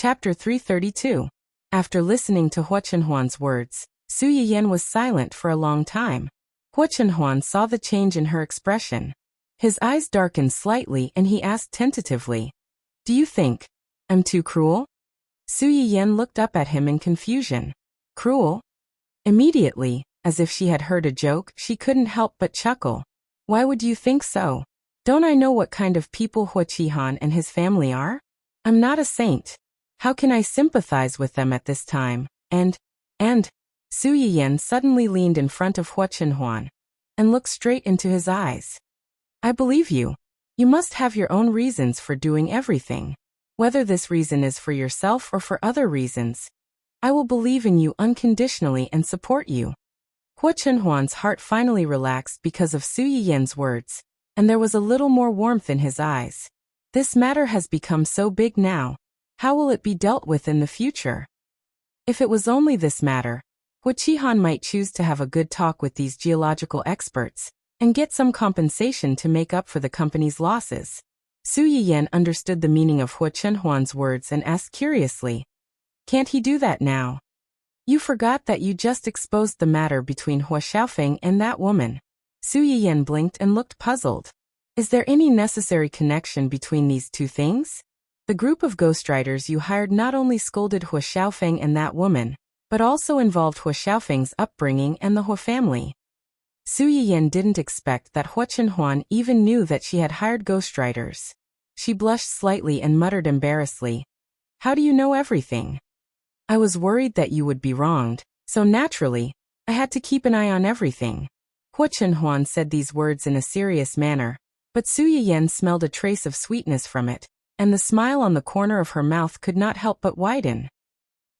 Chapter 332. After listening to Hua Chenhuan's words, Su Yiyan was silent for a long time. Hua Chenhuan saw the change in her expression. His eyes darkened slightly and he asked tentatively, "Do you think I'm too cruel?" Su Yiyan looked up at him in confusion. "Cruel?" Immediately, as if she had heard a joke, she couldn't help but chuckle. "Why would you think so? Don't I know what kind of people Hua Qihan and his family are? I'm not a saint. How can I sympathize with them at this time? And, Su Yiyan suddenly leaned in front of Hua Chenhuan and looked straight into his eyes. "I believe you. You must have your own reasons for doing everything. Whether this reason is for yourself or for other reasons, I will believe in you unconditionally and support you." Hua Chenhuan's heart finally relaxed because of Su Yiyan's words, and there was a little more warmth in his eyes. This matter has become so big now. How will it be dealt with in the future? If it was only this matter, Hua Qihan might choose to have a good talk with these geological experts and get some compensation to make up for the company's losses. Su Yiyan understood the meaning of Hua Chenhuan's words and asked curiously, "Can't he do that now? You forgot that you just exposed the matter between Hua Xiaofeng and that woman." Su Yiyan blinked and looked puzzled. Is there any necessary connection between these two things? The group of ghostwriters you hired not only scolded Hua Xiaofeng and that woman, but also involved Hua Xiaofeng's upbringing and the Hua family. Su Yiyan didn't expect that Hua Chenhuan even knew that she had hired ghostwriters. She blushed slightly and muttered embarrassedly, "How do you know everything?" "I was worried that you would be wronged, so naturally, I had to keep an eye on everything." Hua Chenhuan said these words in a serious manner, but Su Yiyan smelled a trace of sweetness from it, and the smile on the corner of her mouth could not help but widen.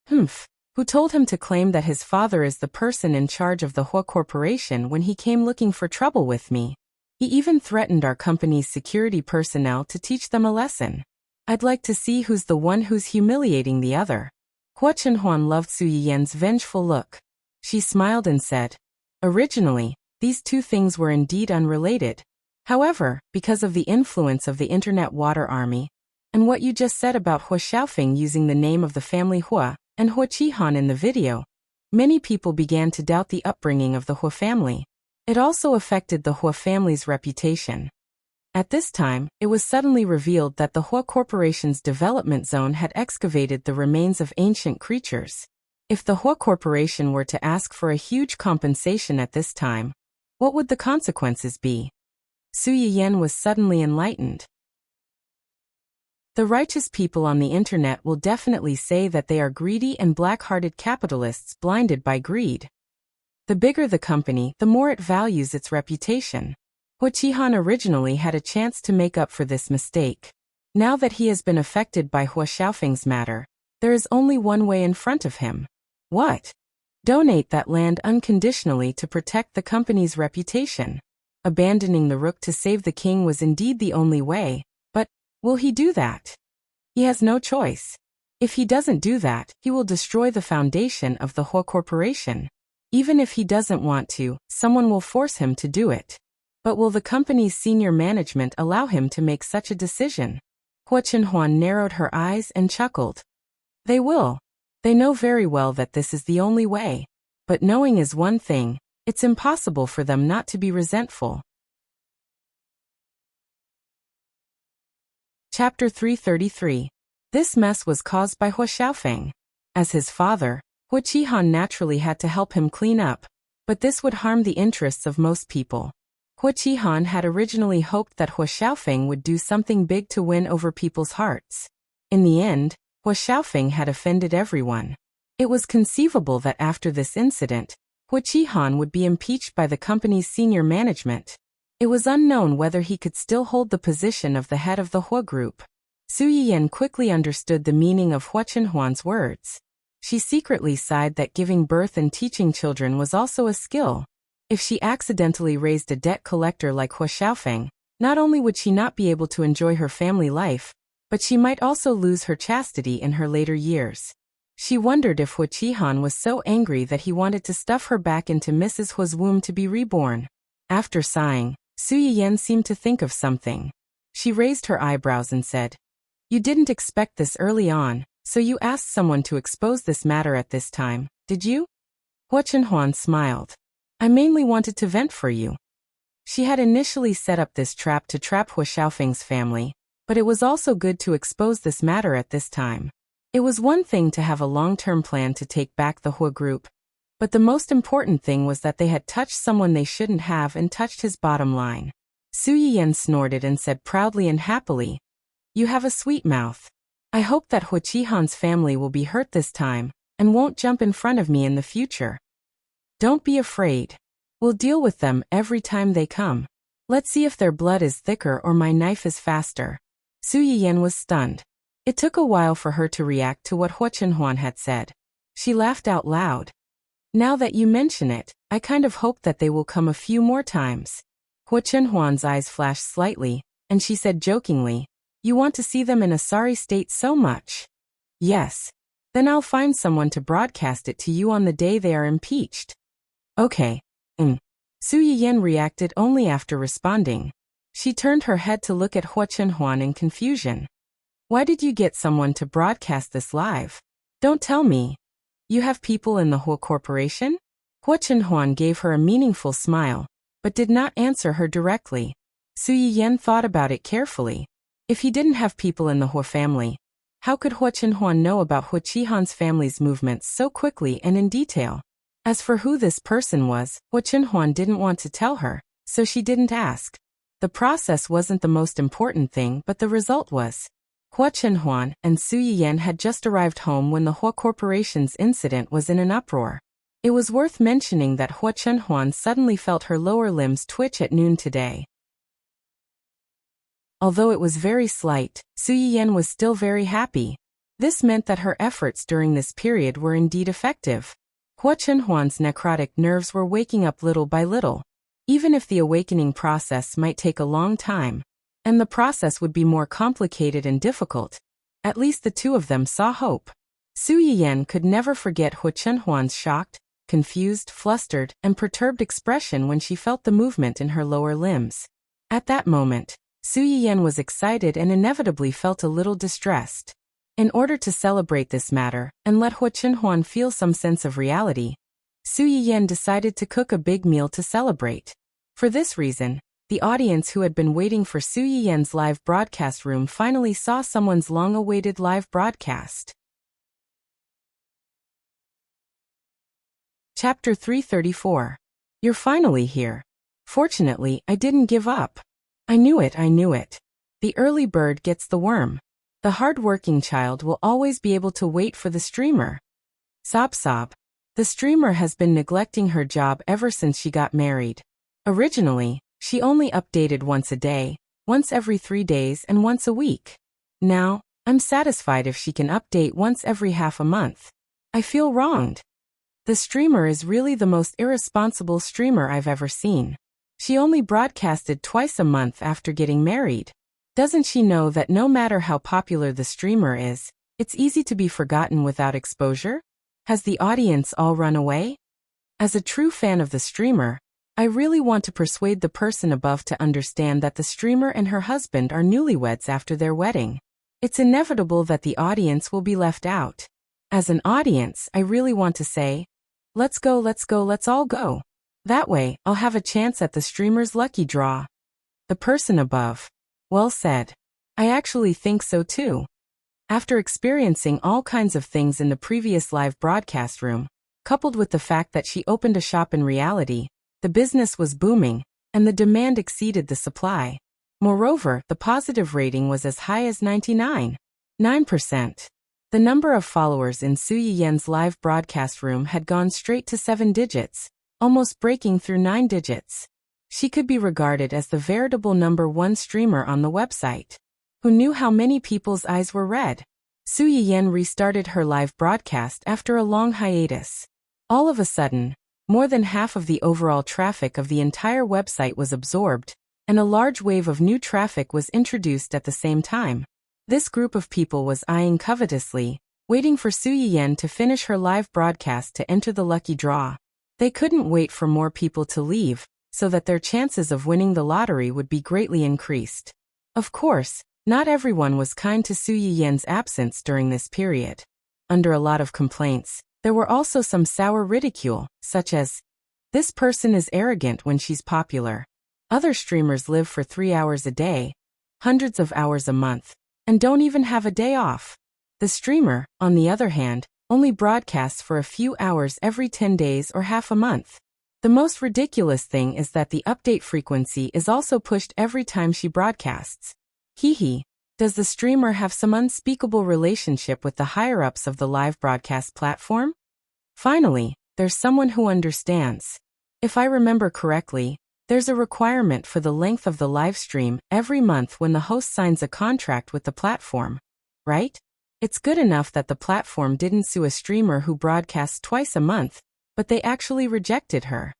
"Humph. Who told him to claim that his father is the person in charge of the Hua Corporation when he came looking for trouble with me? He even threatened our company's security personnel to teach them a lesson. I'd like to see who's the one who's humiliating the other." Hua Chenhuan loved Su Yiyan's vengeful look. She smiled and said, "Originally, these two things were indeed unrelated. However, because of the influence of the Internet Water Army, and what you just said about Hua Xiaofeng using the name of the family Hua, and Hua Qihan in the video, many people began to doubt the upbringing of the Hua family. It also affected the Hua family's reputation. At this time, it was suddenly revealed that the Hua Corporation's development zone had excavated the remains of ancient creatures. If the Hua Corporation were to ask for a huge compensation at this time, what would the consequences be? Su Yiyan was suddenly enlightened. The righteous people on the internet will definitely say that they are greedy and black-hearted capitalists blinded by greed. The bigger the company, the more it values its reputation. Hua Qihan originally had a chance to make up for this mistake. Now that he has been affected by Hua Xiaofeng's matter, there is only one way in front of him. What? Donate that land unconditionally to protect the company's reputation. Abandoning the rook to save the king was indeed the only way, but will he do that? He has no choice. If he doesn't do that, he will destroy the foundation of the Hua Corporation. Even if he doesn't want to, someone will force him to do it. But will the company's senior management allow him to make such a decision? Hua Chenhuan narrowed her eyes and chuckled. They will. They know very well that this is the only way. But knowing is one thing, it's impossible for them not to be resentful. Chapter 333. This mess was caused by Hua Xiaofeng. As his father, Hua Qihan naturally had to help him clean up, but this would harm the interests of most people. Hua Qihan had originally hoped that Hua Xiaofeng would do something big to win over people's hearts. In the end, Hua Xiaofeng had offended everyone. It was conceivable that after this incident, Hua Qihan would be impeached by the company's senior management. It was unknown whether he could still hold the position of the head of the Hua Group. Su Yiyan quickly understood the meaning of Hua Chenhuan's words. She secretly sighed that giving birth and teaching children was also a skill. If she accidentally raised a debt collector like Hua Xiaofeng, not only would she not be able to enjoy her family life, but she might also lose her chastity in her later years. She wondered if Hua Qihan was so angry that he wanted to stuff her back into Mrs. Hua's womb to be reborn. After sighing, Su Yiyan seemed to think of something. She raised her eyebrows and said, "You didn't expect this early on, So you asked someone to expose this matter at this time, did you? Hua Chenhuan smiled. I mainly wanted to vent for you. She had initially set up this trap to trap Hua Xiaofeng's family, but it was also good to expose this matter at this time. It was one thing to have a long-term plan to take back the Hua group, but the most important thing was that they had touched someone they shouldn't have and touched his bottom line. Su Yiyan snorted and said proudly and happily, You have a sweet mouth. I hope that Hua Qihan's family will be hurt this time, and won't jump in front of me in the future. Don't be afraid. We'll deal with them every time they come. Let's see if their blood is thicker or my knife is faster. Su Yiyan was stunned. It took a while for her to react to what Hua Chenhuan had said. She laughed out loud. Now that you mention it, I kind of hope that they will come a few more times. Hua Chenhuan's eyes flashed slightly, and she said jokingly, You want to see them in a sorry state so much? Yes. Then I'll find someone to broadcast it to you on the day they are impeached. Okay. Su Yiyan reacted only after responding. She turned her head to look at Hua Chenhuan in confusion. Why did you get someone to broadcast this live? Don't tell me. You have people in the Hua Corporation? Hua Chenhuan gave her a meaningful smile, but did not answer her directly. Su Yiyan thought about it carefully. If he didn't have people in the Hua family, how could Hua Chenhuan know about Hua Qihan's family's movements so quickly and in detail? As for who this person was, Hua Chenhuan didn't want to tell her, so she didn't ask. The process wasn't the most important thing, but the result was. Hua Chenhuan and Su Yiyan had just arrived home when the Hua Corporation's incident was in an uproar. It was worth mentioning that Hua Chenhuan suddenly felt her lower limbs twitch at noon today. Although it was very slight, Su Yiyan was still very happy. This meant that her efforts during this period were indeed effective. Hua Chenhuan's necrotic nerves were waking up little by little. Even if the awakening process might take a long time, and the process would be more complicated and difficult, at least the two of them saw hope. Su Yiyan could never forget Hua Chenhuan's shocked, confused, flustered, and perturbed expression when she felt the movement in her lower limbs. At that moment, Su Yiyan was excited and inevitably felt a little distressed. In order to celebrate this matter, and let Hua Chenhuan feel some sense of reality, Su Yiyan decided to cook a big meal to celebrate. For this reason, the audience who had been waiting for Su Yiyan's live broadcast room finally saw someone's long-awaited live broadcast. Chapter 334. You're finally here. Fortunately, I didn't give up. I knew it. The early bird gets the worm. The hard-working child will always be able to wait for the streamer. Sob sob. The streamer has been neglecting her job ever since she got married. Originally, she only updated once a day, once every 3 days and once a week. Now, I'm satisfied if she can update once every half a month. I feel wronged. The streamer is really the most irresponsible streamer I've ever seen. She only broadcasted twice a month after getting married. Doesn't she know that no matter how popular the streamer is, it's easy to be forgotten without exposure? Has the audience all run away? As a true fan of the streamer, I really want to persuade the person above to understand that the streamer and her husband are newlyweds after their wedding. It's inevitable that the audience will be left out. As an audience, I really want to say, let's go, let's all go. That way, I'll have a chance at the streamer's lucky draw. The person above. Well said. I actually think so too. After experiencing all kinds of things in the previous live broadcast room, coupled with the fact that she opened a shop in reality, the business was booming, and the demand exceeded the supply. Moreover, the positive rating was as high as 99.9%. The number of followers in Su Yiyan's live broadcast room had gone straight to 7 digits, almost breaking through 9 digits. She could be regarded as the veritable #1 streamer on the website. Who knew how many people's eyes were red? Su Yiyan restarted her live broadcast after a long hiatus. All of a sudden, more than half of the overall traffic of the entire website was absorbed, and a large wave of new traffic was introduced at the same time. This group of people was eyeing covetously, waiting for Su Yiyan to finish her live broadcast to enter the lucky draw. They couldn't wait for more people to leave, so that their chances of winning the lottery would be greatly increased. Of course, Not everyone was kind to Su Yiyan's absence during this period. Under a lot of complaints, there were also some sour ridicule, such as, "This person is arrogant when she's popular. Other streamers live for 3 hours a day, hundreds of hours a month, and don't even have a day off. The streamer, on the other hand, only broadcasts for a few hours every 10 days or half a month. The most ridiculous thing is that the update frequency is also pushed every time she broadcasts. Hee. Does the streamer have some unspeakable relationship with the higher-ups of the live broadcast platform? Finally, there's someone who understands. If I remember correctly, there's a requirement for the length of the live stream every month when the host signs a contract with the platform, right? It's good enough that the platform didn't sue a streamer who broadcasts twice a month, but they actually rejected her.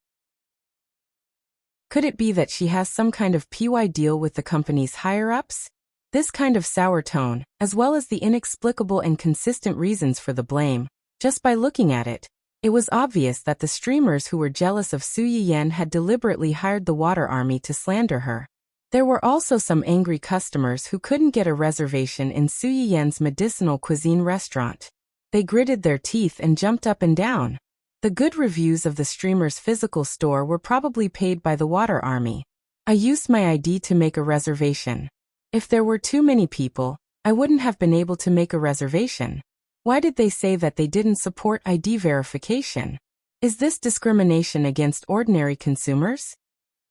Could it be that she has some kind of PY deal with the company's higher-ups? This kind of sour tone, as well as the inexplicable and consistent reasons for the blame, just by looking at it, it was obvious that the streamers who were jealous of Su Yiyan had deliberately hired the Water Army to slander her. There were also some angry customers who couldn't get a reservation in Su Yiyan's medicinal cuisine restaurant. They gritted their teeth and jumped up and down. The good reviews of the streamer's physical store were probably paid by the Water Army. I used my ID to make a reservation. If there were too many people, I wouldn't have been able to make a reservation. Why did they say that they didn't support ID verification? Is this discrimination against ordinary consumers?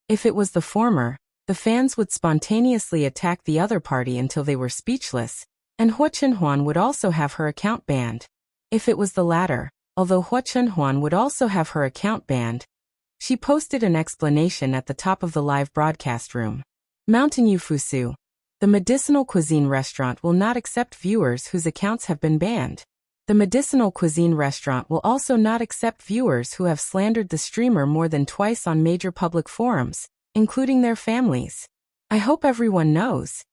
If it was the former, the fans would spontaneously attack the other party until they were speechless, and Hua Chenhuan would also have her account banned. If it was the latter, although Hua Chenhuan would also have her account banned, she posted an explanation at the top of the live broadcast room. Mountain Yu Fusu. The medicinal cuisine restaurant will not accept viewers whose accounts have been banned. The medicinal cuisine restaurant will also not accept viewers who have slandered the streamer more than twice on major public forums, including their families. I hope everyone knows.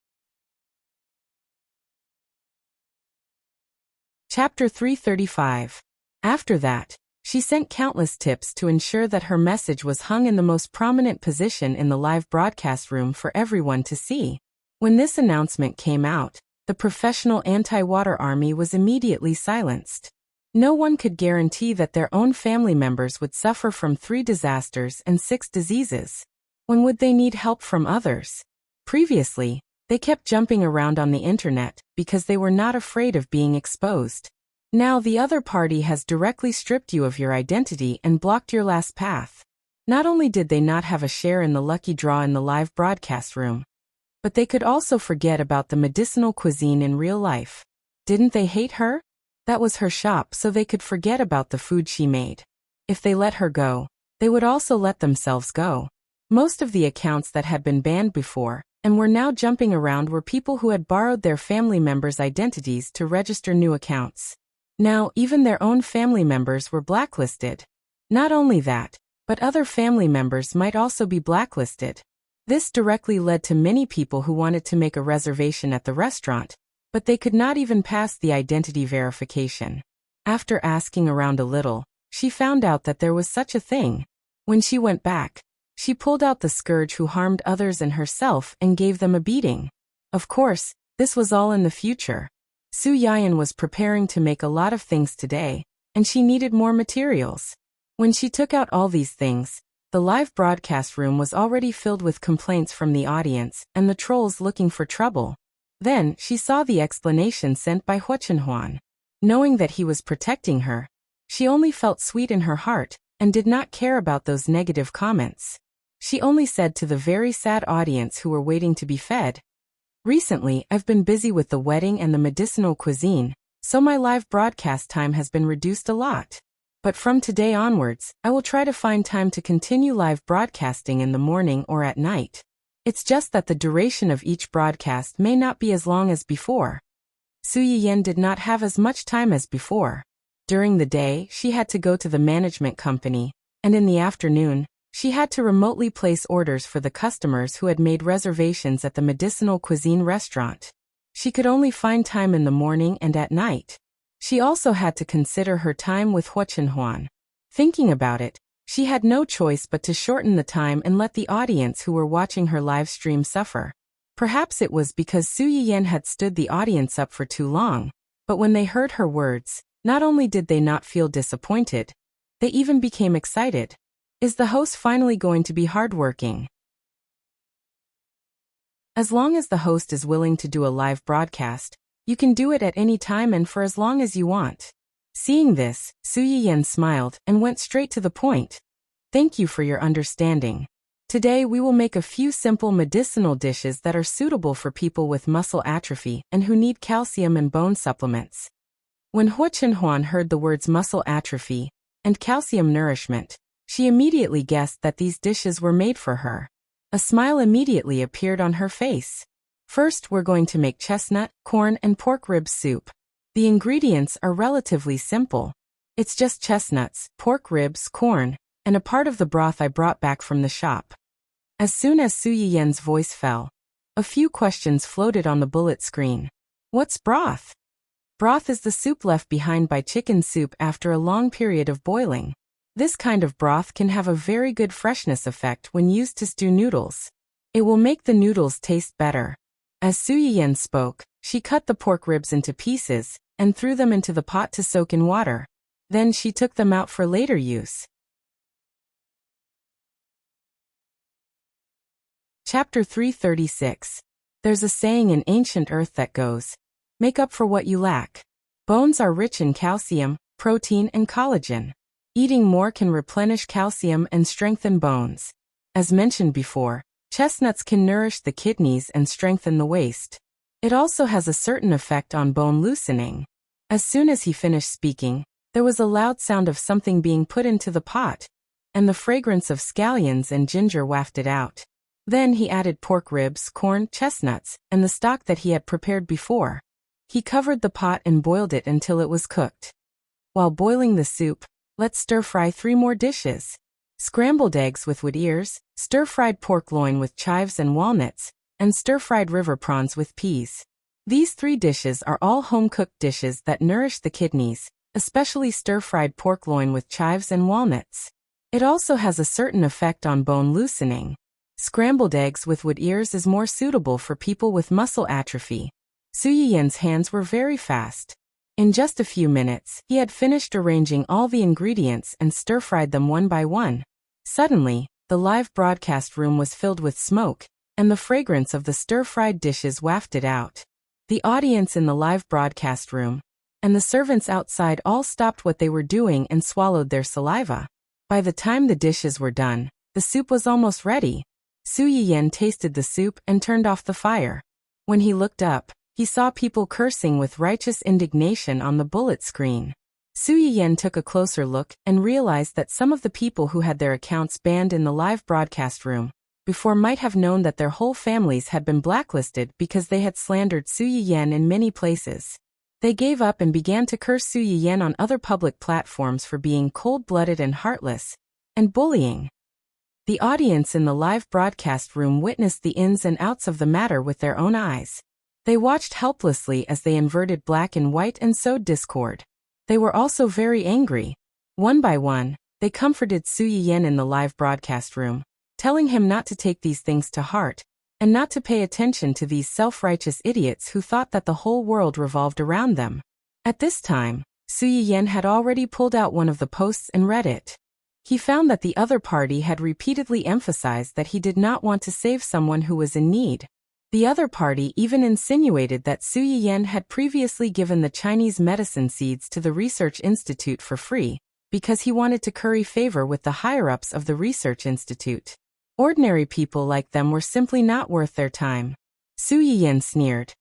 Chapter 335. After that, she sent countless tips to ensure that her message was hung in the most prominent position in the live broadcast room for everyone to see. When this announcement came out, the professional anti-water army was immediately silenced. No one could guarantee that their own family members would suffer from 3 disasters and 6 diseases. When would they need help from others? Previously, they kept jumping around on the internet because they were not afraid of being exposed. Now the other party has directly stripped you of your identity and blocked your last path. Not only did they not have a share in the lucky draw in the live broadcast room, but they could also forget about the medicinal cuisine in real life. Didn't they hate her? That was her shop, so they could forget about the food she made. If they let her go, they would also let themselves go. Most of the accounts that had been banned before, and were now jumping around, were people who had borrowed their family members' identities to register new accounts. Now, even their own family members were blacklisted. Not only that, but other family members might also be blacklisted. This directly led to many people who wanted to make a reservation at the restaurant, but they could not even pass the identity verification. After asking around a little, she found out that there was such a thing. When she went back, she pulled out the scourge who harmed others and herself and gave them a beating. Of course, this was all in the future. Su Yiyan was preparing to make a lot of things today, and she needed more materials. When she took out all these things, the live broadcast room was already filled with complaints from the audience and the trolls looking for trouble. Then, she saw the explanation sent by Hua Chenhuan. Knowing that he was protecting her, she only felt sweet in her heart and did not care about those negative comments. She only said to the very sad audience who were waiting to be fed, "Recently, I've been busy with the wedding and the medicinal cuisine, so my live broadcast time has been reduced a lot. But from today onwards, I will try to find time to continue live broadcasting in the morning or at night. It's just that the duration of each broadcast may not be as long as before." Su Yiyan did not have as much time as before. During the day, she had to go to the management company, and in the afternoon, she had to remotely place orders for the customers who had made reservations at the medicinal cuisine restaurant. She could only find time in the morning and at night. She also had to consider her time with Hua Chenhuan. Thinking about it, she had no choice but to shorten the time and let the audience who were watching her live stream suffer. Perhaps it was because Su Yiyan had stood the audience up for too long, but when they heard her words, not only did they not feel disappointed, they even became excited. Is the host finally going to be hardworking? As long as the host is willing to do a live broadcast, you can do it at any time and for as long as you want. Seeing this, Su Yiyan smiled and went straight to the point. Thank you for your understanding. Today we will make a few simple medicinal dishes that are suitable for people with muscle atrophy and who need calcium and bone supplements. When Hua Chenhuan heard the words muscle atrophy and calcium nourishment, she immediately guessed that these dishes were made for her. A smile immediately appeared on her face. First, we're going to make chestnut, corn, and pork rib soup. The ingredients are relatively simple. It's just chestnuts, pork ribs, corn, and a part of the broth I brought back from the shop. As soon as Su Yiyan's voice fell, a few questions floated on the bullet screen. What's broth? Broth is the soup left behind by chicken soup after a long period of boiling. This kind of broth can have a very good freshness effect when used to stew noodles. It will make the noodles taste better. As Su Yiyan spoke, she cut the pork ribs into pieces and threw them into the pot to soak in water. Then she took them out for later use. Chapter 336. There's a saying in ancient Earth that goes, make up for what you lack. Bones are rich in calcium, protein, and collagen. Eating more can replenish calcium and strengthen bones. As mentioned before, chestnuts can nourish the kidneys and strengthen the waist. It also has a certain effect on bone loosening. As soon as he finished speaking, there was a loud sound of something being put into the pot, and the fragrance of scallions and ginger wafted out. Then he added pork ribs, corn, chestnuts, and the stock that he had prepared before. He covered the pot and boiled it until it was cooked. While boiling the soup, let's stir-fry 3 more dishes. Scrambled eggs with wood ears, stir-fried pork loin with chives and walnuts, and stir-fried river prawns with peas. These 3 dishes are all home-cooked dishes that nourish the kidneys, especially stir-fried pork loin with chives and walnuts. It also has a certain effect on bone loosening. Scrambled eggs with wood ears is more suitable for people with muscle atrophy. Su Yiyan's hands were very fast. In just a few minutes, he had finished arranging all the ingredients and stir-fried them one by one. Suddenly, the live broadcast room was filled with smoke, and the fragrance of the stir-fried dishes wafted out. The audience in the live broadcast room and the servants outside all stopped what they were doing and swallowed their saliva. By the time the dishes were done, the soup was almost ready. Su Yiyan tasted the soup and turned off the fire. When he looked up, he saw people cursing with righteous indignation on the bullet screen. Su Yiyan took a closer look and realized that some of the people who had their accounts banned in the live broadcast room before might have known that their whole families had been blacklisted because they had slandered Su Yiyan in many places. They gave up and began to curse Su Yiyan on other public platforms for being cold-blooded and heartless, and bullying. The audience in the live broadcast room witnessed the ins and outs of the matter with their own eyes. They watched helplessly as they inverted black and white and sowed discord. They were also very angry. One by one, they comforted Su Yiyan in the live broadcast room, telling him not to take these things to heart, and not to pay attention to these self-righteous idiots who thought that the whole world revolved around them. At this time, Su Yiyan had already pulled out one of the posts and read it. He found that the other party had repeatedly emphasized that he did not want to save someone who was in need. The other party even insinuated that Su Yiyan had previously given the Chinese medicine seeds to the research institute for free, because he wanted to curry favor with the higher-ups of the research institute. Ordinary people like them were simply not worth their time. Su Yiyan sneered.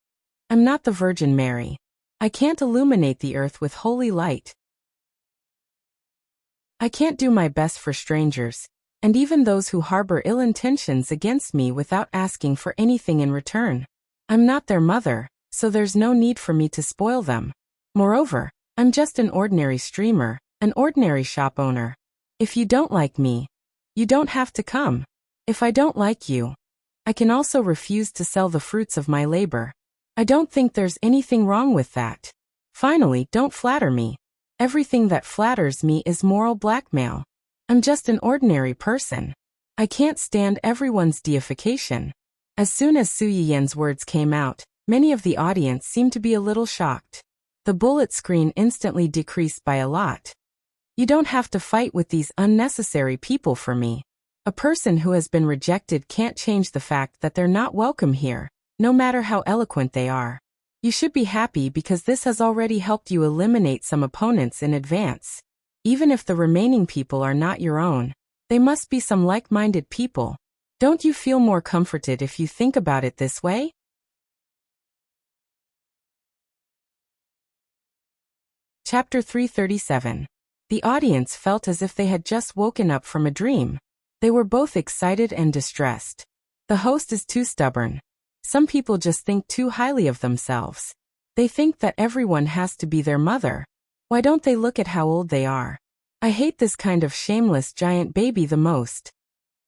I'm not the Virgin Mary. I can't illuminate the earth with holy light. I can't do my best for strangers, and even those who harbor ill intentions against me without asking for anything in return. I'm not their mother, so there's no need for me to spoil them. Moreover, I'm just an ordinary streamer, an ordinary shop owner. If you don't like me, you don't have to come. If I don't like you, I can also refuse to sell the fruits of my labor. I don't think there's anything wrong with that. Finally, don't flatter me. Everything that flatters me is moral blackmail. I'm just an ordinary person. I can't stand everyone's deification. As soon as Su Yiyan's words came out, many of the audience seemed to be a little shocked. The bullet screen instantly decreased by a lot. You don't have to fight with these unnecessary people for me. A person who has been rejected can't change the fact that they're not welcome here, no matter how eloquent they are. You should be happy because this has already helped you eliminate some opponents in advance. Even if the remaining people are not your own, they must be some like-minded people. Don't you feel more comforted if you think about it this way? Chapter 337. The audience felt as if they had just woken up from a dream. They were both excited and distressed. The host is too stubborn. Some people just think too highly of themselves. They think that everyone has to be their mother. Why don't they look at how old they are? I hate this kind of shameless giant baby the most.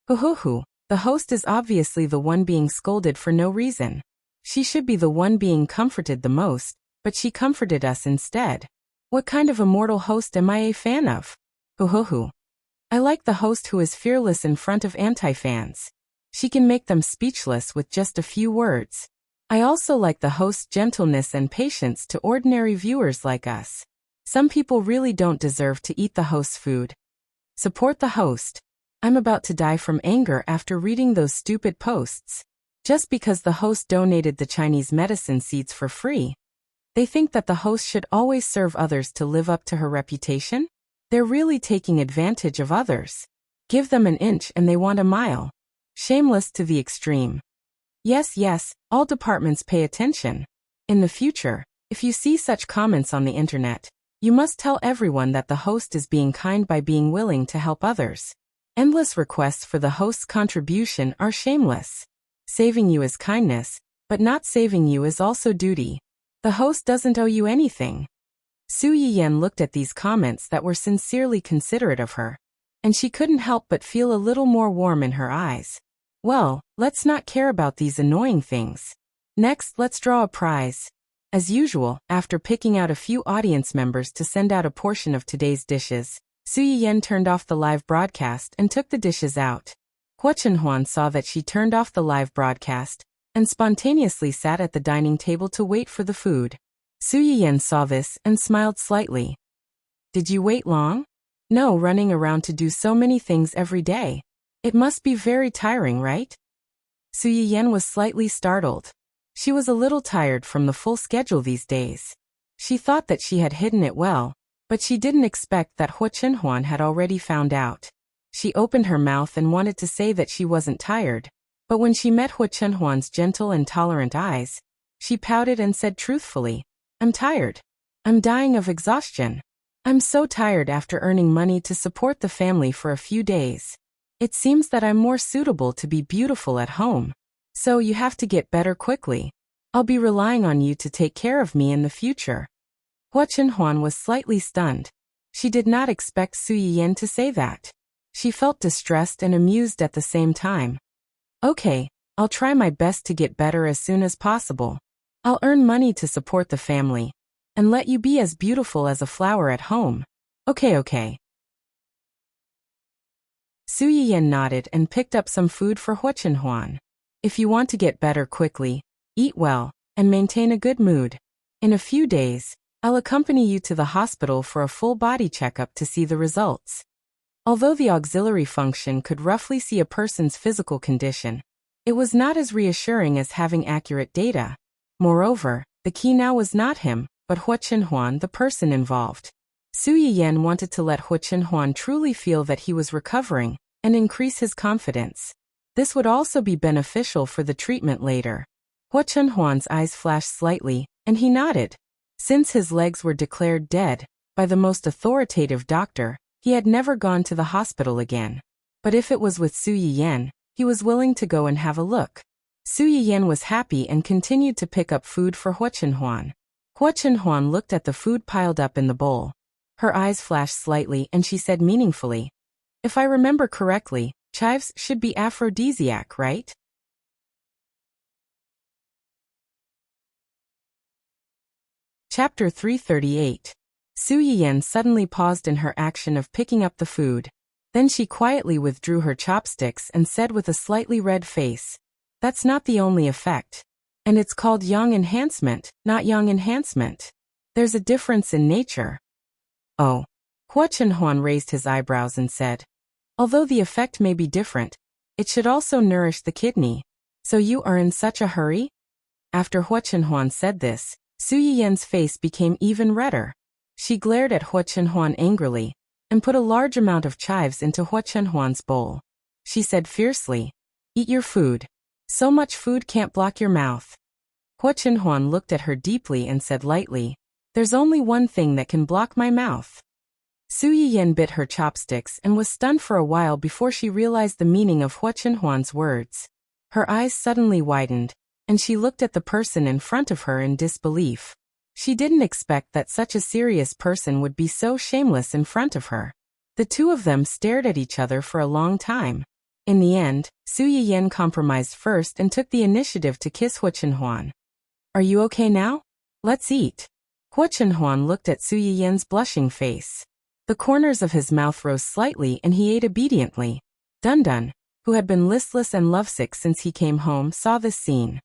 Hoo. The host is obviously the one being scolded for no reason. She should be the one being comforted the most, but she comforted us instead. What kind of immortal host am I a fan of? Hoo. I like the host who is fearless in front of anti-fans. She can make them speechless with just a few words. I also like the host's gentleness and patience to ordinary viewers like us. Some people really don't deserve to eat the host's food. Support the host. I'm about to die from anger after reading those stupid posts. Just because the host donated the Chinese medicine seeds for free. They think that the host should always serve others to live up to her reputation? They're really taking advantage of others. Give them an inch and they want a mile. Shameless to the extreme. Yes, all departments pay attention. In the future, if you see such comments on the internet, you must tell everyone that the host is being kind by being willing to help others. Endless requests for the host's contribution are shameless. Saving you is kindness, but not saving you is also duty. The host doesn't owe you anything. Su Yiyan looked at these comments that were sincerely considerate of her, and she couldn't help but feel a little more warm in her eyes. Well, let's not care about these annoying things. Next, let's draw a prize. As usual, after picking out a few audience members to send out a portion of today's dishes, Su Yiyan turned off the live broadcast and took the dishes out. Hua Chenhuan saw that she turned off the live broadcast and spontaneously sat at the dining table to wait for the food. Su Yiyan saw this and smiled slightly. Did you wait long? No, running around to do so many things every day. It must be very tiring, right? Su Yiyan was slightly startled. She was a little tired from the full schedule these days. She thought that she had hidden it well, but she didn't expect that Hua Chenhuan had already found out. She opened her mouth and wanted to say that she wasn't tired, but when she met Hua Chenhuan's gentle and tolerant eyes, she pouted and said truthfully, I'm tired. I'm dying of exhaustion. I'm so tired after earning money to support the family for a few days. It seems that I'm more suitable to be beautiful at home. So you have to get better quickly. I'll be relying on you to take care of me in the future. Hua Chenhuan was slightly stunned. She did not expect Su Yiyan to say that. She felt distressed and amused at the same time. Okay, I'll try my best to get better as soon as possible. I'll earn money to support the family, and let you be as beautiful as a flower at home. Okay. Su Yiyan nodded and picked up some food for Hua Chenhuan. If you want to get better quickly, eat well, and maintain a good mood. In a few days, I'll accompany you to the hospital for a full body checkup to see the results. Although the auxiliary function could roughly see a person's physical condition, it was not as reassuring as having accurate data. Moreover, the key now was not him, but Hua Chenhuan, the person involved. Su Yiyan wanted to let Hua Chenhuan truly feel that he was recovering and increase his confidence. This would also be beneficial for the treatment later. Hua Chenhuan's eyes flashed slightly, and he nodded. Since his legs were declared dead by the most authoritative doctor, he had never gone to the hospital again. But if it was with Su Yiyan, he was willing to go and have a look. Su Yiyan was happy and continued to pick up food for Hua Chenhuan. Hua Chenhuan looked at the food piled up in the bowl. Her eyes flashed slightly and she said meaningfully, If I remember correctly, chives should be aphrodisiac, right? Chapter 338. Su Yiyan suddenly paused in her action of picking up the food. Then she quietly withdrew her chopsticks and said with a slightly red face, That's not the only effect. And it's called yang enhancement, not yang enhancement. There's a difference in nature. Oh. Hua Chenhuan raised his eyebrows and said, although the effect may be different, it should also nourish the kidney. So you are in such a hurry? After Hua Chenhuan said this, Su Yiyan's face became even redder. She glared at Hua Chenhuan angrily, and put a large amount of chives into Hua Chenhuan's bowl. She said fiercely, eat your food. So much food can't block your mouth. Hua Chenhuan looked at her deeply and said lightly, there's only one thing that can block my mouth. Su Yiyan bit her chopsticks and was stunned for a while before she realized the meaning of Hua Chenhuan's words. Her eyes suddenly widened, and she looked at the person in front of her in disbelief. She didn't expect that such a serious person would be so shameless in front of her. The two of them stared at each other for a long time. In the end, Su Yiyan compromised first and took the initiative to kiss Hua Chenhuan. Are you okay now? Let's eat. Hua Chenhuan looked at Su Yiyan's blushing face. The corners of his mouth rose slightly and he ate obediently. Dun Dun, who had been listless and lovesick since he came home, saw this scene.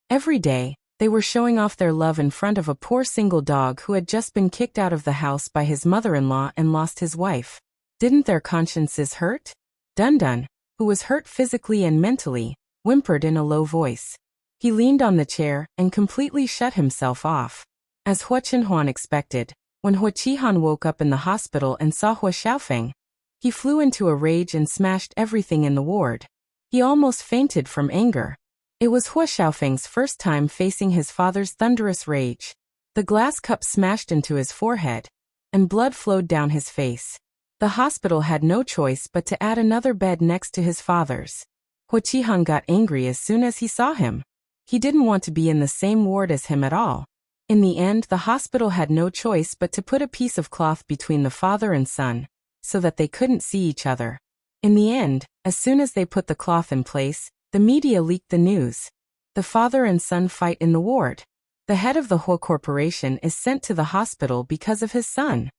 Every day, they were showing off their love in front of a poor single dog who had just been kicked out of the house by his mother-in-law and lost his wife. Didn't their consciences hurt? Dun Dun, who was hurt physically and mentally, whimpered in a low voice. He leaned on the chair and completely shut himself off. As Hua Chenhuan expected, when Hua Qihan woke up in the hospital and saw Hua Xiaofeng, he flew into a rage and smashed everything in the ward. He almost fainted from anger. It was Hua Xiaofeng's first time facing his father's thunderous rage. The glass cup smashed into his forehead, and blood flowed down his face. The hospital had no choice but to add another bed next to his father's. Hua Qihan got angry as soon as he saw him. He didn't want to be in the same ward as him at all. In the end, the hospital had no choice but to put a piece of cloth between the father and son, so that they couldn't see each other. In the end, as soon as they put the cloth in place, the media leaked the news. The father and son fight in the ward. The head of the Hua Corporation is sent to the hospital because of his son.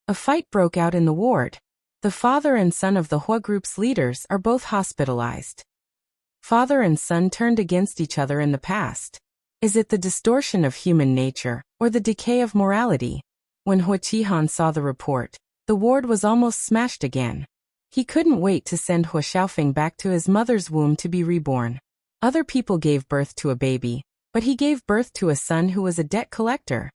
A fight broke out in the ward. The father and son of the Hua Group's leaders are both hospitalized. Father and son turned against each other in the past. Is it the distortion of human nature, or the decay of morality? When Hua Qihan saw the report, the ward was almost smashed again. He couldn't wait to send Hua Xiaofeng back to his mother's womb to be reborn. Other people gave birth to a baby, but he gave birth to a son who was a debt collector.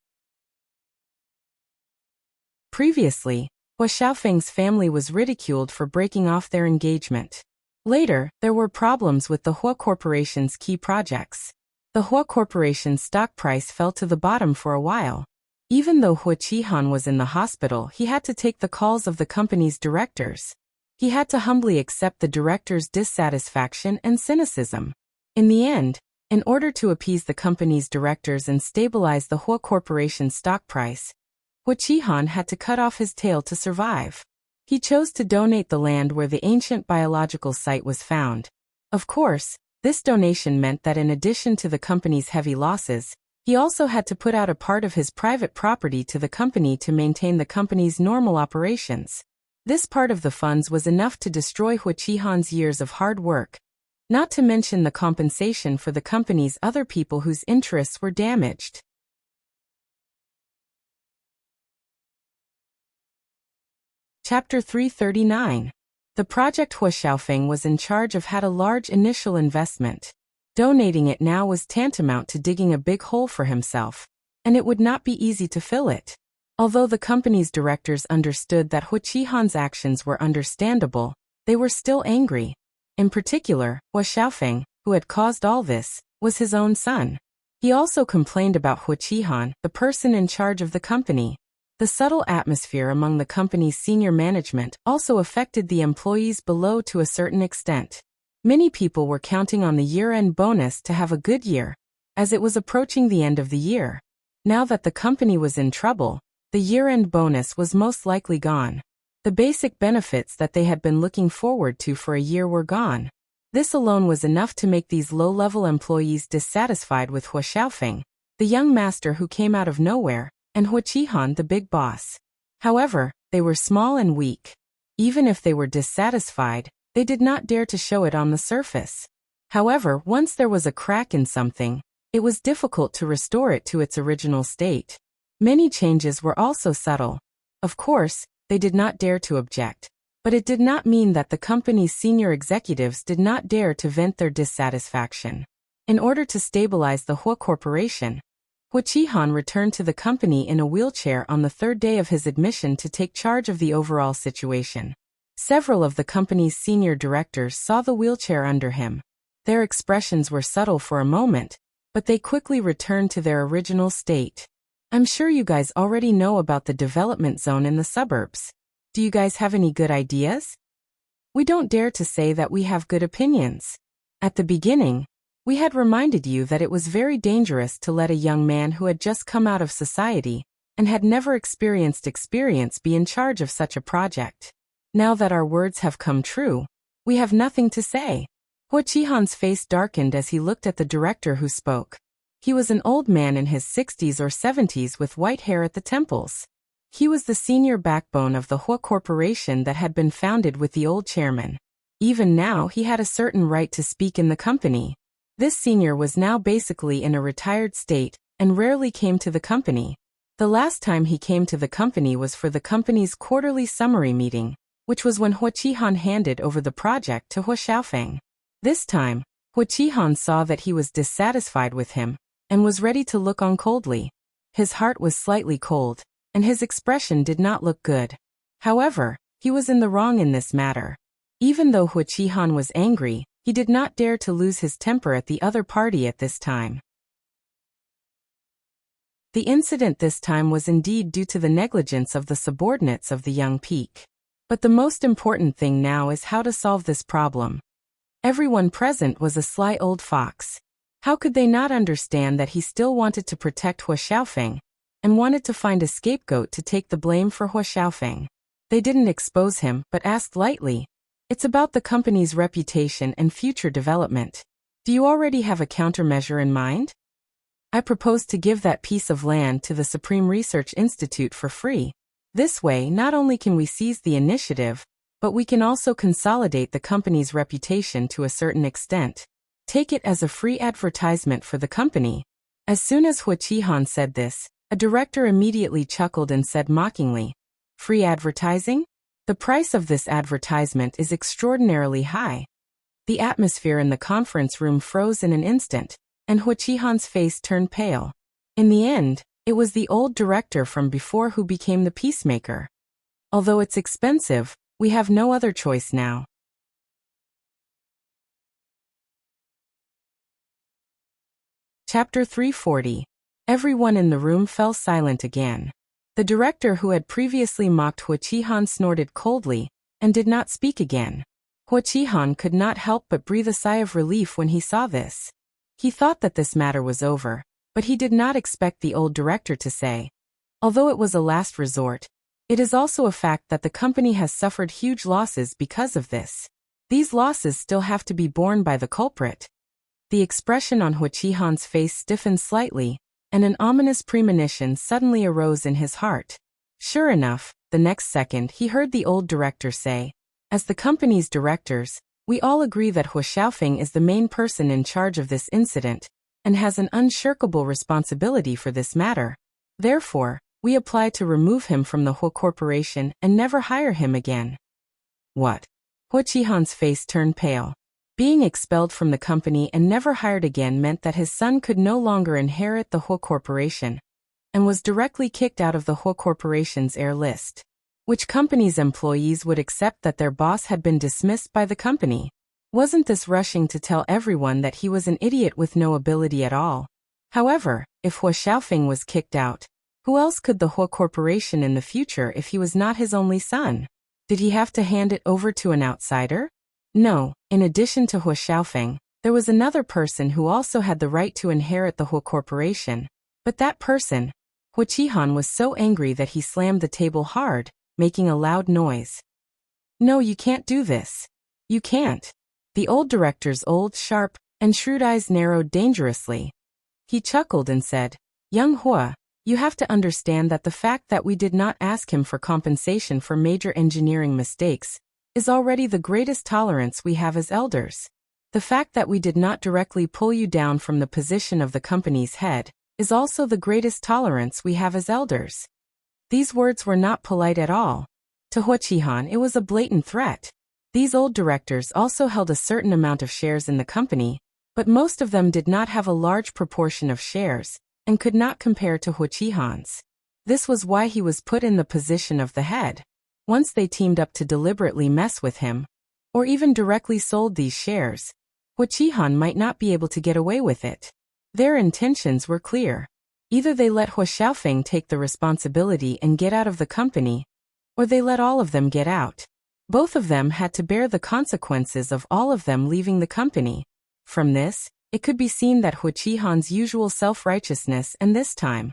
Previously, Hua Xiaofeng's family was ridiculed for breaking off their engagement. Later, there were problems with the Hua Corporation's key projects. The Hua Corporation's stock price fell to the bottom for a while. Even though Hua Qihan was in the hospital, he had to take the calls of the company's directors. He had to humbly accept the directors' dissatisfaction and cynicism. In the end, in order to appease the company's directors and stabilize the Hua Corporation's stock price, Hua Qihan had to cut off his tail to survive. He chose to donate the land where the ancient biological site was found. Of course, this donation meant that in addition to the company's heavy losses, he also had to put out a part of his private property to the company to maintain the company's normal operations. This part of the funds was enough to destroy Hua Qihan's years of hard work, not to mention the compensation for the company's other people whose interests were damaged. Chapter 339. The project Hua Xiaofeng was in charge of had a large initial investment. Donating it now was tantamount to digging a big hole for himself, and it would not be easy to fill it. Although the company's directors understood that Hua Qihan's actions were understandable, they were still angry. In particular, Hua Xiaofeng, who had caused all this, was his own son. He also complained about Hua Qihan, the person in charge of the company. The subtle atmosphere among the company's senior management also affected the employees below to a certain extent. Many people were counting on the year-end bonus to have a good year, as it was approaching the end of the year. Now that the company was in trouble, the year-end bonus was most likely gone. The basic benefits that they had been looking forward to for a year were gone. This alone was enough to make these low-level employees dissatisfied with Hua Xiaofeng, the young master who came out of nowhere, and Hua Qihan, the big boss. However, they were small and weak. Even if they were dissatisfied, they did not dare to show it on the surface. However, once there was a crack in something, it was difficult to restore it to its original state. Many changes were also subtle. Of course, they did not dare to object. But it did not mean that the company's senior executives did not dare to vent their dissatisfaction. In order to stabilize the Hua Corporation, Hua Qihan returned to the company in a wheelchair on the third day of his admission to take charge of the overall situation. Several of the company's senior directors saw the wheelchair under him. Their expressions were subtle for a moment, but they quickly returned to their original state. I'm sure you guys already know about the development zone in the suburbs. Do you guys have any good ideas? We don't dare to say that we have good opinions. At the beginning, we had reminded you that it was very dangerous to let a young man who had just come out of society and had never experienced experience be in charge of such a project. Now that our words have come true, we have nothing to say. Hua Qihan's face darkened as he looked at the director who spoke. He was an old man in his 60s or 70s with white hair at the temples. He was the senior backbone of the Hua Corporation that had been founded with the old chairman. Even now he had a certain right to speak in the company. This senior was now basically in a retired state and rarely came to the company. The last time he came to the company was for the company's quarterly summary meeting, which was when Hua Qihan handed over the project to Hua Xiaofeng. This time, Hua Qihan saw that he was dissatisfied with him and was ready to look on coldly. His heart was slightly cold, and his expression did not look good. However, he was in the wrong in this matter. Even though Hua Qihan was angry, he did not dare to lose his temper at the other party at this time. The incident this time was indeed due to the negligence of the subordinates of the young Peak. But the most important thing now is how to solve this problem. Everyone present was a sly old fox. How could they not understand that he still wanted to protect Hua Xiaofeng and wanted to find a scapegoat to take the blame for Hua Xiaofeng? They didn't expose him, but asked lightly, "It's about the company's reputation and future development. Do you already have a countermeasure in mind?" "I propose to give that piece of land to the Supreme Research Institute for free. This way, not only can we seize the initiative, but we can also consolidate the company's reputation to a certain extent. Take it as a free advertisement for the company." As soon as Hua Qihan said this, a director immediately chuckled and said mockingly, "Free advertising? The price of this advertisement is extraordinarily high." The atmosphere in the conference room froze in an instant, and Hua Qihan's face turned pale. In the end, it was the old director from before who became the peacemaker. "Although it's expensive, we have no other choice now." Chapter 340. Everyone in the room fell silent again. The director who had previously mocked Hua Qihan snorted coldly and did not speak again. Hua Qihan could not help but breathe a sigh of relief when he saw this. He thought that this matter was over, but he did not expect the old director to say, "Although it was a last resort, it is also a fact that the company has suffered huge losses because of this. These losses still have to be borne by the culprit." The expression on Hua Qihan's face stiffened slightly, and an ominous premonition suddenly arose in his heart. Sure enough, the next second he heard the old director say, "As the company's directors, we all agree that Hua Xiaofeng is the main person in charge of this incident and has an unshirkable responsibility for this matter. Therefore, we apply to remove him from the Hua Corporation and never hire him again." "What?" Hua Qihan's face turned pale. Being expelled from the company and never hired again meant that his son could no longer inherit the Hua Corporation and was directly kicked out of the Hua Corporation's heir list. Which company's employees would accept that their boss had been dismissed by the company? Wasn't this rushing to tell everyone that he was an idiot with no ability at all? However, if Hua Xiaofeng was kicked out, who else could the Hua Corporation in the future if he was not his only son? Did he have to hand it over to an outsider? No, in addition to Hua Xiaofeng, there was another person who also had the right to inherit the Hua Corporation. But that person, Hua Qihan, was so angry that he slammed the table hard, making a loud noise. "No, you can't do this. You can't." The old director's old, sharp, and shrewd eyes narrowed dangerously. He chuckled and said, "Young Hua, you have to understand that the fact that we did not ask him for compensation for major engineering mistakes is already the greatest tolerance we have as elders. The fact that we did not directly pull you down from the position of the company's head is also the greatest tolerance we have as elders." These words were not polite at all. To Huaqihan, it was a blatant threat. These old directors also held a certain amount of shares in the company, but most of them did not have a large proportion of shares and could not compare to Huaqihan's. This was why he was put in the position of the head. Once they teamed up to deliberately mess with him, or even directly sold these shares, Huaqihan might not be able to get away with it. Their intentions were clear. Either they let Hua Xiaofeng take the responsibility and get out of the company, or they let all of them get out. Both of them had to bear the consequences of all of them leaving the company. From this, it could be seen that Huaqihan's usual self-righteousness and this time,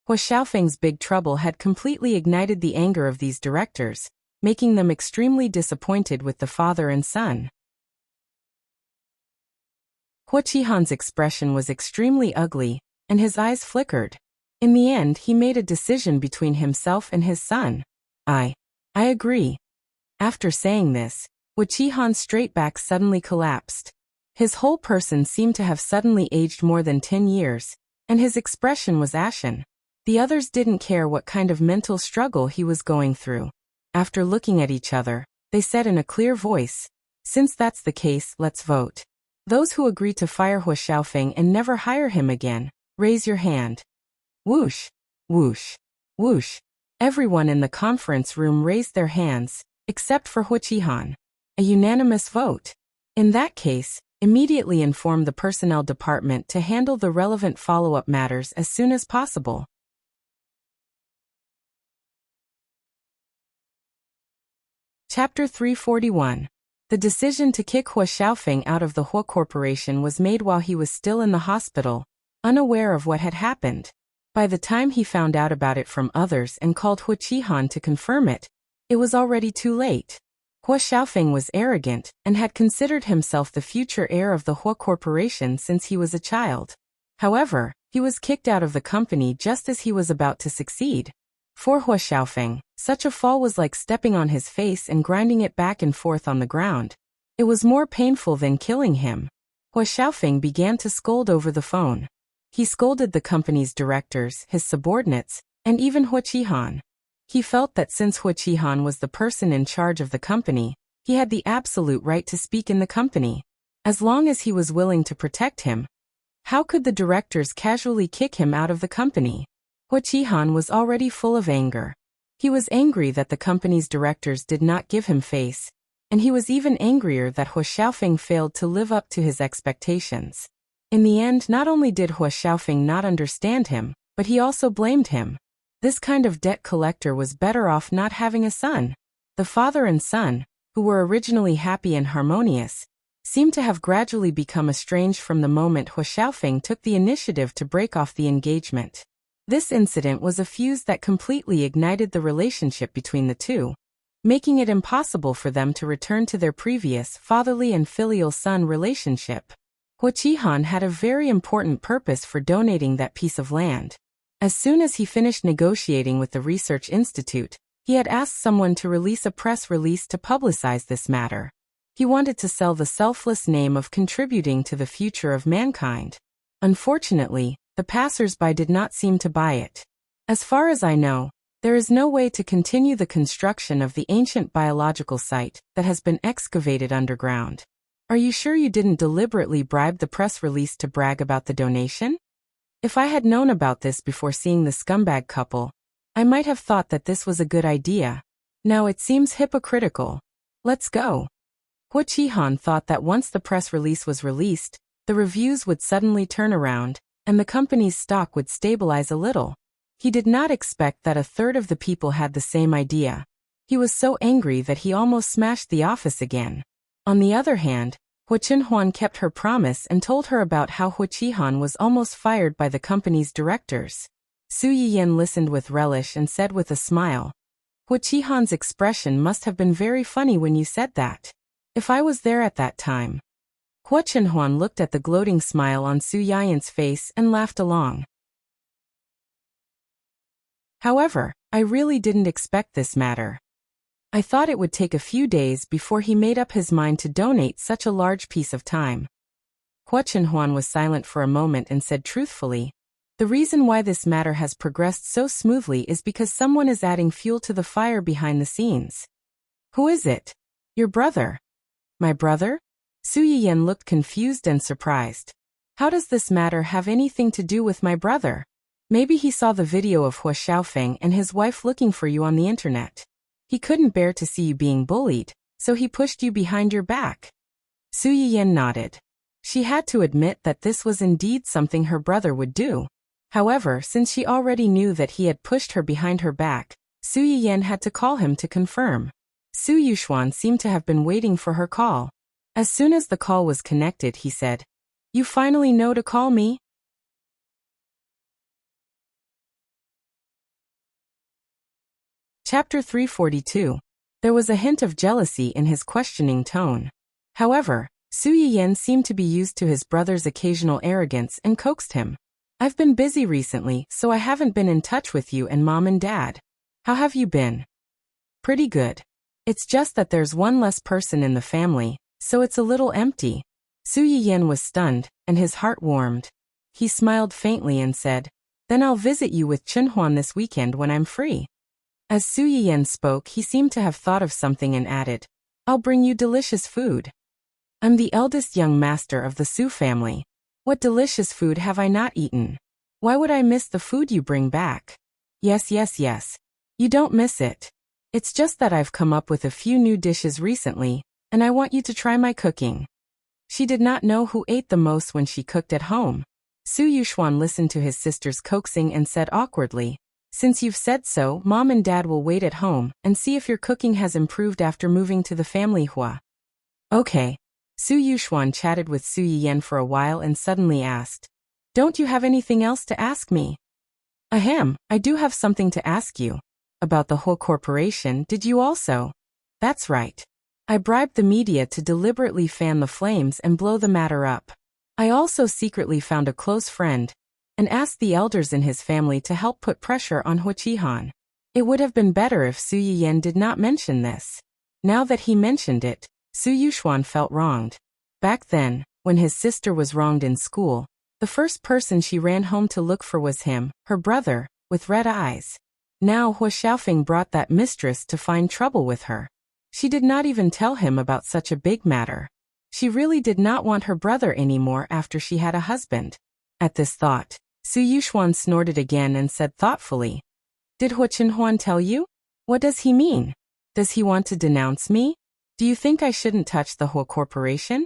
Hua Xiaofeng's big trouble had completely ignited the anger of these directors, making them extremely disappointed with the father and son. Huaqihan's expression was extremely ugly, and his eyes flickered. In the end, he made a decision between himself and his son. I agree." After saying this, Huaqihan's straight back suddenly collapsed. His whole person seemed to have suddenly aged more than 10 years, and his expression was ashen. The others didn't care what kind of mental struggle he was going through. After looking at each other, they said in a clear voice, "Since that's the case, let's vote. Those who agree to fire Hua Xiaofeng and never hire him again, raise your hand." Whoosh, whoosh, whoosh. Everyone in the conference room raised their hands, except for Huaqihan. A unanimous vote. In that case, immediately inform the personnel department to handle the relevant follow-up matters as soon as possible. Chapter 341. The decision to kick Hua Xiaofeng out of the Hua Corporation was made while he was still in the hospital, unaware of what had happened. By the time he found out about it from others and called Huaqihan to confirm it, it was already too late. Hua Xiaofeng was arrogant and had considered himself the future heir of the Hua Corporation since he was a child. However, he was kicked out of the company just as he was about to succeed. For Hua Xiaofeng, such a fall was like stepping on his face and grinding it back and forth on the ground. It was more painful than killing him. Hua Xiaofeng began to scold over the phone. He scolded the company's directors, his subordinates, and even Huaqihan. He felt that since Huaqihan was the person in charge of the company, he had the absolute right to speak in the company. As long as he was willing to protect him, how could the directors casually kick him out of the company? Huaqihan was already full of anger. He was angry that the company's directors did not give him face, and he was even angrier that Hua Xiaofeng failed to live up to his expectations. In the end, not only did Hua Xiaofeng not understand him, but he also blamed him. This kind of debt collector was better off not having a son. The father and son, who were originally happy and harmonious, seemed to have gradually become estranged from the moment Hua Xiaofeng took the initiative to break off the engagement. This incident was a fuse that completely ignited the relationship between the two, making it impossible for them to return to their previous fatherly and filial son relationship. Huaqihan had a very important purpose for donating that piece of land. As soon as he finished negotiating with the research institute, he had asked someone to release a press release to publicize this matter. He wanted to sell the selfless name of contributing to the future of mankind. Unfortunately, the passers-by did not seem to buy it. As far as I know, there is no way to continue the construction of the ancient biological site that has been excavated underground. Are you sure you didn't deliberately bribe the press release to brag about the donation? If I had known about this before seeing the scumbag couple, I might have thought that this was a good idea. Now it seems hypocritical. Let's go. Huaqihan thought that once the press release was released, the reviews would suddenly turn around, and the company's stock would stabilize a little. He did not expect that a third of the people had the same idea. He was so angry that he almost smashed the office again. On the other hand, Huaqihan kept her promise and told her about how Huaqihan was almost fired by the company's directors. Su Yiyan listened with relish and said with a smile, "Huaqihan's expression must have been very funny when you said that. If I was there at that time." Huaqihan looked at the gloating smile on Su Yiyan's face and laughed along. "However, I really didn't expect this matter. I thought it would take a few days before he made up his mind to donate such a large piece of time. Hua Chenhuan was silent for a moment and said truthfully, "The reason why this matter has progressed so smoothly is because someone is adding fuel to the fire behind the scenes." "Who is it?" "Your brother." "My brother?" Su Yiyan looked confused and surprised. "How does this matter have anything to do with my brother?" "Maybe he saw the video of Hua Xiaofeng and his wife looking for you on the internet. He couldn't bear to see you being bullied, so he pushed you behind your back." Su Yiyan nodded. She had to admit that this was indeed something her brother would do. However, since she already knew that he had pushed her behind her back, Su Yiyan had to call him to confirm. Su Yuxuan seemed to have been waiting for her call. As soon as the call was connected, he said, "You finally know to call me?" Chapter 342. There was a hint of jealousy in his questioning tone. However, Su Yiyan seemed to be used to his brother's occasional arrogance and coaxed him. "I've been busy recently, so I haven't been in touch with you and Mom and Dad. How have you been?" "Pretty good. It's just that there's one less person in the family, so it's a little empty." Su Yiyan was stunned, and his heart warmed. He smiled faintly and said, "Then I'll visit you with Chenhuan this weekend when I'm free." As Su Yiyan spoke, he seemed to have thought of something and added, "I'll bring you delicious food. I'm the eldest young master of the Su family. What delicious food have I not eaten? Why would I miss the food you bring back?" Yes. You don't miss it. It's just that I've come up with a few new dishes recently, and I want you to try my cooking." She did not know who ate the most when she cooked at home. Su Yuxuan listened to his sister's coaxing and said awkwardly, "Since you've said so, Mom and Dad will wait at home and see if your cooking has improved after moving to the family Hua." "Okay." Su Yuxuan chatted with Su Yiyan for a while and suddenly asked, "Don't you have anything else to ask me?" "Ahem, I do have something to ask you. About the whole corporation, did you also?" "That's right. I bribed the media to deliberately fan the flames and blow the matter up. I also secretly found a close friend and asked the elders in his family to help put pressure on Hua Qihan. It would have been better if Su Yiyan did not mention this. Now that he mentioned it, Su Yuxuan felt wronged. Back then, when his sister was wronged in school, the first person she ran home to look for was him, her brother, with red eyes. Now Hua Xiaofeng brought that mistress to find trouble with her. She did not even tell him about such a big matter. She really did not want her brother anymore after she had a husband. At this thought, Su Yuxuan snorted again and said thoughtfully, "Did Hua Chenhuan tell you? What does he mean? Does he want to denounce me? Do you think I shouldn't touch the Hua Corporation?"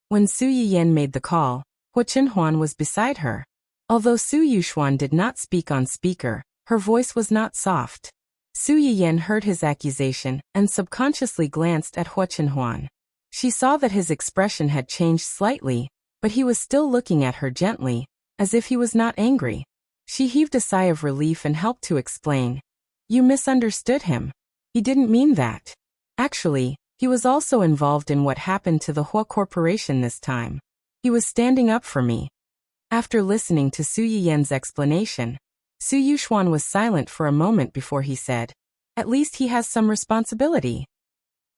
When Su Yiyan made the call, Hua Chenhuan was beside her. Although Su Yuxuan did not speak on speaker, her voice was not soft. Su Yiyan heard his accusation and subconsciously glanced at Hua Chenhuan. She saw that his expression had changed slightly, but he was still looking at her gently, as if he was not angry. She heaved a sigh of relief and helped to explain, "You misunderstood him. He didn't mean that. Actually, he was also involved in what happened to the Hua Corporation this time. He was standing up for me." After listening to Su Yiyan's explanation, Su Yuxuan was silent for a moment before he said, "At least he has some responsibility."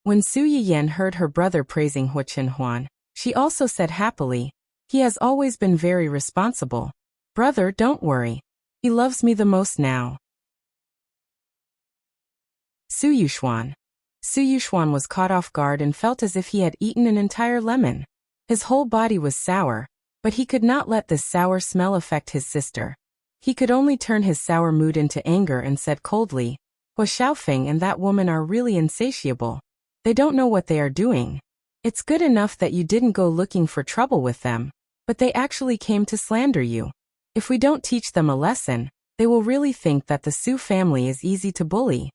When Su Yiyan heard her brother praising Hua Chenhuan, she also said happily, "He has always been very responsible. Brother, don't worry. He loves me the most now." Su Yuxuan. Su Yuxuan was caught off guard and felt as if he had eaten an entire lemon. His whole body was sour, but he could not let this sour smell affect his sister. He could only turn his sour mood into anger and said coldly, "Hua Xiaofeng and that woman are really insatiable. They don't know what they are doing. It's good enough that you didn't go looking for trouble with them, but they actually came to slander you. If we don't teach them a lesson, they will really think that the Su family is easy to bully."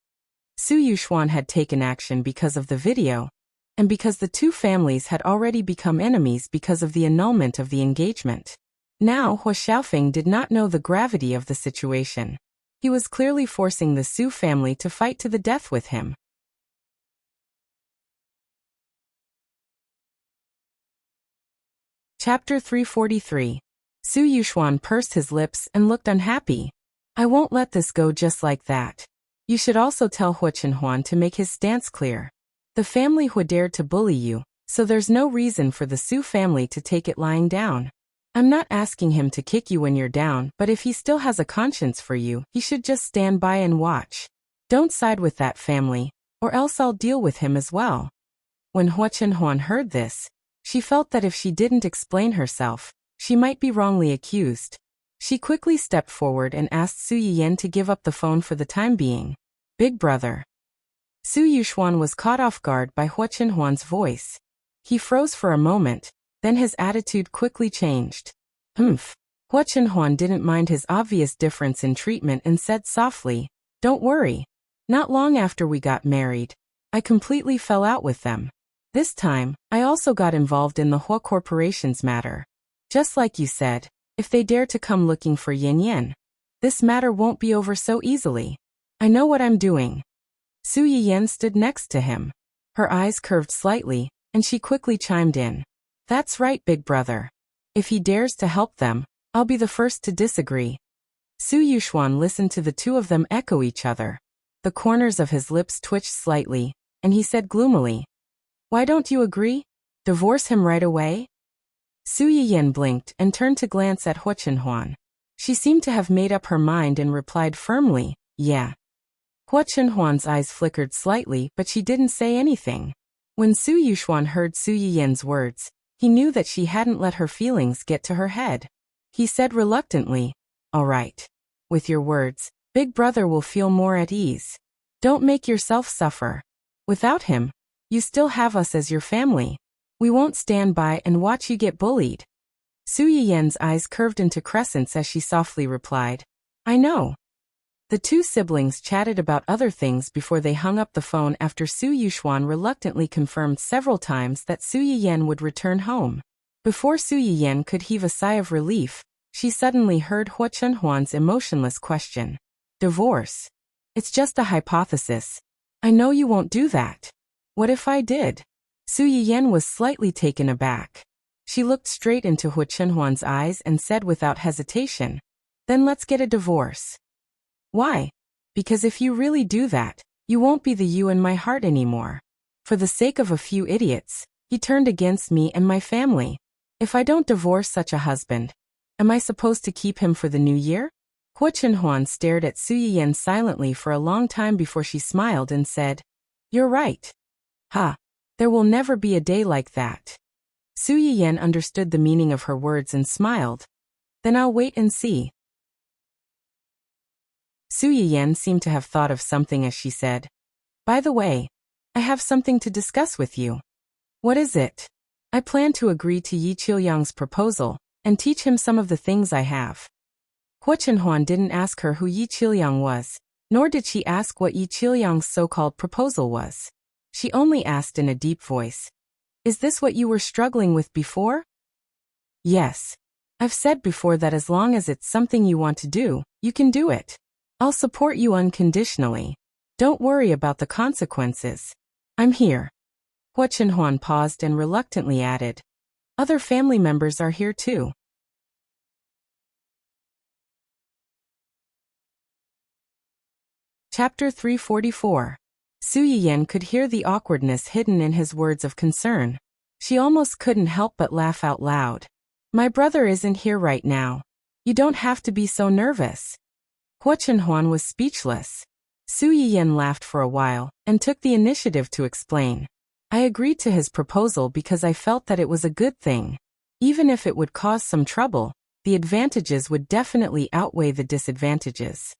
Su Yuxuan had taken action because of the video, and because the two families had already become enemies because of the annulment of the engagement. Now Hua Xiaofeng did not know the gravity of the situation. He was clearly forcing the Su family to fight to the death with him. Chapter 343. Su Yuxuan pursed his lips and looked unhappy. "I won't let this go just like that. You should also tell Hua Chenhuan to make his stance clear. The family Hua dared to bully you, so there's no reason for the Su family to take it lying down. I'm not asking him to kick you when you're down, but if he still has a conscience for you, he should just stand by and watch. Don't side with that family, or else I'll deal with him as well. When Hua Chenhuan heard this, she felt that if she didn't explain herself, she might be wrongly accused. She quickly stepped forward and asked Su Yiyan to give up the phone for the time being. Big brother. Su Yuxuan was caught off guard by Hua Chenhuan's voice. He froze for a moment, then his attitude quickly changed. Humph. Hua Chenhuan didn't mind his obvious difference in treatment and said softly, "Don't worry. Not long after we got married, I completely fell out with them. This time, I also got involved in the Hua Corporation's matter. Just like you said, if they dare to come looking for Yin Yan, this matter won't be over so easily. I know what I'm doing." Su Yiyan stood next to him. Her eyes curved slightly, and she quickly chimed in. "That's right, big brother. If he dares to help them, I'll be the first to disagree." Su Yuxuan listened to the two of them echo each other. The corners of his lips twitched slightly, and he said gloomily, "Why don't you agree? Divorce him right away?" Su Yiyan blinked and turned to glance at Hua Chenhuan. She seemed to have made up her mind and replied firmly, "Yeah." Hua Chenhuan's eyes flickered slightly, but she didn't say anything. When Su Yuxuan heard Su Yiyan's words, he knew that she hadn't let her feelings get to her head. He said reluctantly, "All right. With your words, big brother will feel more at ease. Don't make yourself suffer. Without him, you still have us as your family. We won't stand by and watch you get bullied." Su Yiyan's eyes curved into crescents as she softly replied, "I know." The two siblings chatted about other things before they hung up the phone after Su Yuxuan reluctantly confirmed several times that Su Yiyan would return home. Before Su Yiyan could heave a sigh of relief, she suddenly heard Hua Chenhuan's emotionless question. "Divorce? It's just a hypothesis. I know you won't do that. What if I did?" Su Yiyan was slightly taken aback. She looked straight into Hua Chenhuan's eyes and said without hesitation, "Then let's get a divorce." "Why?" "Because if you really do that, you won't be the you in my heart anymore. For the sake of a few idiots, he turned against me and my family. If I don't divorce such a husband, am I supposed to keep him for the new year?" Hua Chenhuan stared at Su Yiyan silently for a long time before she smiled and said, "You're right. Ha! There will never be a day like that." Su Yiyan understood the meaning of her words and smiled. "Then I'll wait and see." Su Yiyan seemed to have thought of something as she said, "By the way, I have something to discuss with you." "What is it?" "I plan to agree to Yi Qiuyang's proposal and teach him some of the things I have." Hua Chenhuan didn't ask her who Yi Qiuyang was, nor did she ask what Yi Qiuyang's so-called proposal was. She only asked in a deep voice, "Is this what you were struggling with before?" "Yes. I've said before that as long as it's something you want to do, you can do it. I'll support you unconditionally. Don't worry about the consequences. I'm here." Hua Chenhuan paused and reluctantly added, "Other family members are here too." Chapter 344. Su Yiyan could hear the awkwardness hidden in his words of concern. She almost couldn't help but laugh out loud. "My brother isn't here right now. You don't have to be so nervous." Hua Chenhuan was speechless. Su Yiyan laughed for a while and took the initiative to explain. "I agreed to his proposal because I felt that it was a good thing. Even if it would cause some trouble, the advantages would definitely outweigh the disadvantages."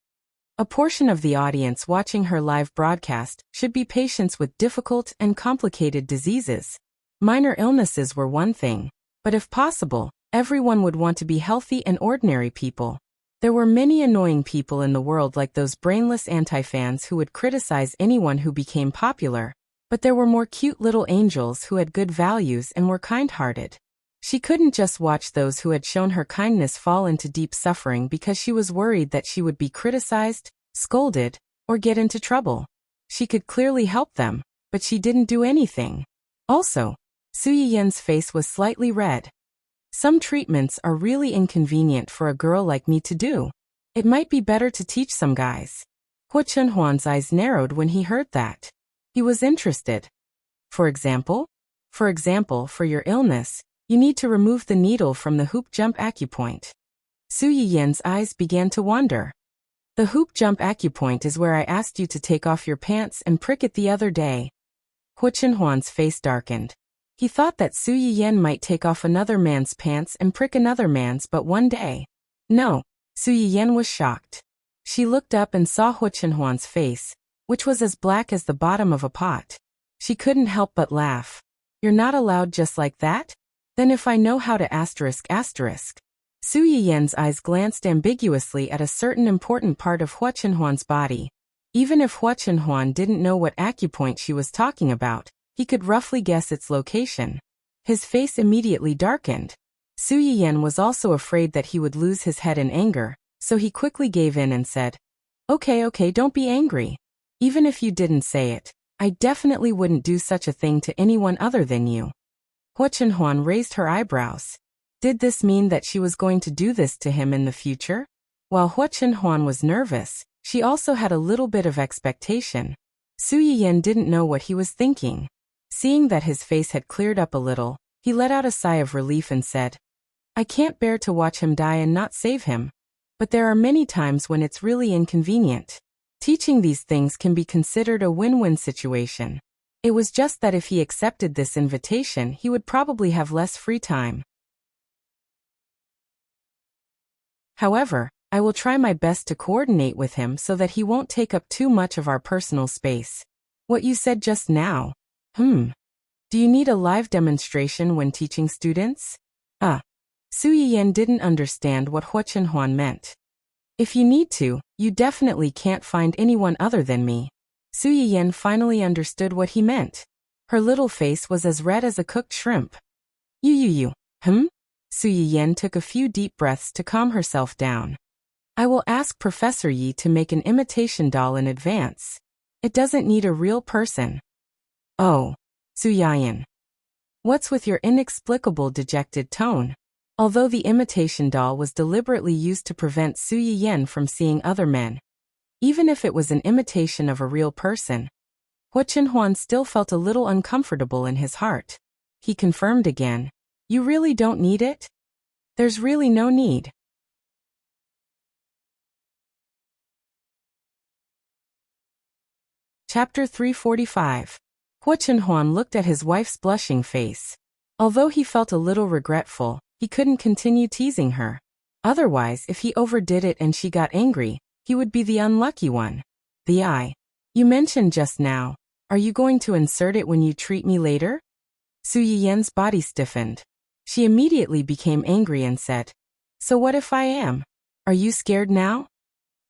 A portion of the audience watching her live broadcast should be patients with difficult and complicated diseases. Minor illnesses were one thing, but if possible, everyone would want to be healthy and ordinary people. There were many annoying people in the world like those brainless anti-fans who would criticize anyone who became popular, but there were more cute little angels who had good values and were kind-hearted. She couldn't just watch those who had shown her kindness fall into deep suffering because she was worried that she would be criticized, scolded, or get into trouble. She could clearly help them, but she didn't do anything. Also, Su Yiyan's face was slightly red. "Some treatments are really inconvenient for a girl like me to do. It might be better to teach some guys." Hua Chunhuan's eyes narrowed when he heard that. He was interested. For example? For example, for your illness, you need to remove the needle from the hoop jump acupoint. Su Yiyan's eyes began to wander. The hoop jump acupoint is where I asked you to take off your pants and prick it the other day. Hua Chunhuan's face darkened. He thought that Su Yiyan might take off another man's pants and prick another man's, but one day. No, Su Yiyan was shocked. She looked up and saw Hua Chunhuan's face, which was as black as the bottom of a pot. She couldn't help but laugh. You're not allowed just like that? Then if I know how to asterisk. Su Yiyan's eyes glanced ambiguously at a certain important part of Hua Chunhuan's body. Even if Hua Chunhuan didn't know what acupoint she was talking about, he could roughly guess its location. His face immediately darkened. Su Yiyan was also afraid that he would lose his head in anger, so he quickly gave in and said, Okay, don't be angry. Even if you didn't say it, I definitely wouldn't do such a thing to anyone other than you. Hua Chunhuan raised her eyebrows. Did this mean that she was going to do this to him in the future? While Hua Chunhuan was nervous, she also had a little bit of expectation. Su Yiyan didn't know what he was thinking. Seeing that his face had cleared up a little, he let out a sigh of relief and said, I can't bear to watch him die and not save him. But there are many times when it's really inconvenient. Teaching these things can be considered a win-win situation. It was just that if he accepted this invitation, he would probably have less free time. However, I will try my best to coordinate with him so that he won't take up too much of our personal space. What you said just now. Do you need a live demonstration when teaching students? Su Yiyan didn't understand what Hua Chunhuan meant. If you need to, you definitely can't find anyone other than me. Su Yiyan finally understood what he meant. Her little face was as red as a cooked shrimp. You. Su Yiyan took a few deep breaths to calm herself down. I will ask Professor Yi to make an imitation doll in advance. It doesn't need a real person. Oh, Su Yiyan. What's with your inexplicable dejected tone? Although the imitation doll was deliberately used to prevent Su Yiyan from seeing other men, even if it was an imitation of a real person, Hua Chunhuan still felt a little uncomfortable in his heart. He confirmed again, You really don't need it? There's really no need. Chapter 345. Hua Chunhuan looked at his wife's blushing face. Although he felt a little regretful, he couldn't continue teasing her. Otherwise, if he overdid it and she got angry, he would be the unlucky one. The eye. You mentioned just now. Are you going to insert it when you treat me later? Su Yiyan's body stiffened. She immediately became angry and said, So what if I am? Are you scared now?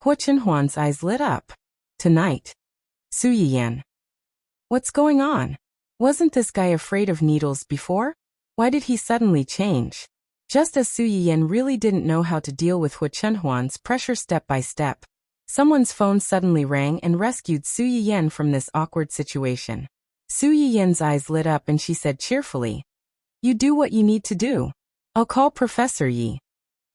Hua Chunhuan's eyes lit up. Tonight. Su Yiyan. What's going on? Wasn't this guy afraid of needles before? Why did he suddenly change? Just as Su Yiyan really didn't know how to deal with Hua Chunhuan's pressure step by step, someone's phone suddenly rang and rescued Su Yiyan from this awkward situation. Su Yiyan's eyes lit up and she said cheerfully, You do what you need to do. I'll call Professor Yi.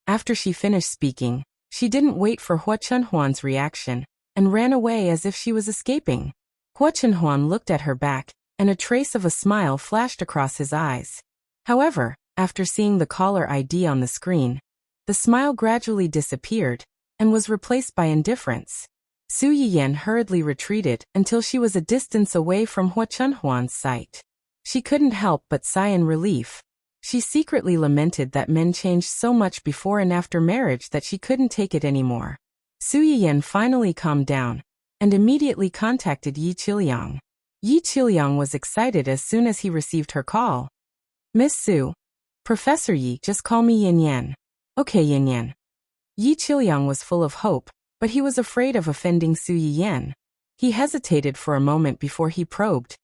After she finished speaking, she didn't wait for Hua Chunhuan's reaction and ran away as if she was escaping. Hua Chunhuan looked at her back, and a trace of a smile flashed across his eyes. However, after seeing the caller ID on the screen, the smile gradually disappeared and was replaced by indifference. Su Yiyan hurriedly retreated until she was a distance away from Hua Chunhuan's sight. She couldn't help but sigh in relief. She secretly lamented that men changed so much before and after marriage that she couldn't take it anymore. Su Yiyan finally calmed down and immediately contacted Yi Qiliang. Yi Qiliang was excited as soon as he received her call. Miss Su. Professor Yi, just call me Yin Yan. Okay, Yin Yan. Yi Qiliang was full of hope, but he was afraid of offending Su Yiyan. He hesitated for a moment before he probed.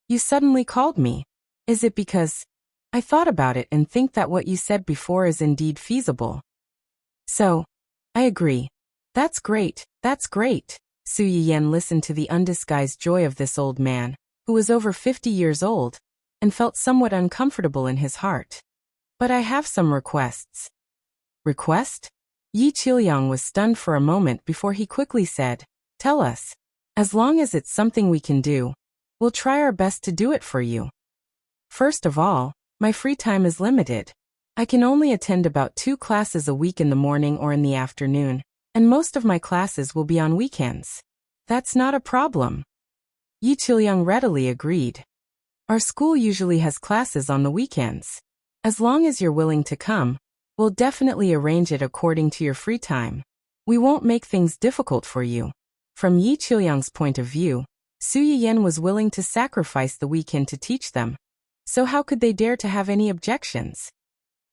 You suddenly called me. Is it because... I thought about it and think that what you said before is indeed feasible. So, I agree. That's great, that's great. Su Yiyan listened to the undisguised joy of this old man, who was over 50 years old, and felt somewhat uncomfortable in his heart. But I have some requests. Request? Yi Qiliang was stunned for a moment before he quickly said, Tell us. As long as it's something we can do, we'll try our best to do it for you. First of all, my free time is limited. I can only attend about 2 classes a week in the morning or in the afternoon, and most of my classes will be on weekends. That's not a problem. Yi Qilyang readily agreed. Our school usually has classes on the weekends. As long as you're willing to come, we'll definitely arrange it according to your free time. We won't make things difficult for you. From Yi Qilyang's point of view, Su Yiyan was willing to sacrifice the weekend to teach them. So how could they dare to have any objections?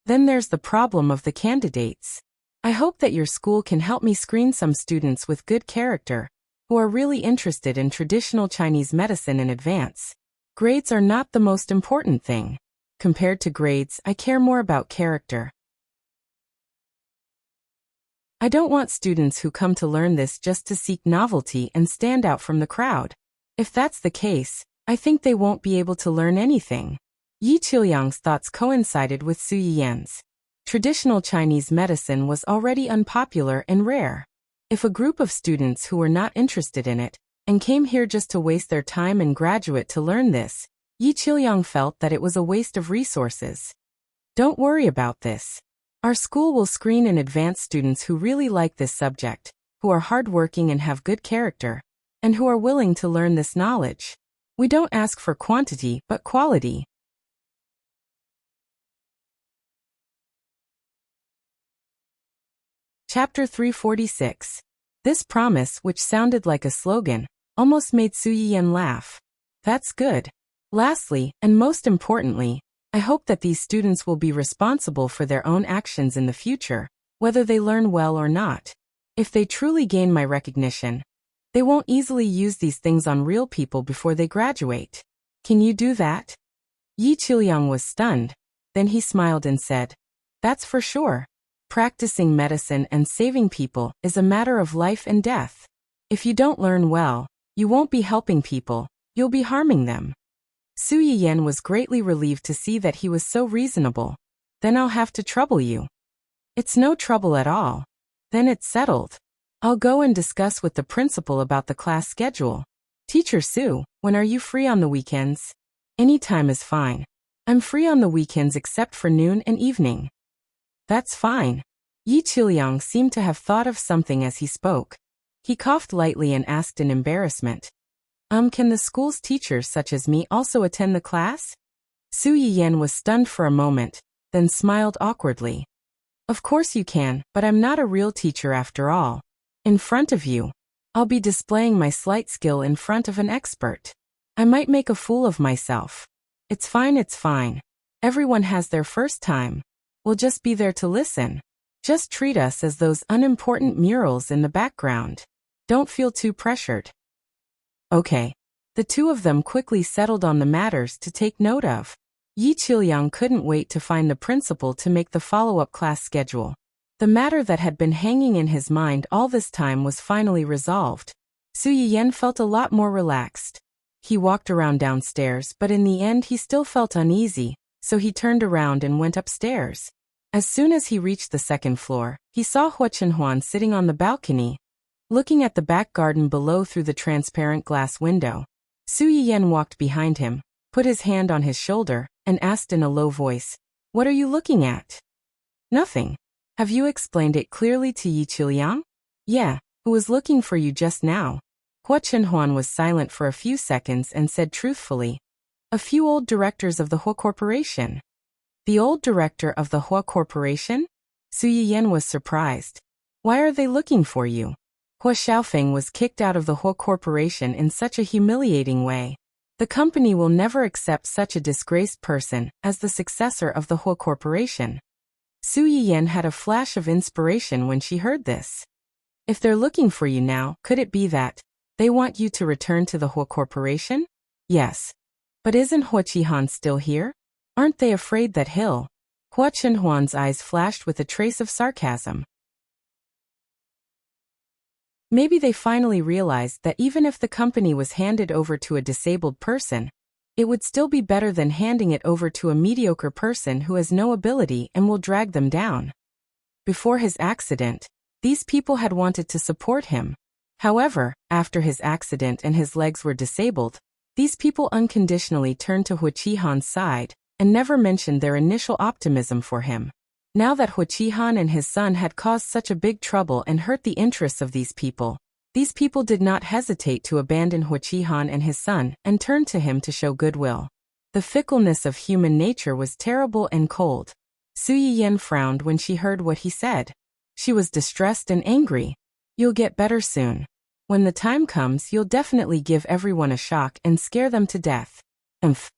Then there's the problem of the candidates. I hope that your school can help me screen some students with good character, who are really interested in traditional Chinese medicine in advance. Grades are not the most important thing. Compared to grades, I care more about character. I don't want students who come to learn this just to seek novelty and stand out from the crowd. If that's the case, I think they won't be able to learn anything. Yi Qilyang's thoughts coincided with Su Yiyan's. Traditional Chinese medicine was already unpopular and rare. If a group of students who were not interested in it, and came here just to waste their time and graduate to learn this, Yi Qilyang felt that it was a waste of resources. Don't worry about this. Our school will screen in advance students who really like this subject, who are hardworking and have good character, and who are willing to learn this knowledge. We don't ask for quantity but quality. Chapter 346. This promise, which sounded like a slogan, almost made Su Yiyan laugh. That's good. Lastly, and most importantly, I hope that these students will be responsible for their own actions in the future, whether they learn well or not. If they truly gain my recognition, they won't easily use these things on real people before they graduate. Can you do that? Yi Qilyang was stunned. Then he smiled and said, That's for sure. Practicing medicine and saving people is a matter of life and death. If you don't learn well, you won't be helping people, you'll be harming them. Su Yiyan was greatly relieved to see that he was so reasonable. Then I'll have to trouble you. It's no trouble at all. Then it's settled. I'll go and discuss with the principal about the class schedule. Teacher Su, when are you free on the weekends? Any time is fine. I'm free on the weekends except for noon and evening. That's fine. Yi Qilyang seemed to have thought of something as he spoke. He coughed lightly and asked in embarrassment. Can the school's teachers such as me also attend the class? Su Yiyan was stunned for a moment, then smiled awkwardly. Of course you can, but I'm not a real teacher after all. In front of you, I'll be displaying my slight skill in front of an expert. I might make a fool of myself. It's fine, it's fine. Everyone has their first time. We'll just be there to listen. Just treat us as those unimportant murals in the background. Don't feel too pressured. Okay. The two of them quickly settled on the matters to take note of. Yi Qilyang couldn't wait to find the principal to make the follow-up class schedule. The matter that had been hanging in his mind all this time was finally resolved. Su Yiyan felt a lot more relaxed. He walked around downstairs, but in the end he still felt uneasy, so he turned around and went upstairs. As soon as he reached the second floor, he saw Hua Chenhuan sitting on the balcony, looking at the back garden below through the transparent glass window. Su Yiyan walked behind him, put his hand on his shoulder, and asked in a low voice, What are you looking at? Nothing. Have you explained it clearly to Yi Qilyang? Yeah, who was looking for you just now. Hua Chenhuan was silent for a few seconds and said truthfully, A few old directors of the Hua Corporation. The old director of the Hua Corporation? Su Yiyan was surprised. Why are they looking for you? Hua Xiaofeng was kicked out of the Hua Corporation in such a humiliating way. The company will never accept such a disgraced person as the successor of the Hua Corporation. Su Yiyan had a flash of inspiration when she heard this. If they're looking for you now, could it be that they want you to return to the Hua Corporation? Yes. But isn't Hua Qihan still here? Aren't they afraid that he'll? Hua Chenhuan's eyes flashed with a trace of sarcasm. Maybe they finally realized that even if the company was handed over to a disabled person, it would still be better than handing it over to a mediocre person who has no ability and will drag them down. Before his accident, these people had wanted to support him, However, after his accident and his legs were disabled, these people unconditionally turned to Huaqihan's side and never mentioned their initial optimism for him. Now that Huaqihan and his son had caused such a big trouble and hurt the interests of these people did not hesitate to abandon Huaqihan and his son and turn to him to show goodwill. The fickleness of human nature was terrible and cold. Su Yiyan frowned when she heard what he said. She was distressed and angry. You'll get better soon. When the time comes, you'll definitely give everyone a shock and scare them to death. Umph.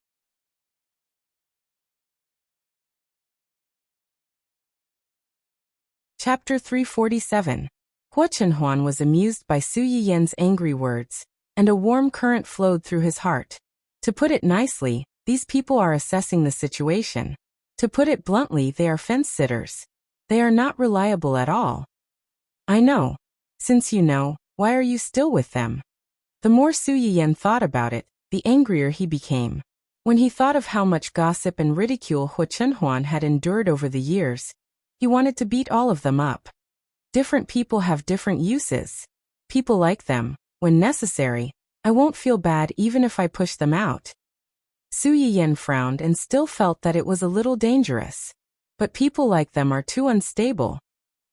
Chapter 347. Hua Chenhuan was amused by Su Yiyan's angry words, and a warm current flowed through his heart. To put it nicely, these people are assessing the situation. To put it bluntly, they are fence-sitters. They are not reliable at all. I know. Since you know, why are you still with them? The more Su Yiyan thought about it, the angrier he became. When he thought of how much gossip and ridicule Hua Chenhuan had endured over the years, he wanted to beat all of them up. Different people have different uses. People like them. When necessary, I won't feel bad even if I push them out. Su Yiyan frowned and still felt that it was a little dangerous. But people like them are too unstable.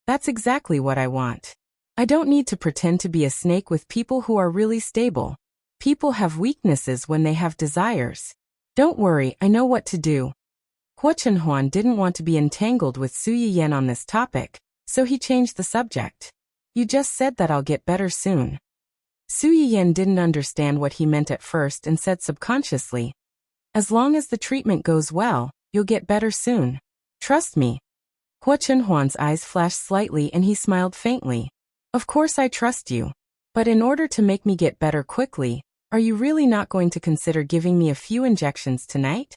That's exactly what I want. I don't need to pretend to be a snake with people who are really stable. People have weaknesses when they have desires. Don't worry, I know what to do. Hua Chenhuan didn't want to be entangled with Su Yiyan on this topic, so he changed the subject. You just said that I'll get better soon. Su Yiyan didn't understand what he meant at first and said subconsciously, as long as the treatment goes well, you'll get better soon. Trust me. Hua Chenhuan's eyes flashed slightly and he smiled faintly. Of course I trust you. But in order to make me get better quickly, are you really not going to consider giving me a few injections tonight?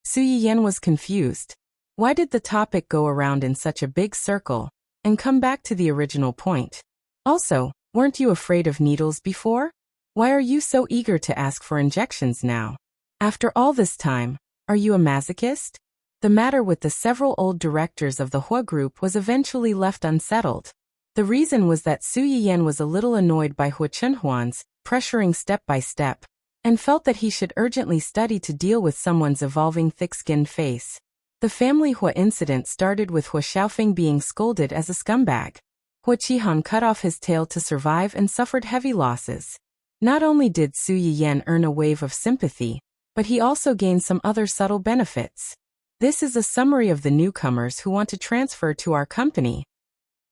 Su Yiyan was confused. Why did the topic go around in such a big circle and come back to the original point? Also, weren't you afraid of needles before? Why are you so eager to ask for injections now? After all this time, are you a masochist? The matter with the several old directors of the Hua group was eventually left unsettled. The reason was that Su Yiyan was a little annoyed by Hua Chenhuan's pressuring step by step, and felt that he should urgently study to deal with someone's evolving thick-skinned face. The family Hua incident started with Hua Xiaofeng being scolded as a scumbag. Hua Qihan cut off his tail to survive and suffered heavy losses. Not only did Su Yiyan earn a wave of sympathy, but he also gained some other subtle benefits. This is a summary of the newcomers who want to transfer to our company.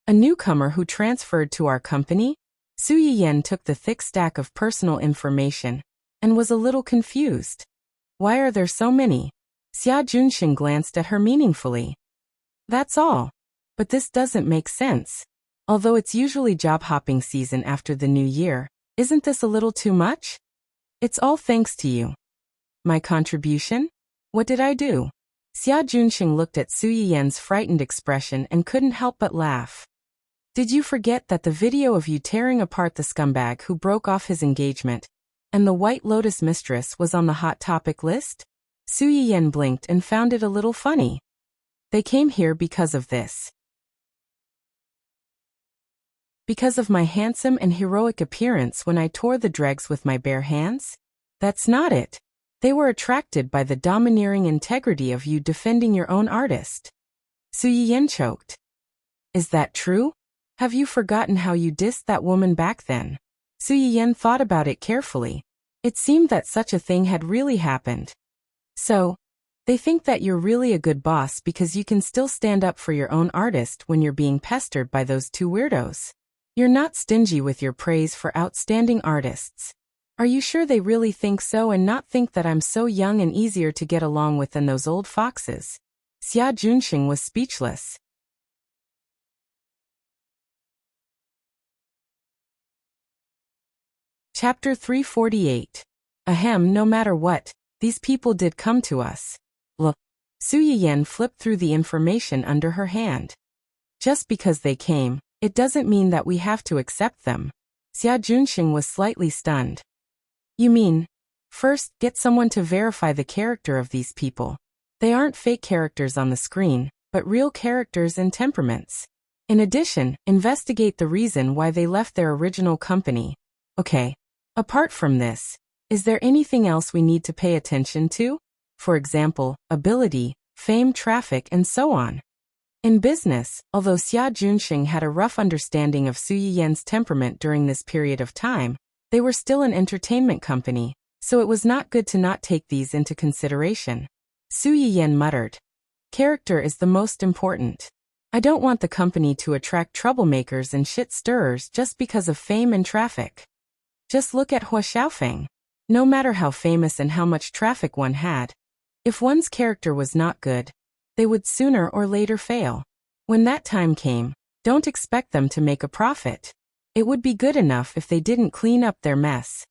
A newcomer who transferred to our company? Su Yiyan took the thick stack of personal information and was a little confused. Why are there so many? Xia Junxing glanced at her meaningfully. That's all. But this doesn't make sense. Although it's usually job-hopping season after the new year, isn't this a little too much? It's all thanks to you. My contribution? What did I do? Xia Junxing looked at Su Yiyan's frightened expression and couldn't help but laugh. Did you forget that the video of you tearing apart the scumbag who broke off his engagement and the White Lotus mistress was on the hot topic list? Su Yiyan blinked and found it a little funny. They came here because of this. Because of my handsome and heroic appearance when I tore the dregs with my bare hands? That's not it. They were attracted by the domineering integrity of you defending your own artist. Su Yiyan choked. Is that true? Have you forgotten how you dissed that woman back then? Su Yiyan thought about it carefully. It seemed that such a thing had really happened. So, they think that you're really a good boss because you can still stand up for your own artist when you're being pestered by those two weirdos. You're not stingy with your praise for outstanding artists. Are you sure they really think so and not think that I'm so young and easier to get along with than those old foxes? Xia Junxing was speechless. Chapter 348. Ahem, no matter what, these people did come to us. Su Yiyan flipped through the information under her hand. Just because they came, it doesn't mean that we have to accept them. Xia Junxing was slightly stunned. You mean, first, get someone to verify the character of these people. They aren't fake characters on the screen, but real characters and temperaments. In addition, investigate the reason why they left their original company. Okay. Apart from this, is there anything else we need to pay attention to? For example, ability, fame, traffic, and so on. In business, although Xia Junxing had a rough understanding of Su Yiyan's temperament during this period of time, they were still an entertainment company, so it was not good to not take these into consideration. Su Yiyan muttered, "Character is the most important. I don't want the company to attract troublemakers and shit-stirrers just because of fame and traffic. Just look at Hua Xiaofeng. No matter how famous and how much traffic one had, if one's character was not good, they would sooner or later fail. When that time came, don't expect them to make a profit. It would be good enough if they didn't clean up their mess.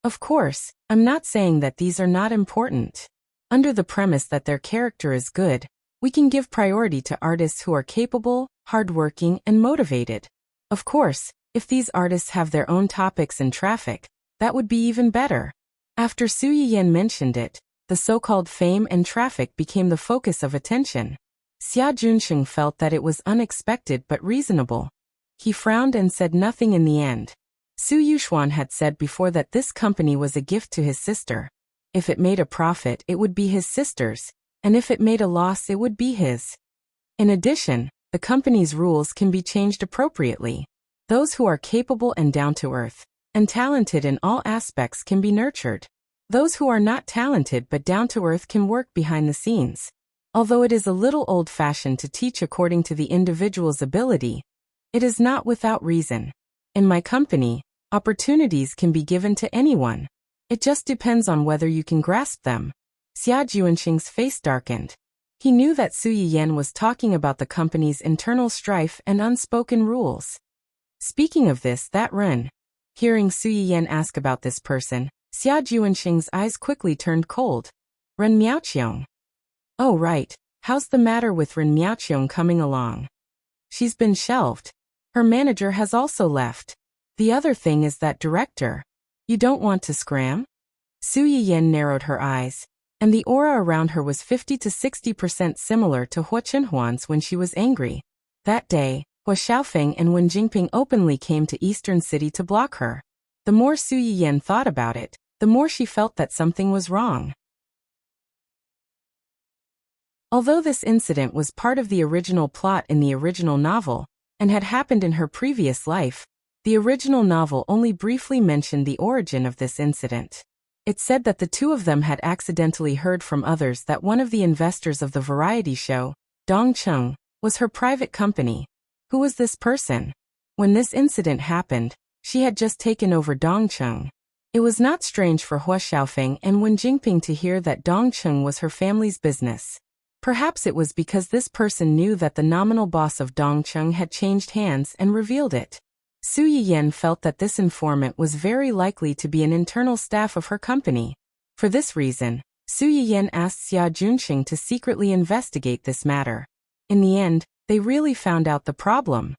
Of course, I'm not saying that these are not important. Under the premise that their character is good, we can give priority to artists who are capable, hardworking, and motivated. Of course, if these artists have their own topics and traffic, that would be even better." After Su Yiyan mentioned it, the so-called fame and traffic became the focus of attention. Xia Junxing felt that it was unexpected but reasonable. He frowned and said nothing in the end. Su Yuxuan had said before that this company was a gift to his sister. If it made a profit, it would be his sister's, and if it made a loss, it would be his. In addition, the company's rules can be changed appropriately. Those who are capable and down-to-earth, and talented in all aspects can be nurtured. Those who are not talented but down-to-earth can work behind the scenes. Although it is a little old-fashioned to teach according to the individual's ability, it is not without reason. In my company, opportunities can be given to anyone. It just depends on whether you can grasp them. Xia Junxing's face darkened. He knew that Su Yiyan was talking about the company's internal strife and unspoken rules. Speaking of this, that Ren. Hearing Su Yiyan ask about this person, Xia Junxing's eyes quickly turned cold. Ren Miaoqiong. Oh right, how's the matter with Ren Miaoqiong coming along? She's been shelved. Her manager has also left. The other thing is that director. You don't want to scram? Su Yiyan narrowed her eyes, and the aura around her was 50 to 60% similar to Hua Chenhuan's when she was angry. That day, Hua Xiaofeng and Wen Jingping openly came to Eastern City to block her. The more Su Yiyan thought about it, the more she felt that something was wrong. Although this incident was part of the original plot in the original novel, and had happened in her previous life, the original novel only briefly mentioned the origin of this incident. It said that the two of them had accidentally heard from others that one of the investors of the variety show, Dong Cheng, was her private company. Who was this person? When this incident happened, she had just taken over Dong Cheng. It was not strange for Hua Xiaofeng and Wen Jingping to hear that Dong Cheng was her family's business. Perhaps it was because this person knew that the nominal boss of Dong Cheng had changed hands and revealed it. Su Yiyan felt that this informant was very likely to be an internal staff of her company. For this reason, Su Yiyan asked Xia Junxing to secretly investigate this matter. In the end, they really found out the problem.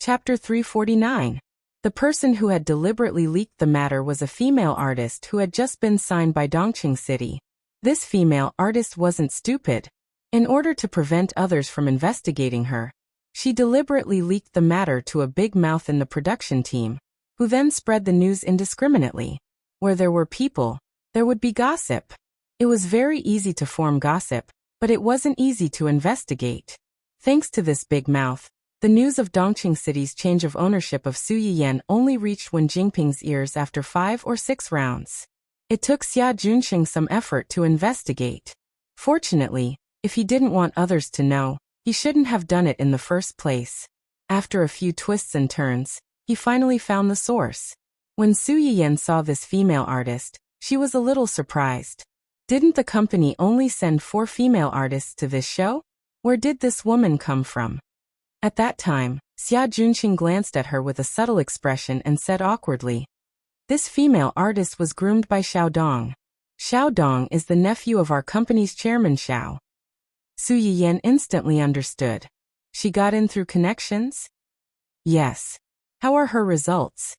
Chapter 349. The person who had deliberately leaked the matter was a female artist who had just been signed by Dongqing City. This female artist wasn't stupid. In order to prevent others from investigating her, she deliberately leaked the matter to a big mouth in the production team, who then spread the news indiscriminately. Where there were people, there would be gossip. It was very easy to form gossip, but it wasn't easy to investigate. Thanks to this big mouth, the news of Dongqing City's change of ownership of Su Yiyan only reached Wen Jingping's ears after 5 or 6 rounds. It took Xia Junxing some effort to investigate. Fortunately, if he didn't want others to know, he shouldn't have done it in the first place. After a few twists and turns, he finally found the source. When Su Yiyan saw this female artist, she was a little surprised. Didn't the company only send 4 female artists to this show? Where did this woman come from? At that time, Xia Junxing glanced at her with a subtle expression and said awkwardly, "This female artist was groomed by Xiao Dong. Xiao Dong is the nephew of our company's chairman Xiao." Su Yiyan instantly understood. She got in through connections? Yes. How are her results?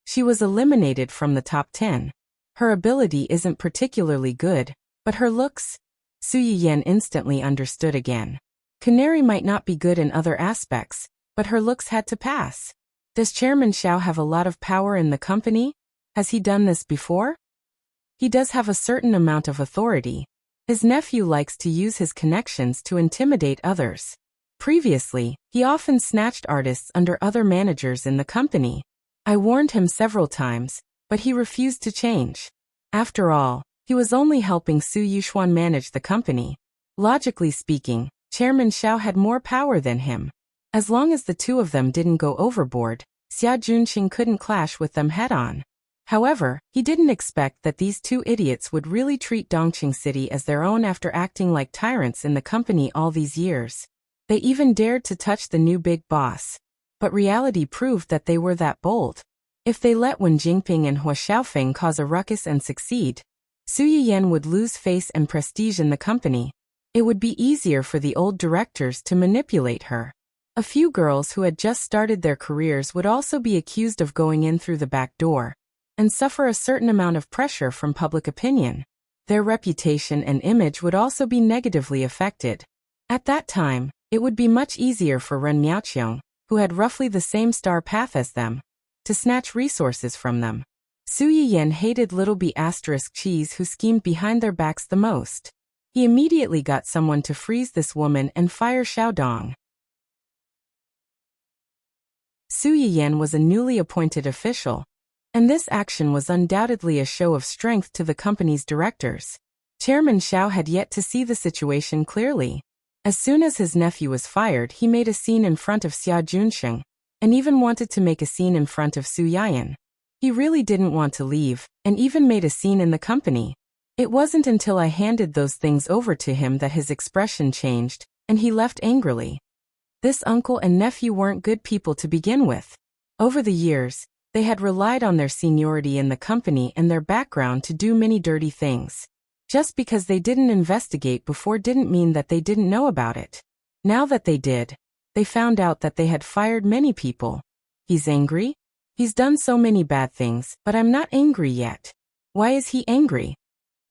She was eliminated from the top 10. Her ability isn't particularly good, But her looks? Su Yiyan instantly understood again. Canary might not be good in other aspects, but her looks had to pass. Does Chairman Xiao have a lot of power in the company? Has he done this before? He does have a certain amount of authority. His nephew likes to use his connections to intimidate others. Previously, he often snatched artists under other managers in the company. I warned him several times, but he refused to change. After all, he was only helping Su Yuxuan manage the company. Logically speaking, Chairman Xiao had more power than him. As long as the two of them didn't go overboard, Xia Junqing couldn't clash with them head-on. However, he didn't expect that these two idiots would really treat Dongqing City as their own after acting like tyrants in the company all these years. They even dared to touch the new big boss. But reality proved that they were that bold. If they let Wen Jingping and Hua Xiaofeng cause a ruckus and succeed, Su Yiyan would lose face and prestige in the company. It would be easier for the old directors to manipulate her. A few girls who had just started their careers would also be accused of going in through the back door and suffer a certain amount of pressure from public opinion. Their reputation and image would also be negatively affected. At that time, it would be much easier for Ren Miaoqiong, who had roughly the same star path as them, to snatch resources from them. Su Yiyan hated little b** cheese who schemed behind their backs the most. He immediately got someone to freeze this woman and fire Xiaodong. Su Yiyan was a newly appointed official, and this action was undoubtedly a show of strength to the company's directors. Chairman Xiao had yet to see the situation clearly. As soon as his nephew was fired, he made a scene in front of Xia Junqing, and even wanted to make a scene in front of Su Yiyan. He really didn't want to leave, and even made a scene in the company. It wasn't until I handed those things over to him that his expression changed, and he left angrily. This uncle and nephew weren't good people to begin with. Over the years, they had relied on their seniority in the company and their background to do many dirty things. Just because they didn't investigate before didn't mean that they didn't know about it. Now that they did, they found out that they had fired many people. He's angry? He's done so many bad things, but I'm not angry yet. Why is he angry?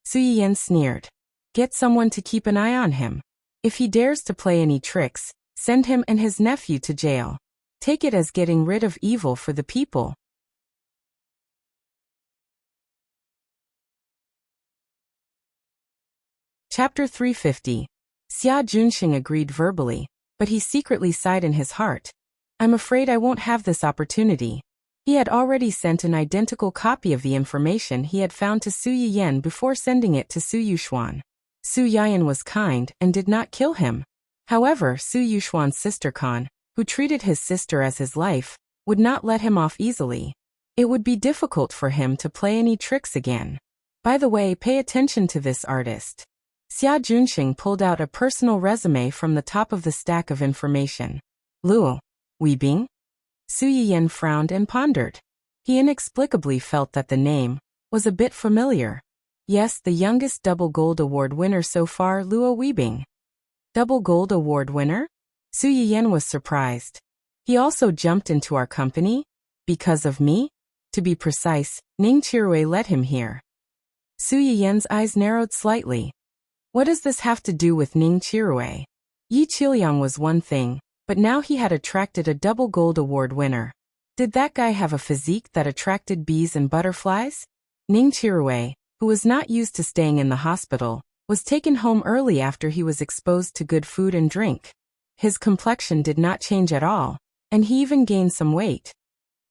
Su Yiyan sneered. Get someone to keep an eye on him. If he dares to play any tricks, send him and his nephew to jail. Take it as getting rid of evil for the people. Chapter 350. Xia Junqing agreed verbally, but he secretly sighed in his heart. I'm afraid I won't have this opportunity. He had already sent an identical copy of the information he had found to Su Yiyan before sending it to Su Yuxuan. Su Yiyan was kind and did not kill him. However, Su Yuxuan's sister Khan, who treated his sister as his life, would not let him off easily. It would be difficult for him to play any tricks again. By the way, pay attention to this artist. Xia Junqing pulled out a personal resume from the top of the stack of information. Luo Weibing? Su Yiyan frowned and pondered. He inexplicably felt that the name was a bit familiar. Yes, the youngest Double Gold Award winner so far, Luo Weibing. Double Gold Award winner? Su Yiyan was surprised. He also jumped into our company? Because of me? To be precise, Ning Qirui led him here. Su Yiyan's eyes narrowed slightly. What does this have to do with Ning Qirui? Yi Qiliang was one thing, but now he had attracted a Double Gold Award winner. Did that guy have a physique that attracted bees and butterflies? Ning Qirui, who was not used to staying in the hospital, was taken home early after he was exposed to good food and drink. His complexion did not change at all, and he even gained some weight.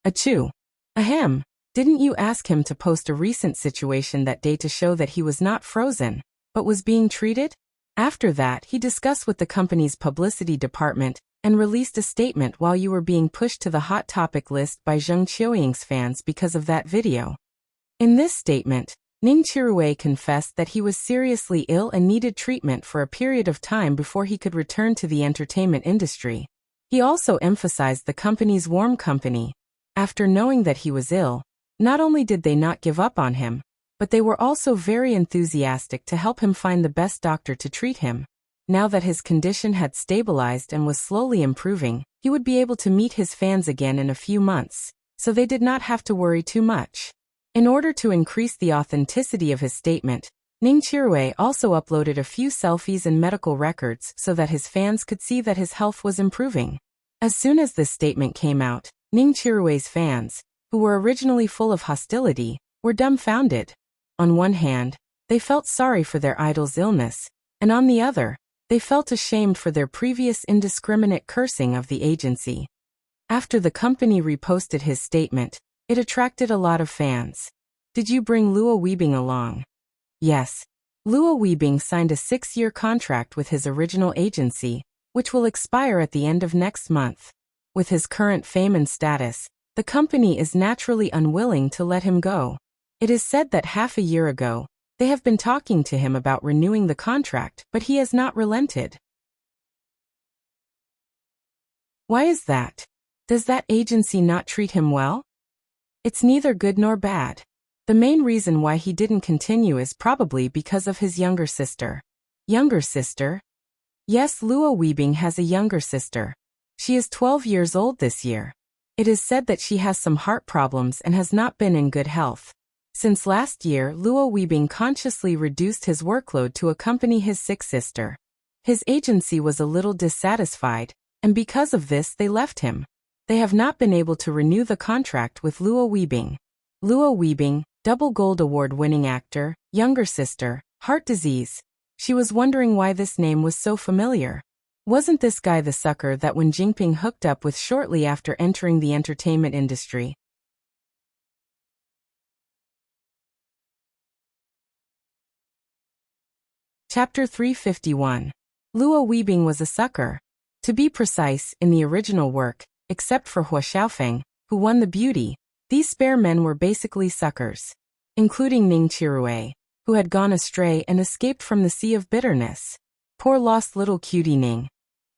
Achoo. Ahem, didn't you ask him to post a recent situation that day to show that he was not frozen, but was being treated? After that, he discussed with the company's publicity department and released a statement while you were being pushed to the hot topic list by Zheng Qiuying's fans because of that video. In this statement, Ning Qirui confessed that he was seriously ill and needed treatment for a period of time before he could return to the entertainment industry. He also emphasized the company's warm company. After knowing that he was ill, not only did they not give up on him, but they were also very enthusiastic to help him find the best doctor to treat him. Now that his condition had stabilized and was slowly improving, he would be able to meet his fans again in a few months, so they did not have to worry too much. In order to increase the authenticity of his statement, Ning Chirue also uploaded a few selfies and medical records so that his fans could see that his health was improving. As soon as this statement came out, Ning Chirue's fans, who were originally full of hostility, were dumbfounded. On one hand, they felt sorry for their idol's illness, and on the other, they felt ashamed for their previous indiscriminate cursing of the agency. After the company reposted his statement, it attracted a lot of fans. Did you bring Luo Weibing along? Yes. Luo Weibing signed a 6-year contract with his original agency, which will expire at the end of next month. With his current fame and status, the company is naturally unwilling to let him go. It is said that half a year ago, they have been talking to him about renewing the contract, but he has not relented. Why is that? Does that agency not treat him well? It's neither good nor bad. The main reason why he didn't continue is probably because of his younger sister. Younger sister? Yes, Luo Weibing has a younger sister. She is 12 years old this year. It is said that she has some heart problems and has not been in good health. Since last year, Luo Weibing consciously reduced his workload to accompany his sick sister. His agency was a little dissatisfied, and because of this they left him. They have not been able to renew the contract with Luo Weibing. Luo Weibing, double gold award-winning actor, younger sister, heart disease. She was wondering why this name was so familiar. Wasn't this guy the sucker that Wen Jingping hooked up with shortly after entering the entertainment industry? Chapter 351. Luo Weibing was a sucker. To be precise, in the original work, except for Hua Xiaofeng, who won the beauty, these spare men were basically suckers. Including Ning Chirue, who had gone astray and escaped from the sea of bitterness. Poor lost little cutie Ning.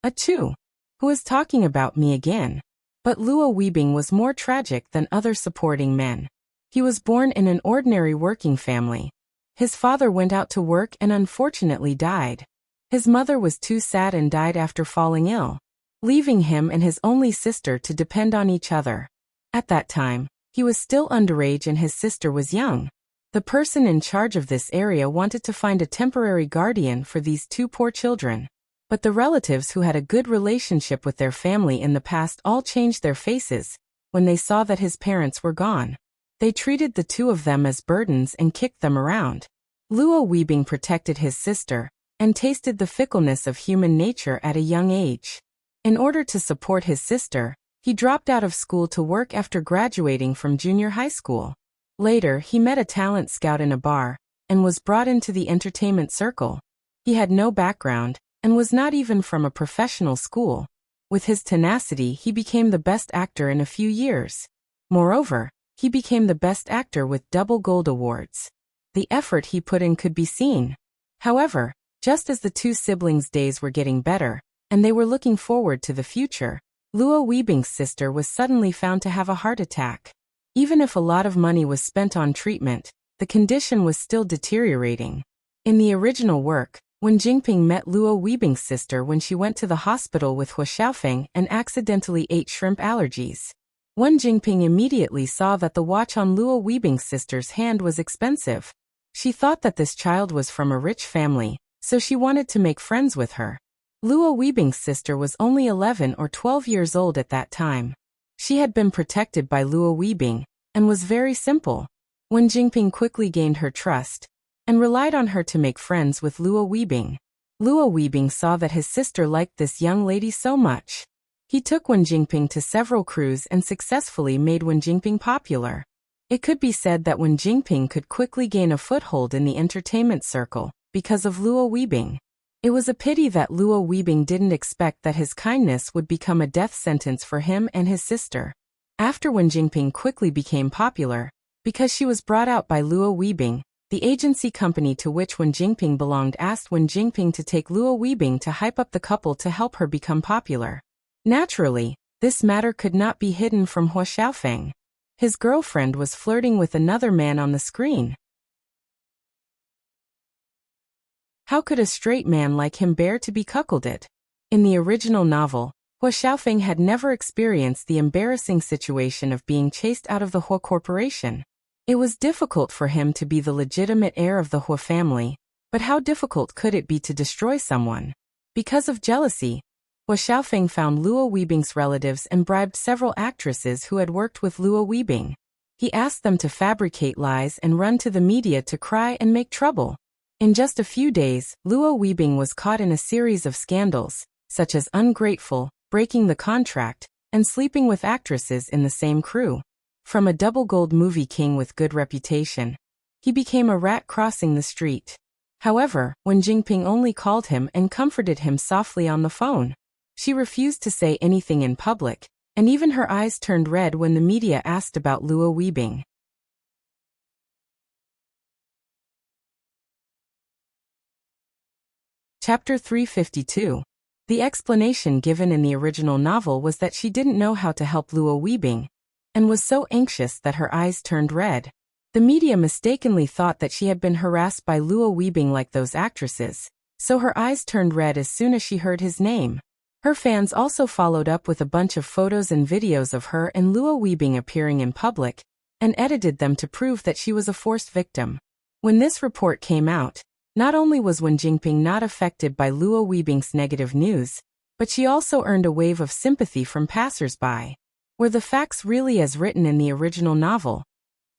Achoo! Who is talking about me again? But Luo Weibing was more tragic than other supporting men. He was born in an ordinary working family. His father went out to work and unfortunately died. His mother was too sad and died after falling ill, leaving him and his only sister to depend on each other. At that time, he was still underage and his sister was young. The person in charge of this area wanted to find a temporary guardian for these two poor children. But the relatives who had a good relationship with their family in the past all changed their faces when they saw that his parents were gone. They treated the two of them as burdens and kicked them around. Luo Weibing protected his sister and tasted the fickleness of human nature at a young age. In order to support his sister, he dropped out of school to work after graduating from junior high school. Later, he met a talent scout in a bar and was brought into the entertainment circle. He had no background and was not even from a professional school. With his tenacity, he became the best actor in a few years. Moreover, he became the best actor with double gold awards. The effort he put in could be seen. However, just as the two siblings' days were getting better, and they were looking forward to the future, Luo Weibing's sister was suddenly found to have a heart attack. Even if a lot of money was spent on treatment, the condition was still deteriorating. In the original work, Wen Jingping met Luo Weibing's sister when she went to the hospital with Hua Xiaofeng and accidentally ate shrimp allergies. Wen Jingping immediately saw that the watch on Luo Weibing's sister's hand was expensive. She thought that this child was from a rich family, so she wanted to make friends with her. Luo Weibing's sister was only 11 or 12 years old at that time. She had been protected by Luo Weibing and was very simple. Wen Jingping quickly gained her trust and relied on her to make friends with Luo Weibing. Luo Weibing saw that his sister liked this young lady so much. He took Wen Jingping to several crews and successfully made Wen Jingping popular. It could be said that Wen Jingping could quickly gain a foothold in the entertainment circle because of Luo Weibing. It was a pity that Luo Weibing didn't expect that his kindness would become a death sentence for him and his sister. After Wen Jingping quickly became popular, because she was brought out by Luo Weibing, the agency company to which Wen Jingping belonged asked Wen Jingping to take Luo Weibing to hype up the couple to help her become popular. Naturally, this matter could not be hidden from Hua Xiaofeng. His girlfriend was flirting with another man on the screen. How could a straight man like him bear to be cuckolded? In the original novel, Hua Xiaofeng had never experienced the embarrassing situation of being chased out of the Hua Corporation. It was difficult for him to be the legitimate heir of the Hua family, but how difficult could it be to destroy someone? Because of jealousy, Hua Xiaofeng found Luo Weibing's relatives and bribed several actresses who had worked with Luo Weibing. He asked them to fabricate lies and run to the media to cry and make trouble. In just a few days, Luo Weibing was caught in a series of scandals, such as ungrateful, breaking the contract, and sleeping with actresses in the same crew. From a double gold movie king with good reputation, he became a rat crossing the street. However, when Jinping only called him and comforted him softly on the phone, she refused to say anything in public, and even her eyes turned red when the media asked about Luo Weibing. Chapter 352. The explanation given in the original novel was that she didn't know how to help Luo Weibing, and was so anxious that her eyes turned red. The media mistakenly thought that she had been harassed by Luo Weibing like those actresses, so her eyes turned red as soon as she heard his name. Her fans also followed up with a bunch of photos and videos of her and Luo Weibing appearing in public, and edited them to prove that she was a forced victim. When this report came out, not only was Wen Jingping not affected by Luo Weibing's negative news, but she also earned a wave of sympathy from passers-by. Were the facts really as written in the original novel?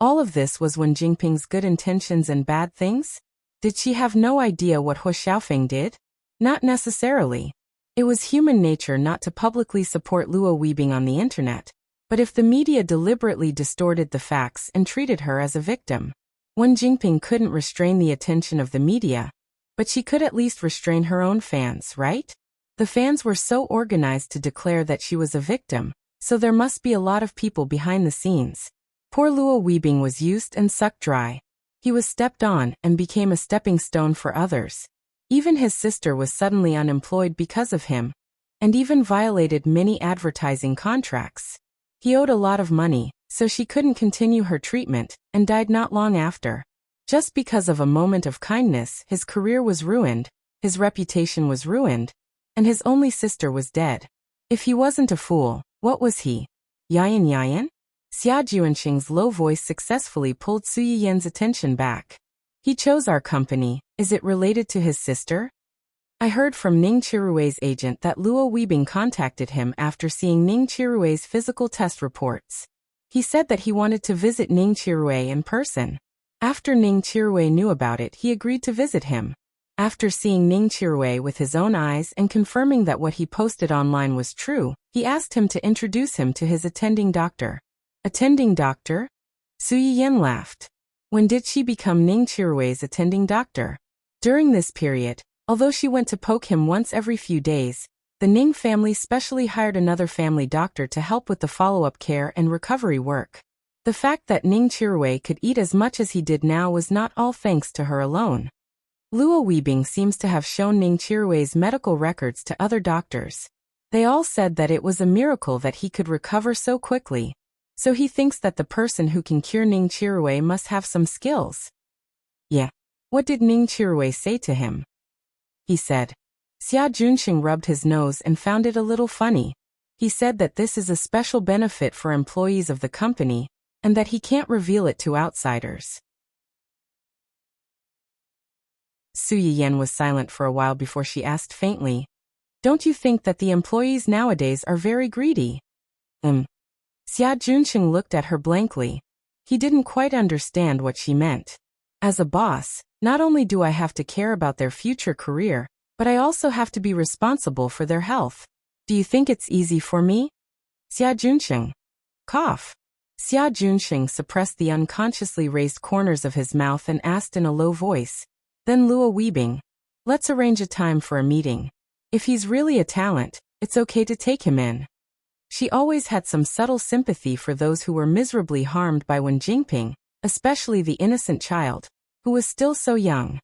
All of this was Wen Jingping's good intentions and bad things? Did she have no idea what Hua Xiaofeng did? Not necessarily. It was human nature not to publicly support Luo Weibing on the internet, but if the media deliberately distorted the facts and treated her as a victim, Wen Jingping couldn't restrain the attention of the media, but she could at least restrain her own fans, right? The fans were so organized to declare that she was a victim, so there must be a lot of people behind the scenes. Poor Luo Weibing was used and sucked dry. He was stepped on and became a stepping stone for others. Even his sister was suddenly unemployed because of him, and even violated many advertising contracts. He owed a lot of money, so she couldn't continue her treatment, and died not long after. Just because of a moment of kindness, his career was ruined, his reputation was ruined, and his only sister was dead. If he wasn't a fool, what was he? Yayan Yayan? Xia Juanxing's low voice successfully pulled Su Yiyan's attention back. He chose our company. Is it related to his sister? I heard from Ning Qirui's agent that Luo Weibing contacted him after seeing Ning Qirui's physical test reports. He said that he wanted to visit Ning Qirui in person. After Ning Qirui knew about it, he agreed to visit him. After seeing Ning Qirui with his own eyes and confirming that what he posted online was true, he asked him to introduce him to his attending doctor. Attending doctor? Su Yiyan laughed. When did she become Ning Qirui's attending doctor? During this period, although she went to poke him once every few days, the Ning family specially hired another family doctor to help with the follow-up care and recovery work. The fact that Ning Qirui could eat as much as he did now was not all thanks to her alone. Luo Weibing seems to have shown Ning Qirui's medical records to other doctors. They all said that it was a miracle that he could recover so quickly. So he thinks that the person who can cure Ning Qirui must have some skills. Yeah. What did Ning Qirui say to him? He said. Xia Junxing rubbed his nose and found it a little funny. He said that this is a special benefit for employees of the company, and that he can't reveal it to outsiders. Su Yiyan was silent for a while before she asked faintly, "Don't you think that the employees nowadays are very greedy?" Xia Junxing looked at her blankly. He didn't quite understand what she meant. As a boss, not only do I have to care about their future career, but I also have to be responsible for their health. Do you think it's easy for me? Xia Junxing. Cough. Xia Junxing suppressed the unconsciously raised corners of his mouth and asked in a low voice. Then Luo Weibing. Let's arrange a time for a meeting. If he's really a talent, it's okay to take him in. She always had some subtle sympathy for those who were miserably harmed by Wen Jingping, especially the innocent child, who was still so young.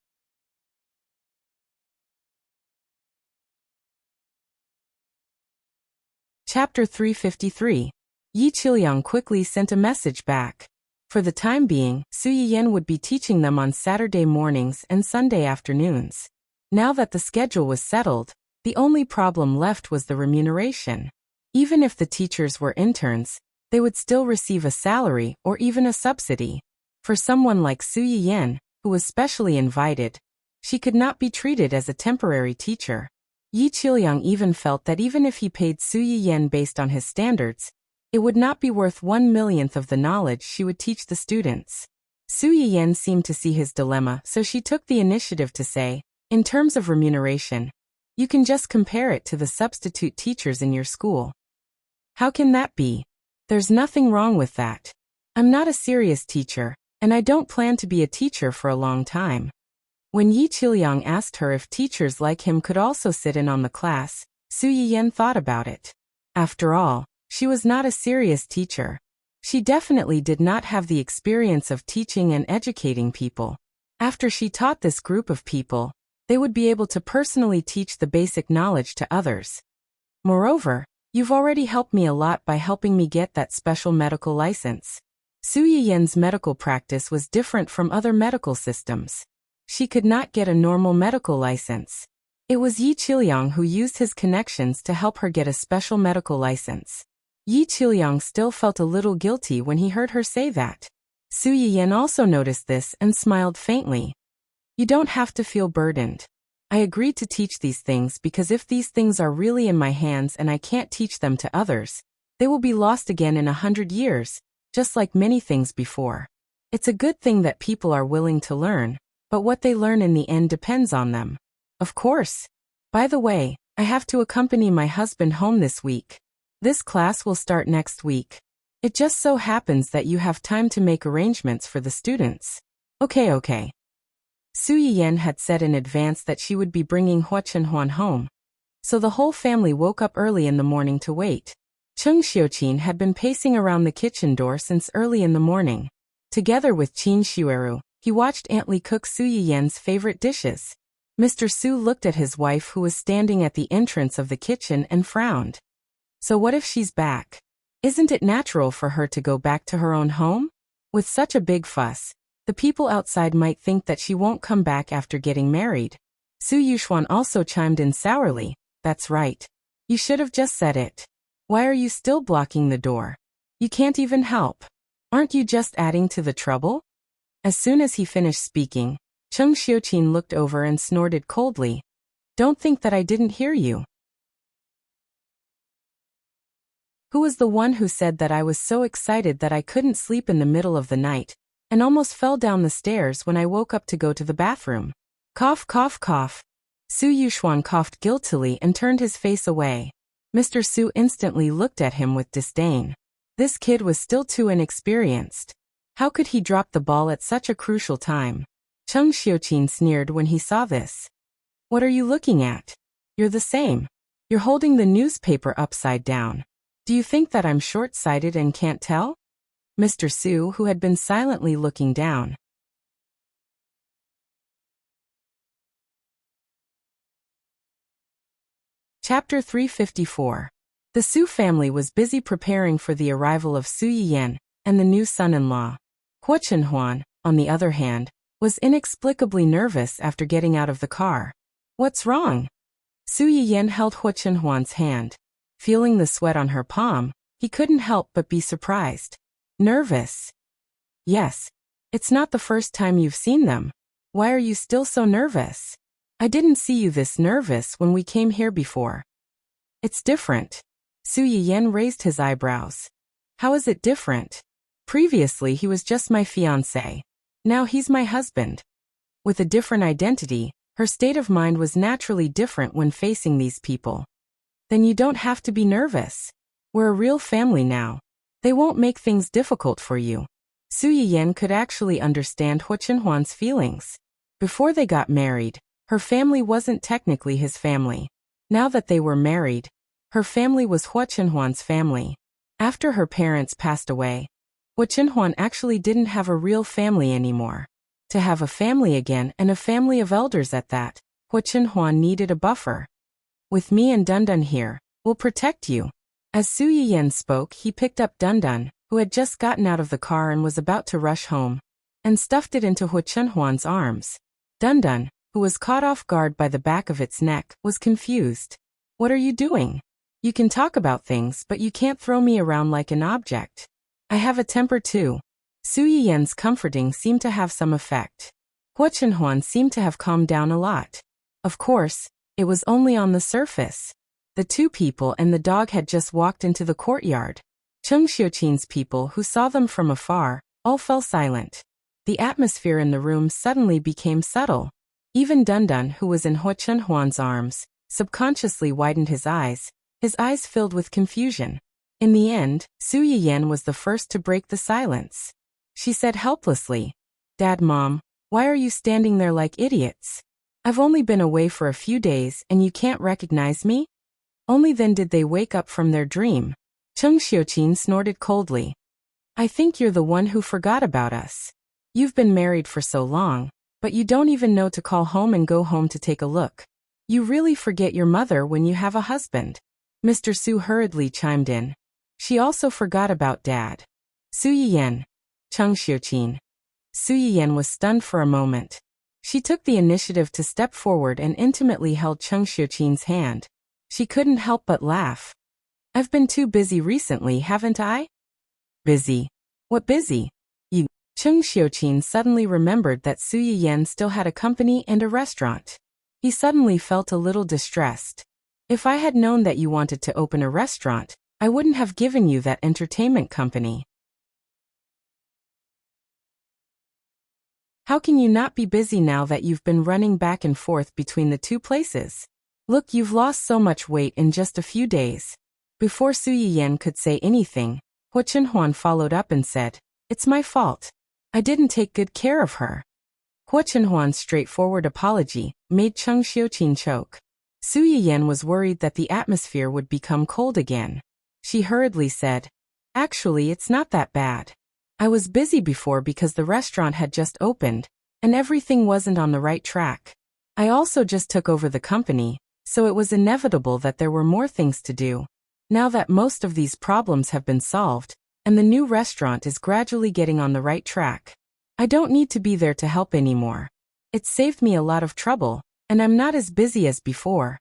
Chapter 353. Yi Qiliang quickly sent a message back. For the time being, Su Yiyan would be teaching them on Saturday mornings and Sunday afternoons. Now that the schedule was settled, the only problem left was the remuneration. Even if the teachers were interns, they would still receive a salary or even a subsidy. For someone like Su Yiyan, who was specially invited, she could not be treated as a temporary teacher. Yi Qiuliang even felt that even if he paid Su Yiyan based on his standards, it would not be worth 1/1,000,000th of the knowledge she would teach the students. Su Yiyan seemed to see his dilemma, so she took the initiative to say, in terms of remuneration, you can just compare it to the substitute teachers in your school. How can that be? There's nothing wrong with that. I'm not a serious teacher, and I don't plan to be a teacher for a long time. When Yi Qiuliang asked her if teachers like him could also sit in on the class, Su Yiyan thought about it. After all, she was not a serious teacher. She definitely did not have the experience of teaching and educating people. After she taught this group of people, they would be able to personally teach the basic knowledge to others. Moreover, you've already helped me a lot by helping me get that special medical license. Su Yiyan's medical practice was different from other medical systems. She could not get a normal medical license. It was Yi Qiuliang who used his connections to help her get a special medical license. Yi Qiuliang still felt a little guilty when he heard her say that. Su Yiyan also noticed this and smiled faintly. You don't have to feel burdened. I agreed to teach these things because if these things are really in my hands and I can't teach them to others, they will be lost again in 100 years, just like many things before. It's a good thing that people are willing to learn, but what they learn in the end depends on them. Of course. By the way, I have to accompany my husband home this week. This class will start next week. It just so happens that you have time to make arrangements for the students. Okay. Su Yiyan had said in advance that she would be bringing Hua Chenhuan home. So the whole family woke up early in the morning to wait. Cheng Xiuqin had been pacing around the kitchen door since early in the morning. Together with Qin Xueru, he watched Aunt Li cook Su Yiyan's favorite dishes. Mr. Su looked at his wife who was standing at the entrance of the kitchen and frowned. So what if she's back? Isn't it natural for her to go back to her own home? With such a big fuss, the people outside might think that she won't come back after getting married. Su Yuxuan also chimed in sourly, that's right. You should have just said it. Why are you still blocking the door? You can't even help. Aren't you just adding to the trouble? As soon as he finished speaking, Cheng Xiuqin looked over and snorted coldly. Don't think that I didn't hear you. Who was the one who said that I was so excited that I couldn't sleep in the middle of the night, and almost fell down the stairs when I woke up to go to the bathroom? Cough, cough, cough. Su Yuxuan coughed guiltily and turned his face away. Mr. Su instantly looked at him with disdain. This kid was still too inexperienced. How could he drop the ball at such a crucial time? Cheng Xiuqin sneered when he saw this. What are you looking at? You're the same. You're holding the newspaper upside down. Do you think that I'm short-sighted and can't tell? Mr. Su, who had been silently looking down. Chapter 354. The Su family was busy preparing for the arrival of Su Yiyan and the new son-in-law. Hua Chenhuan, on the other hand, was inexplicably nervous after getting out of the car. What's wrong? Su Yiyan held Hua Chenhuan's hand. Feeling the sweat on her palm, he couldn't help but be surprised. Nervous? Yes. It's not the first time you've seen them. Why are you still so nervous? I didn't see you this nervous when we came here before. It's different. Su Yiyan raised his eyebrows. How is it different? Previously he was just my fiancé. Now he's my husband. With a different identity, her state of mind was naturally different when facing these people. Then you don't have to be nervous. We're a real family now. They won't make things difficult for you. Su Yiyan could actually understand Hua Chenhuan's feelings. Before they got married, her family wasn't technically his family. Now that they were married, her family was Hua Chenhuan's family. After her parents passed away, Hua Chenhuan actually didn't have a real family anymore. To have a family again and a family of elders at that, Hua Chenhuan needed a buffer. With me and Dundun here, we'll protect you. As Su Yiyan spoke, he picked up Dundun, who had just gotten out of the car and was about to rush home, and stuffed it into Hua Chenhuan's arms. Dundun, who was caught off guard by the back of its neck, was confused. What are you doing? You can talk about things, but you can't throw me around like an object. I have a temper too. Su Yiyan's comforting seemed to have some effect. Hua Chenhuan seemed to have calmed down a lot. Of course, it was only on the surface. The two people and the dog had just walked into the courtyard. Cheng Xiuqin's people, who saw them from afar, all fell silent. The atmosphere in the room suddenly became subtle. Even Dundun, who was in Hua Chenhuan's arms, subconsciously widened his eyes filled with confusion. In the end, Su Yiyan was the first to break the silence. She said helplessly, "Dad, Mom, why are you standing there like idiots? I've only been away for a few days and you can't recognize me?" Only then did they wake up from their dream. Cheng Xiuqin snorted coldly. "I think you're the one who forgot about us. You've been married for so long, but you don't even know to call home and go home to take a look. You really forget your mother when you have a husband." Mr. Su hurriedly chimed in. "She also forgot about Dad." Su Yiyan. Cheng Xiuqin. Su Yiyan was stunned for a moment. She took the initiative to step forward and intimately held Cheng Xiuqin's hand. She couldn't help but laugh. "I've been too busy recently, haven't I?" "Busy? What busy?" "You." Cheng Xiuqin suddenly remembered that Su Yiyan still had a company and a restaurant. He suddenly felt a little distressed. "If I had known that you wanted to open a restaurant, I wouldn't have given you that entertainment company." "How can you not be busy now that you've been running back and forth between the two places? Look, you've lost so much weight in just a few days." Before Su Yiyan could say anything, Hua Chenhuan followed up and said, "It's my fault. I didn't take good care of her." Hua Chenhuan's straightforward apology made Cheng Xiuqin choke. Su Yiyan was worried that the atmosphere would become cold again. She hurriedly said, "Actually, it's not that bad. I was busy before because the restaurant had just opened, and everything wasn't on the right track. I also just took over the company, so it was inevitable that there were more things to do. Now that most of these problems have been solved, and the new restaurant is gradually getting on the right track, I don't need to be there to help anymore. It saved me a lot of trouble, and I'm not as busy as before."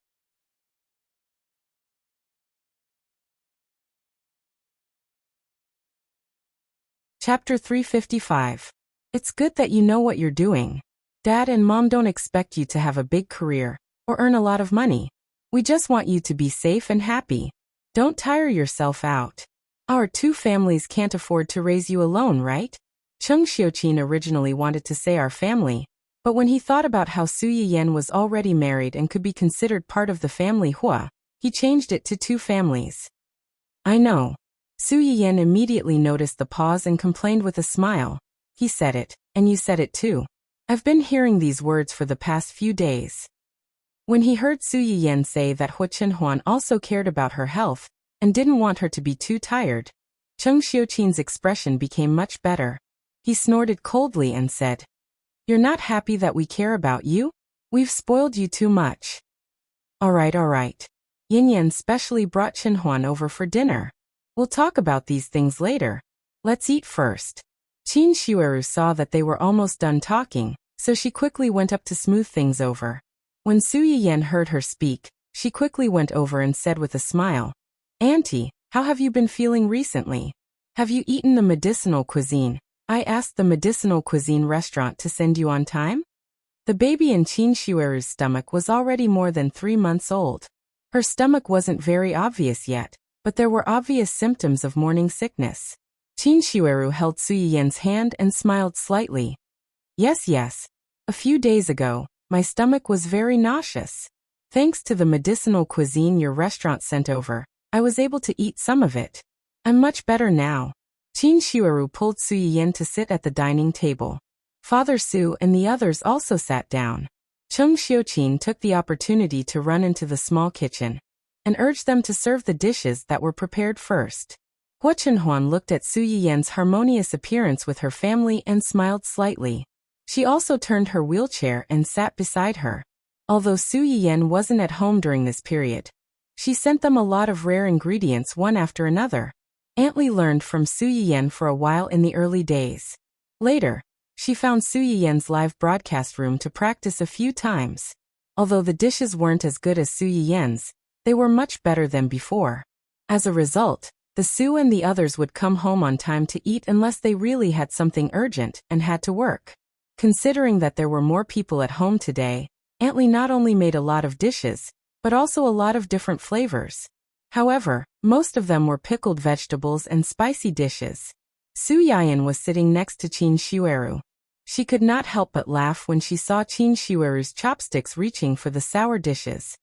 Chapter 355. It's good that you know what you're doing. Dad and Mom don't expect you to have a big career or earn a lot of money. We just want you to be safe and happy. Don't tire yourself out. Our two families can't afford to raise you alone, right? Cheng Xiuqin originally wanted to say our family, but when he thought about how Su Yiyan was already married and could be considered part of the family Hua, he changed it to two families. "I know." Su Yiyan immediately noticed the pause and complained with a smile. "He said it, and you said it too. I've been hearing these words for the past few days." When he heard Su Yiyan say that Hua Chenhuan also cared about her health and didn't want her to be too tired, Cheng Xiuqin's expression became much better. He snorted coldly and said, "You're not happy that we care about you? We've spoiled you too much." All right. Yin Yan specially brought Chenhuan over for dinner. We'll talk about these things later. Let's eat first." Qin Xueru saw that they were almost done talking, so she quickly went up to smooth things over. When Su Yiyan heard her speak, she quickly went over and said with a smile, "Auntie, how have you been feeling recently? Have you eaten the medicinal cuisine? I asked the medicinal cuisine restaurant to send you on time?" The baby in Qin Xueru's stomach was already more than 3 months old. Her stomach wasn't very obvious yet, but there were obvious symptoms of morning sickness. Qin Xueru held Su Yiyan's hand and smiled slightly. Yes. A few days ago, my stomach was very nauseous. Thanks to the medicinal cuisine your restaurant sent over, I was able to eat some of it. I'm much better now." Qin Xueru pulled Su Yiyan to sit at the dining table. Father Su and the others also sat down. Cheng Xiuqin took the opportunity to run into the small kitchen and urged them to serve the dishes that were prepared first. Hua Chenhuan looked at Su Yiyan's harmonious appearance with her family and smiled slightly. She also turned her wheelchair and sat beside her. Although Su Yiyan wasn't at home during this period, she sent them a lot of rare ingredients one after another. Aunt Li learned from Su Yiyan for a while in the early days. Later, she found Su Yiyan's live broadcast room to practice a few times. Although the dishes weren't as good as Su Yiyan's, they were much better than before. As a result, The Su and the others would come home on time to eat unless they really had something urgent and had to work. Considering that there were more people at home today, Aunt Lee not only made a lot of dishes, but also a lot of different flavors. However, most of them were pickled vegetables and spicy dishes. Su Yayan was sitting next to Qin Shueru. She could not help but laugh when she saw Qin Shueru's chopsticks reaching for the sour dishes.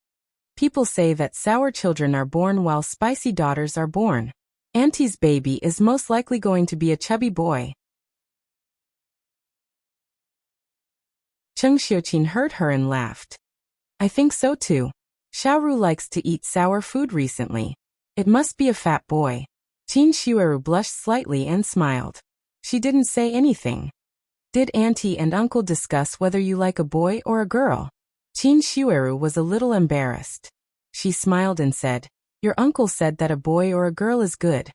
People say that sour children are born while spicy daughters are born. Auntie's baby is most likely going to be a chubby boy. Cheng Xiuqin heard her and laughed. I think so too. Xiaoru likes to eat sour food recently. It must be a fat boy. Qin Shueru blushed slightly and smiled. She didn't say anything. Did Auntie and Uncle discuss whether you like a boy or a girl? Qin Shueru was a little embarrassed. She smiled and said, Your uncle said that a boy or a girl is good.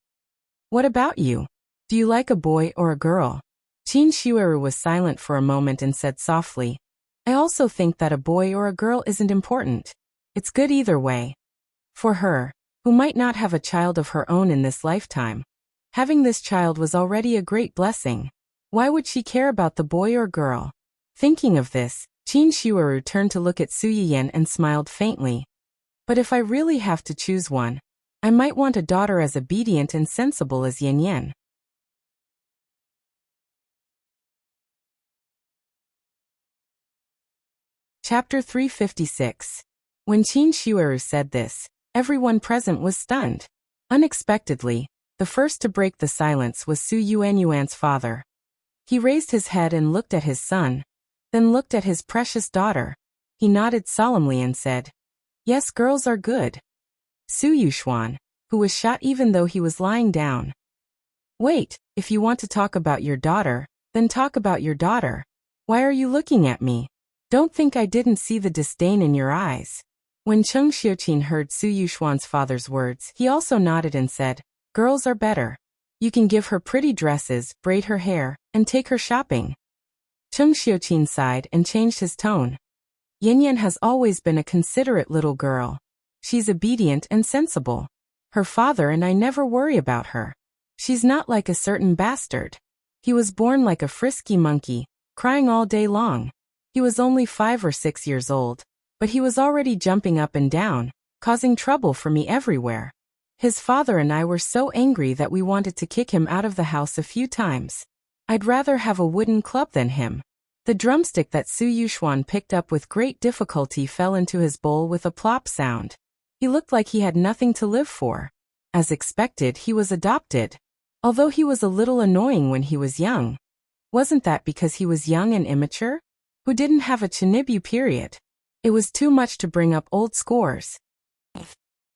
What about you? Do you like a boy or a girl? Qin Shueru was silent for a moment and said softly, I also think that a boy or a girl isn't important. It's good either way. For her, who might not have a child of her own in this lifetime, having this child was already a great blessing. Why would she care about the boy or girl? Thinking of this, Qin Shueru turned to look at Su Yiyan and smiled faintly. But if I really have to choose one, I might want a daughter as obedient and sensible as Yan Yan. Chapter 356. When Qin Shueru said this, everyone present was stunned. Unexpectedly, the first to break the silence was Su Yuanyuan's father. He raised his head and looked at his son, then looked at his precious daughter. He nodded solemnly and said, Yes, girls are good. Su Yuxuan, who was shot even though he was lying down. Wait, if you want to talk about your daughter, then talk about your daughter. Why are you looking at me? Don't think I didn't see the disdain in your eyes. When Cheng Xiuqin heard Su Yuxuan's father's words, he also nodded and said, Girls are better. You can give her pretty dresses, braid her hair, and take her shopping. Cheng Xiuqin sighed and changed his tone. Yan Yan has always been a considerate little girl. She's obedient and sensible. Her father and I never worry about her. She's not like a certain bastard. He was born like a frisky monkey, crying all day long. He was only 5 or 6 years old, but he was already jumping up and down, causing trouble for me everywhere. His father and I were so angry that we wanted to kick him out of the house a few times. I'd rather have a wooden club than him. The drumstick that Su Yuxuan picked up with great difficulty fell into his bowl with a plop sound. He looked like he had nothing to live for. As expected, he was adopted. Although he was a little annoying when he was young. Wasn't that because he was young and immature? Who didn't have a Chinibu period? It was too much to bring up old scores.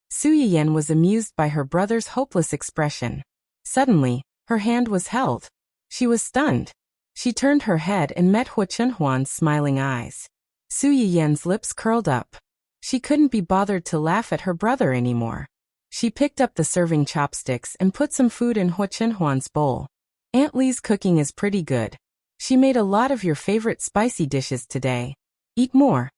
Su Yiyan was amused by her brother's hopeless expression. Suddenly, her hand was held. She was stunned. She turned her head and met Hua Chunhuan's smiling eyes. Su Yiyan's lips curled up. She couldn't be bothered to laugh at her brother anymore. She picked up the serving chopsticks and put some food in Hua Chunhuan's bowl. Aunt Lee's cooking is pretty good. She made a lot of your favorite spicy dishes today. Eat more.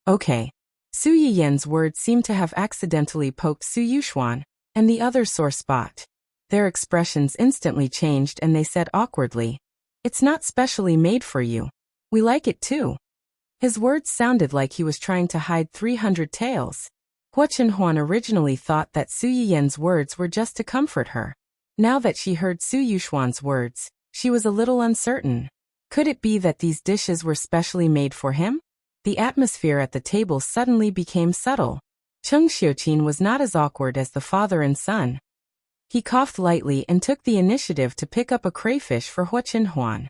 Okay. Su Yiyan's words seemed to have accidentally poked Su Yuxuan and the other sore spot. Their expressions instantly changed and they said awkwardly, It's not specially made for you. We like it too. His words sounded like he was trying to hide 300 tails. Hua Chunhuan originally thought that Su Yiyan's words were just to comfort her. Now that she heard Su Yuxuan's words, she was a little uncertain. Could it be that these dishes were specially made for him? The atmosphere at the table suddenly became subtle. Cheng Xiuqin was not as awkward as the father and son. He coughed lightly and took the initiative to pick up a crayfish for Hua Chunhuan.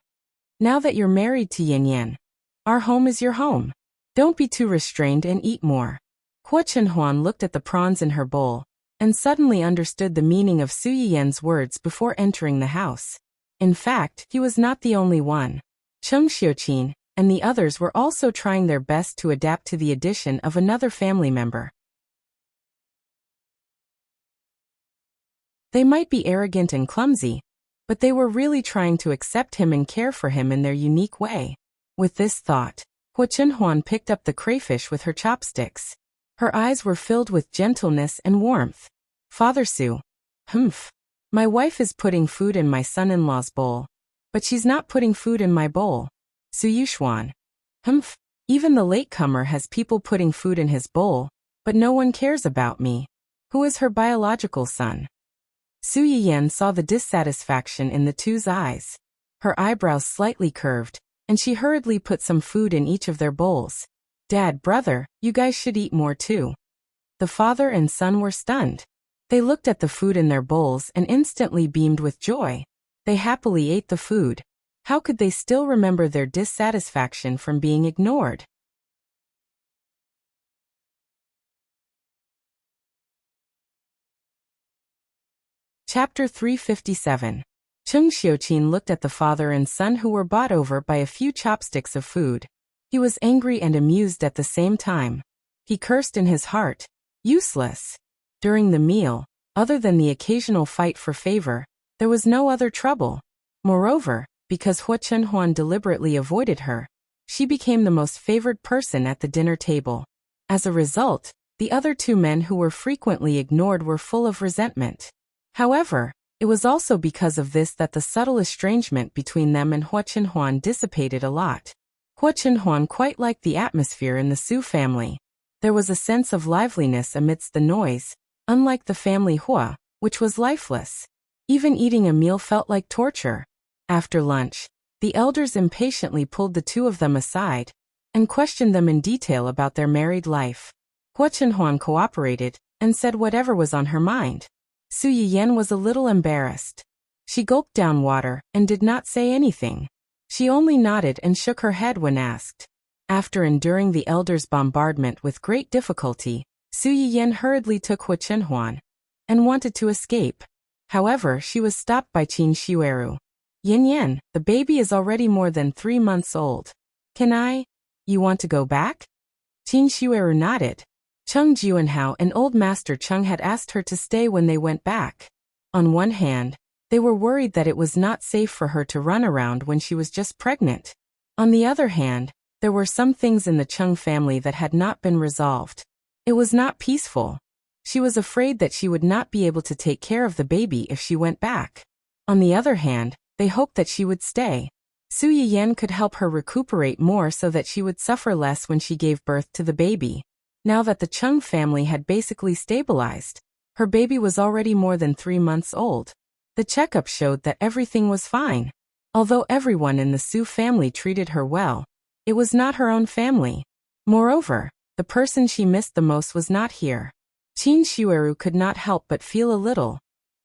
Now that you're married to Yan Yan, our home is your home. Don't be too restrained and eat more. Hua Chunhuan looked at the prawns in her bowl, and suddenly understood the meaning of Su Yiyan's words before entering the house. In fact, he was not the only one. Cheng Xiuqin and the others were also trying their best to adapt to the addition of another family member. They might be arrogant and clumsy, but they were really trying to accept him and care for him in their unique way. With this thought, Hua Chunhuan picked up the crayfish with her chopsticks. Her eyes were filled with gentleness and warmth. Father Su, Humph. My wife is putting food in my son-in-law's bowl. But she's not putting food in my bowl. Su Yuxuan. Humph. Even the latecomer has people putting food in his bowl, but no one cares about me. Who is her biological son? Su Yiyan saw the dissatisfaction in the two's eyes. Her eyebrows slightly curved, and she hurriedly put some food in each of their bowls. Dad, brother, you guys should eat more too. The father and son were stunned. They looked at the food in their bowls and instantly beamed with joy. They happily ate the food. How could they still remember their dissatisfaction from being ignored? Chapter 357. Cheng Xiuqin looked at the father and son who were bought over by a few chopsticks of food. He was angry and amused at the same time. He cursed in his heart. Useless. During the meal, other than the occasional fight for favor, there was no other trouble. Moreover, because Hua Chenhuan deliberately avoided her, she became the most favored person at the dinner table. As a result, the other two men who were frequently ignored were full of resentment. However, it was also because of this that the subtle estrangement between them and Hua Chenhuan dissipated a lot. Hua Chenhuan quite liked the atmosphere in the Su family. There was a sense of liveliness amidst the noise, unlike the family Hua, which was lifeless. Even eating a meal felt like torture. After lunch, the elders impatiently pulled the two of them aside and questioned them in detail about their married life. Hua Chenhuan cooperated and said whatever was on her mind. Su Yiyan was a little embarrassed. She gulped down water and did not say anything. She only nodded and shook her head when asked. After enduring the elders' bombardment with great difficulty, Su Yiyan hurriedly took Hua Chenhuan and wanted to escape. However, she was stopped by Qin Xueru. Yin, the baby is already more than 3 months old. You want to go back? Qin Xueru nodded. Cheng Juanhao and Old Master Cheng had asked her to stay when they went back. On one hand, they were worried that it was not safe for her to run around when she was just pregnant. On the other hand, there were some things in the Cheng family that had not been resolved. It was not peaceful. She was afraid that she would not be able to take care of the baby if she went back. On the other hand, they hoped that she would stay. Su Yiyan could help her recuperate more so that she would suffer less when she gave birth to the baby. Now that the Cheng family had basically stabilized, her baby was already more than 3 months old. The checkup showed that everything was fine. Although everyone in the Su family treated her well, it was not her own family. Moreover, the person she missed the most was not here. Qin Xueru could not help but feel a little.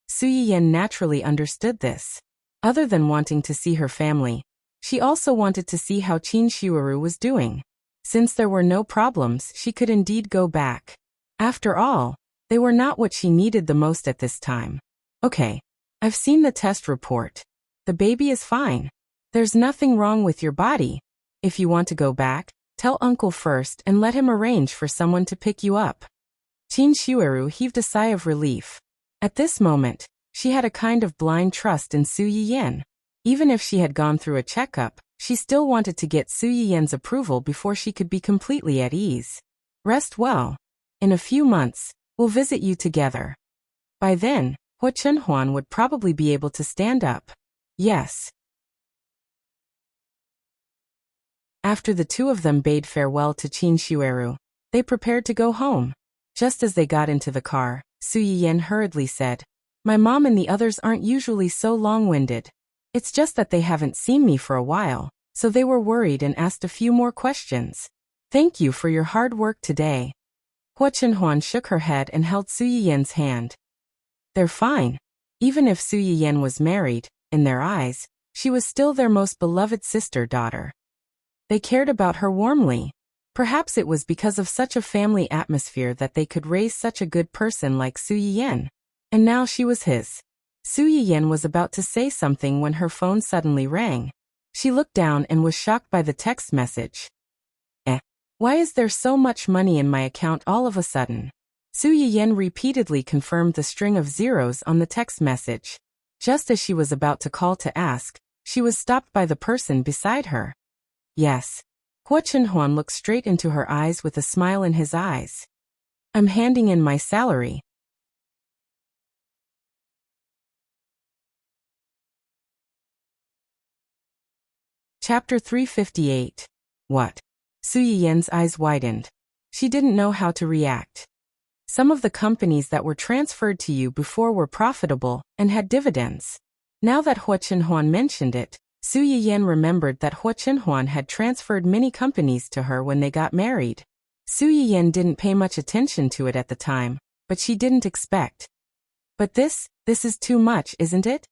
Su Yiyan naturally understood this. Other than wanting to see her family, she also wanted to see how Qin Xueru was doing. Since there were no problems, she could indeed go back. After all, they were not what she needed the most at this time. Okay, I've seen the test report. The baby is fine. There's nothing wrong with your body. If you want to go back, tell uncle first and let him arrange for someone to pick you up. Qin Xueru heaved a sigh of relief. At this moment, she had a kind of blind trust in Su Yiyan. Even if she had gone through a checkup, she still wanted to get Su Yiyan's approval before she could be completely at ease. Rest well. In a few months, we'll visit you together. By then, Hua Chenhuan would probably be able to stand up. Yes. After the two of them bade farewell to Qin Xueru, they prepared to go home. Just as they got into the car, Su Yiyan hurriedly said, "My mom and the others aren't usually so long-winded. It's just that they haven't seen me for a while, so they were worried and asked a few more questions. Thank you for your hard work today." Hua Chenhuan shook her head and held Su Yiyan's hand. They're fine. Even if Su Yiyan was married, in their eyes, she was still their most beloved sister-daughter. They cared about her warmly. Perhaps it was because of such a family atmosphere that they could raise such a good person like Su Yiyan. And now she was his. Su Yiyan was about to say something when her phone suddenly rang. She looked down and was shocked by the text message. Why is there so much money in my account all of a sudden? Su Yiyan repeatedly confirmed the string of zeros on the text message. Just as she was about to call to ask, she was stopped by the person beside her. Yes. Hua Chenhuan looked straight into her eyes with a smile in his eyes. I'm handing in my salary. Chapter 358. What? Su Yiyan's eyes widened. She didn't know how to react. Some of the companies that were transferred to you before were profitable and had dividends. Now that Hua Chenhuan mentioned it, Su Yiyan remembered that Hua Chenhuan had transferred many companies to her when they got married. Su Yiyan didn't pay much attention to it at the time, but she didn't expect. But this is too much, isn't it?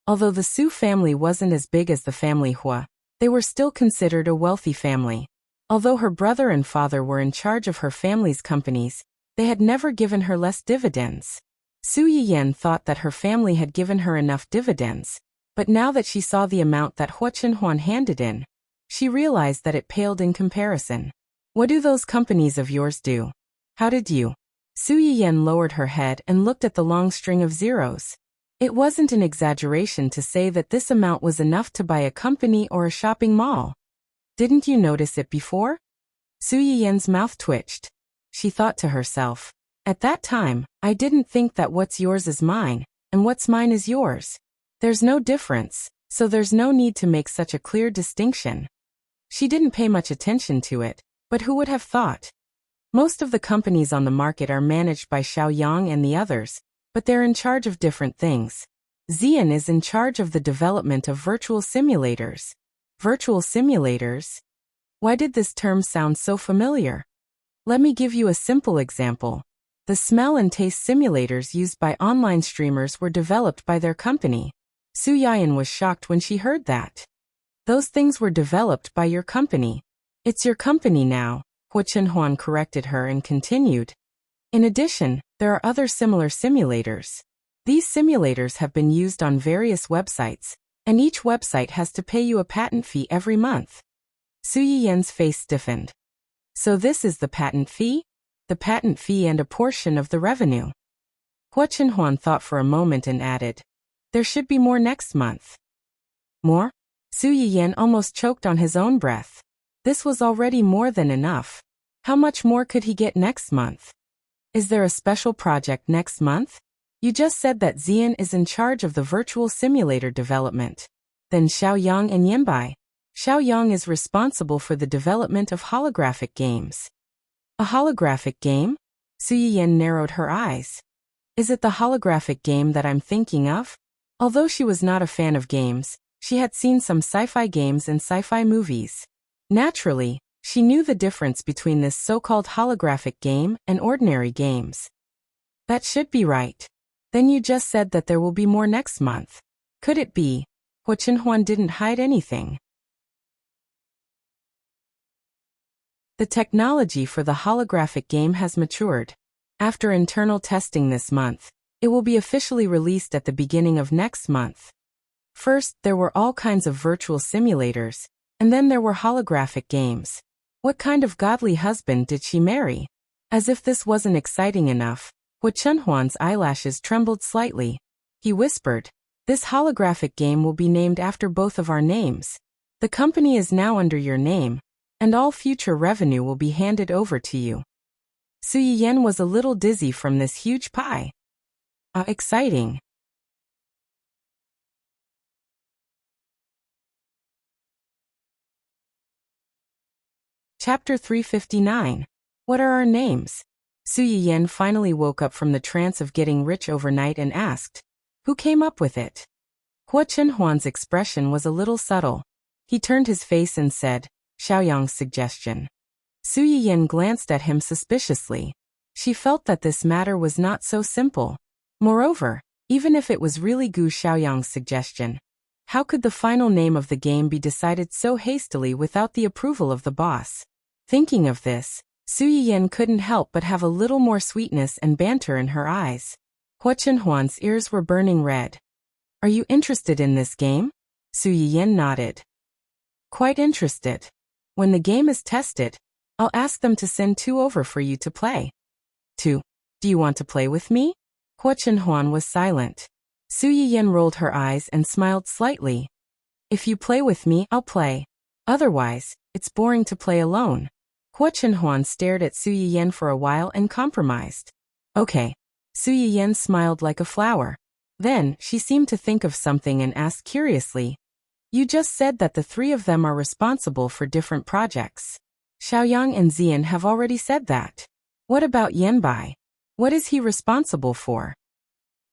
Although the Su family wasn't as big as the family Hua, they were still considered a wealthy family. Although her brother and father were in charge of her family's companies, they had never given her less dividends. Su Yiyan thought that her family had given her enough dividends, but now that she saw the amount that Hua Chenhuan handed in, she realized that it paled in comparison. What do those companies of yours do? How did you? Su Yiyan lowered her head and looked at the long string of zeros. It wasn't an exaggeration to say that this amount was enough to buy a company or a shopping mall. Didn't you notice it before? Su Yiyan's mouth twitched. She thought to herself, at that time, I didn't think that what's yours is mine, and what's mine is yours. There's no difference, so there's no need to make such a clear distinction. She didn't pay much attention to it, but who would have thought? Most of the companies on the market are managed by Xiaoyang and the others, but they're in charge of different things. Xian is in charge of the development of virtual simulators. Virtual simulators? Why did this term sound so familiar? Let me give you a simple example. The smell and taste simulators used by online streamers were developed by their company. Su Yiyan was shocked when she heard that. Those things were developed by your company. It's your company now, Hua Chenhuan corrected her and continued. In addition, there are other similar simulators. These simulators have been used on various websites, and each website has to pay you a patent fee every month. Su Yiyan's face stiffened. So this is the patent fee? The patent fee and a portion of the revenue. Hua Chenhuan thought for a moment and added, there should be more next month. More? Su Yiyan almost choked on his own breath. This was already more than enough. How much more could he get next month? Is there a special project next month? You just said that Xian is in charge of the virtual simulator development. Then Xiaoyang and Yanbai. Xiaoyang is responsible for the development of holographic games. A holographic game? Su Yiyan narrowed her eyes. Is it the holographic game that I'm thinking of? Although she was not a fan of games, she had seen some sci-fi games and sci-fi movies. Naturally, she knew the difference between this so-called holographic game and ordinary games. That should be right. Then you just said that there will be more next month. Could it be? Hua Chenhuan didn't hide anything. The technology for the holographic game has matured. After internal testing this month, it will be officially released at the beginning of next month. First, there were all kinds of virtual simulators, and then there were holographic games. What kind of godly husband did she marry? As if this wasn't exciting enough, Hua Chenhuan's eyelashes trembled slightly. He whispered, this holographic game will be named after both of our names. The company is now under your name, and all future revenue will be handed over to you. Su Yiyan was a little dizzy from this huge pie. Exciting. Chapter 359. What are our names? Su Yiyan finally woke up from the trance of getting rich overnight and asked, who came up with it? Hua Chenhuan's expression was a little subtle. He turned his face and said, Xiaoyang's suggestion. Su Yiyan glanced at him suspiciously. She felt that this matter was not so simple. Moreover, even if it was really Gu Xiaoyang's suggestion, how could the final name of the game be decided so hastily without the approval of the boss? Thinking of this, Su Yiyan couldn't help but have a little more sweetness and banter in her eyes. Hua Chenhuan's ears were burning red. Are you interested in this game? Su Yiyan nodded. Quite interested. When the game is tested, I'll ask them to send 2 over for you to play. 2. Do you want to play with me? Hua Chenhuan was silent. Su Yiyan rolled her eyes and smiled slightly. If you play with me, I'll play. Otherwise, it's boring to play alone. Hua Chenhuan stared at Su Yiyan for a while and compromised. Okay. Su Yiyan smiled like a flower. Then, she seemed to think of something and asked curiously, You just said that the three of them are responsible for different projects. Xiaoyang and Xian have already said that. What about Yanbai? What is he responsible for?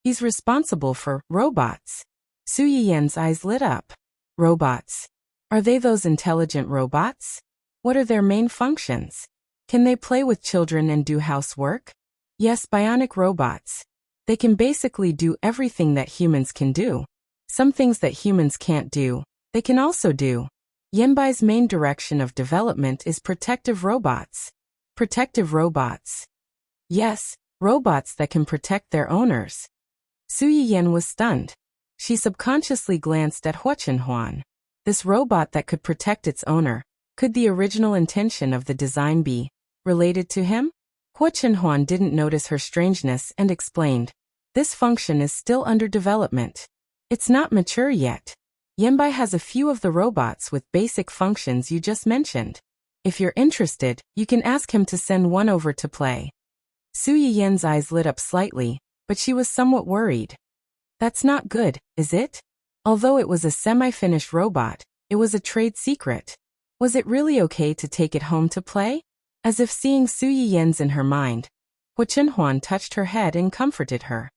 He's responsible for robots. Su Yiyan's eyes lit up. Robots. Are they those intelligent robots? What are their main functions? Can they play with children and do housework? Yes, bionic robots. They can basically do everything that humans can do. Some things that humans can't do, they can also do. Yanbai's main direction of development is protective robots. Protective robots. Yes, robots that can protect their owners. Su Yiyan was stunned. She subconsciously glanced at Hua Chenhuan. This robot that could protect its owner, could the original intention of the design be related to him? Hua Chenhuan didn't notice her strangeness and explained, this function is still under development. It's not mature yet. Yanbai has a few of the robots with basic functions you just mentioned. If you're interested, you can ask him to send one over to play. Su Yiyan's eyes lit up slightly, but she was somewhat worried. That's not good, is it? Although it was a semi-finished robot, it was a trade secret. Was it really okay to take it home to play? As if seeing Su Yiyan's in her mind, Hua Chenhuan touched her head and comforted her.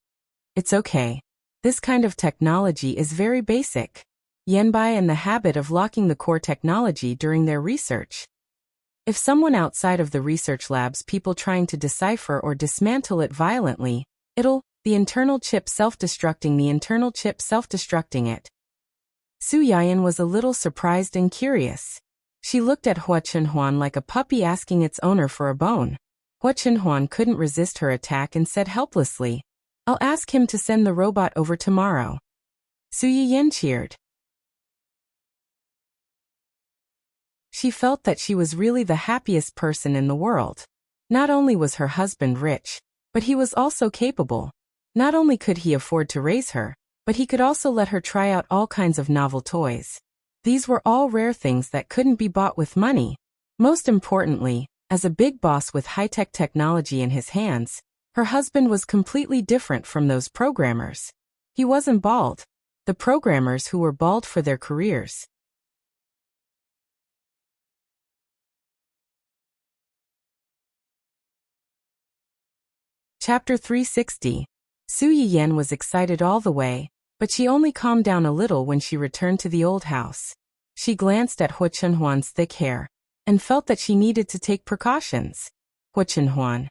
It's okay. This kind of technology is very basic. Yanbai and the habit of locking the core technology during their research. If someone outside of the research labs people trying to decipher or dismantle it violently, the internal chip self-destructing it. Su Yiyan was a little surprised and curious. She looked at Hua Chenhuan like a puppy asking its owner for a bone. Hua Chenhuan couldn't resist her attack and said helplessly, I'll ask him to send the robot over tomorrow. Su Yiyan cheered. She felt that she was really the happiest person in the world. Not only was her husband rich, but he was also capable. Not only could he afford to raise her, but he could also let her try out all kinds of novel toys. These were all rare things that couldn't be bought with money. Most importantly, as a big boss with high-tech technology in his hands, her husband was completely different from those programmers. He wasn't bald. The programmers who were bald for their careers. Chapter 360. Su Yiyan was excited all the way, but she only calmed down a little when she returned to the old house. She glanced at Hua Chenhuan's thick hair, and felt that she needed to take precautions. Hua Chenhuan.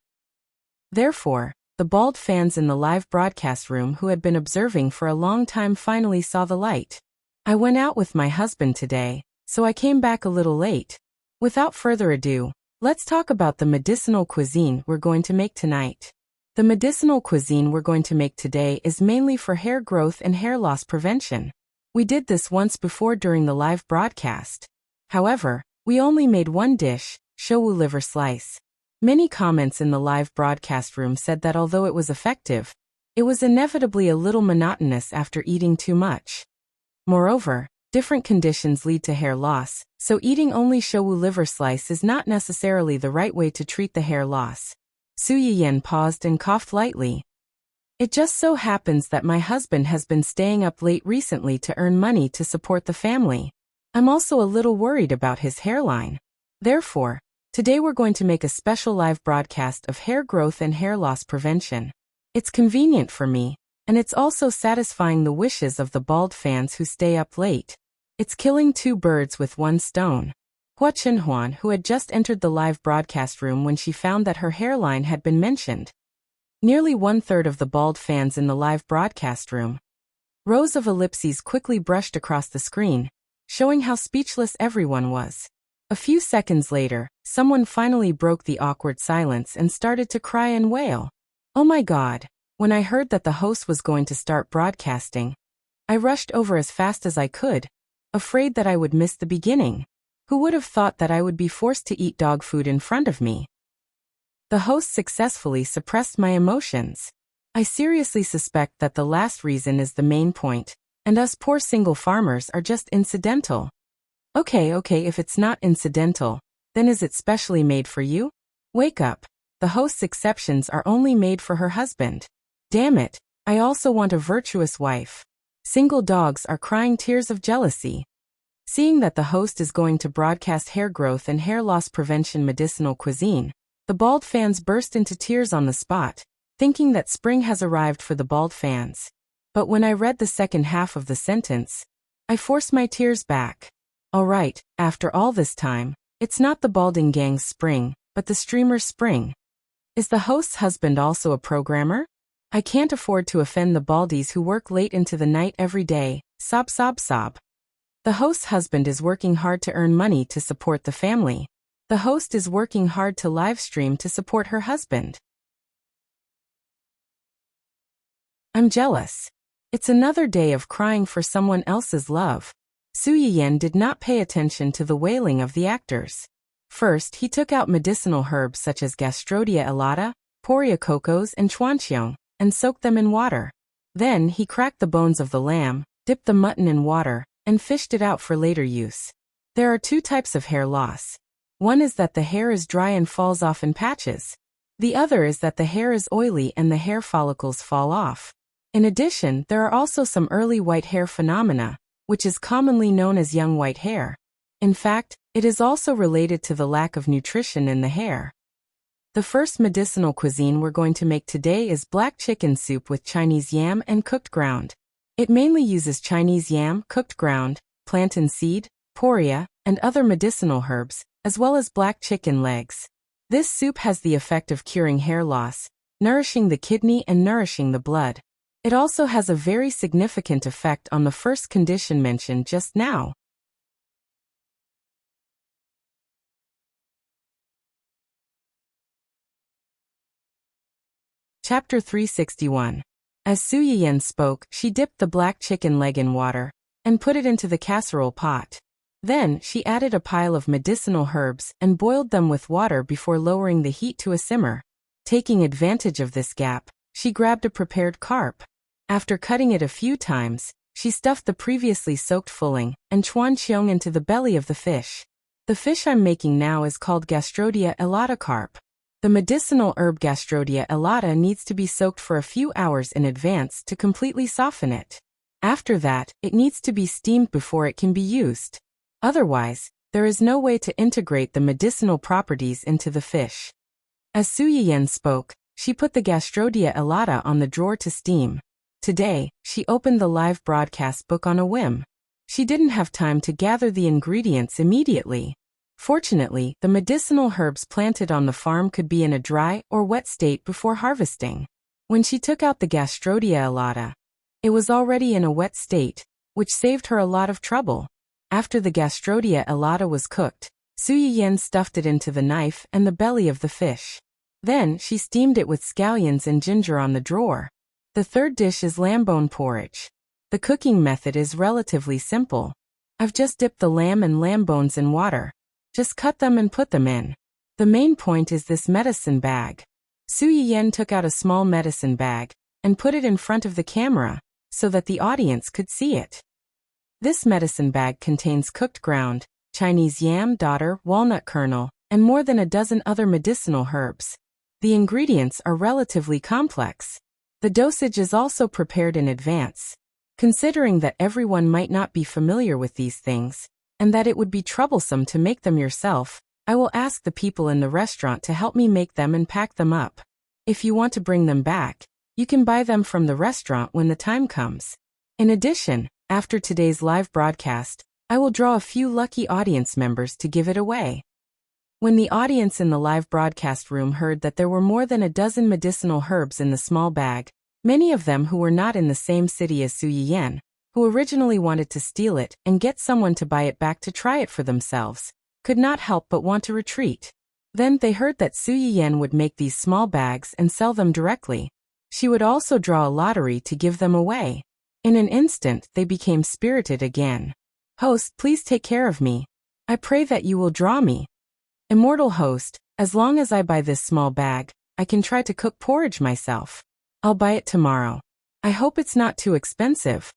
Therefore, the bald fans in the live broadcast room who had been observing for a long time finally saw the light. I went out with my husband today, so I came back a little late. Without further ado, let's talk about the medicinal cuisine we're going to make tonight. The medicinal cuisine we're going to make today is mainly for hair growth and hair loss prevention. We did this once before during the live broadcast. However, we only made one dish, showu liver slice. Many comments in the live broadcast room said that although it was effective, it was inevitably a little monotonous after eating too much. Moreover, different conditions lead to hair loss, so eating only showu liver slice is not necessarily the right way to treat the hair loss. Su Yiyan paused and coughed lightly. It just so happens that my husband has been staying up late recently to earn money to support the family. I'm also a little worried about his hairline. Therefore, today we're going to make a special live broadcast of hair growth and hair loss prevention. It's convenient for me, and it's also satisfying the wishes of the bald fans who stay up late. It's killing two birds with one stone. Hua Chenhuan, who had just entered the live broadcast room when she found that her hairline had been mentioned. Nearly 1/3 of the bald fans in the live broadcast room. Rows of ellipses quickly brushed across the screen, showing how speechless everyone was. A few seconds later, someone finally broke the awkward silence and started to cry and wail. Oh my God! When I heard that the host was going to start broadcasting, I rushed over as fast as I could, afraid that I would miss the beginning. Who would have thought that I would be forced to eat dog food in front of me? The host successfully suppressed my emotions. I seriously suspect that the last reason is the main point, and us poor single farmers are just incidental. Okay, if it's not incidental, then is it specially made for you? Wake up. The host's exceptions are only made for her husband. Damn it, I also want a virtuous wife. Single dogs are crying tears of jealousy. Seeing that the host is going to broadcast hair growth and hair loss prevention medicinal cuisine, the bald fans burst into tears on the spot, thinking that spring has arrived for the bald fans. But when I read the second half of the sentence, I forced my tears back. Alright, after all this time, it's not the balding gang's spring, but the streamer's spring. Is the host's husband also a programmer? I can't afford to offend the baldies who work late into the night every day, sob sob sob. The host's husband is working hard to earn money to support the family. The host is working hard to live stream to support her husband. I'm jealous. It's another day of crying for someone else's love. Su Yiyan did not pay attention to the wailing of the actors. First, he took out medicinal herbs such as Gastrodia elata, Poria cocos and Chuanqiong, and soaked them in water. Then, he cracked the bones of the lamb, dipped the mutton in water, and fished it out for later use. There are two types of hair loss. One is that the hair is dry and falls off in patches. The other is that the hair is oily and the hair follicles fall off. In addition, there are also some early white hair phenomena, which is commonly known as young white hair. In fact, it is also related to the lack of nutrition in the hair. The first medicinal cuisine we're going to make today is black chicken soup with Chinese yam and cooked ground. It mainly uses Chinese yam, cooked ground, plantain seed, poria, and other medicinal herbs, as well as black chicken legs. This soup has the effect of curing hair loss, nourishing the kidney and nourishing the blood. It also has a very significant effect on the first condition mentioned just now. Chapter 361. As Su Yiyan spoke, she dipped the black chicken leg in water and put it into the casserole pot. Then, she added a pile of medicinal herbs and boiled them with water before lowering the heat to a simmer. Taking advantage of this gap, she grabbed a prepared carp. After cutting it a few times, she stuffed the previously soaked filling and Chuanqiong into the belly of the fish. The fish I'm making now is called Gastrodia elata carp. The medicinal herb Gastrodia elata needs to be soaked for a few hours in advance to completely soften it. After that, it needs to be steamed before it can be used. Otherwise, there is no way to integrate the medicinal properties into the fish. As Su Yiyan spoke, she put the Gastrodia elata on the drawer to steam. Today, she opened the live broadcast book on a whim. She didn't have time to gather the ingredients immediately. Fortunately, the medicinal herbs planted on the farm could be in a dry or wet state before harvesting. When she took out the Gastrodia elata, it was already in a wet state, which saved her a lot of trouble. After the Gastrodia elata was cooked, Su Yiyan stuffed it into the knife and the belly of the fish. Then, she steamed it with scallions and ginger on the drawer. The third dish is lamb bone porridge. The cooking method is relatively simple. I've just dipped the lamb and lamb bones in water. Just cut them and put them in. The main point is this medicine bag. Su Yiyan took out a small medicine bag and put it in front of the camera so that the audience could see it. This medicine bag contains cooked ground, Chinese yam, daughter, walnut kernel, and more than a dozen other medicinal herbs. The ingredients are relatively complex. The dosage is also prepared in advance. Considering that everyone might not be familiar with these things, and that it would be troublesome to make them yourself, I will ask the people in the restaurant to help me make them and pack them up. If you want to bring them back, you can buy them from the restaurant when the time comes. In addition, after today's live broadcast, I will draw a few lucky audience members to give it away. When the audience in the live broadcast room heard that there were more than a dozen medicinal herbs in the small bag, many of them who were not in the same city as Su Yiyan, who originally wanted to steal it and get someone to buy it back to try it for themselves, could not help but want to retreat. Then they heard that Su Yiyan would make these small bags and sell them directly. She would also draw a lottery to give them away. In an instant, they became spirited again. Host, please take care of me. I pray that you will draw me. Immortal host, as long as I buy this small bag, I can try to cook porridge myself. I'll buy it tomorrow. I hope it's not too expensive.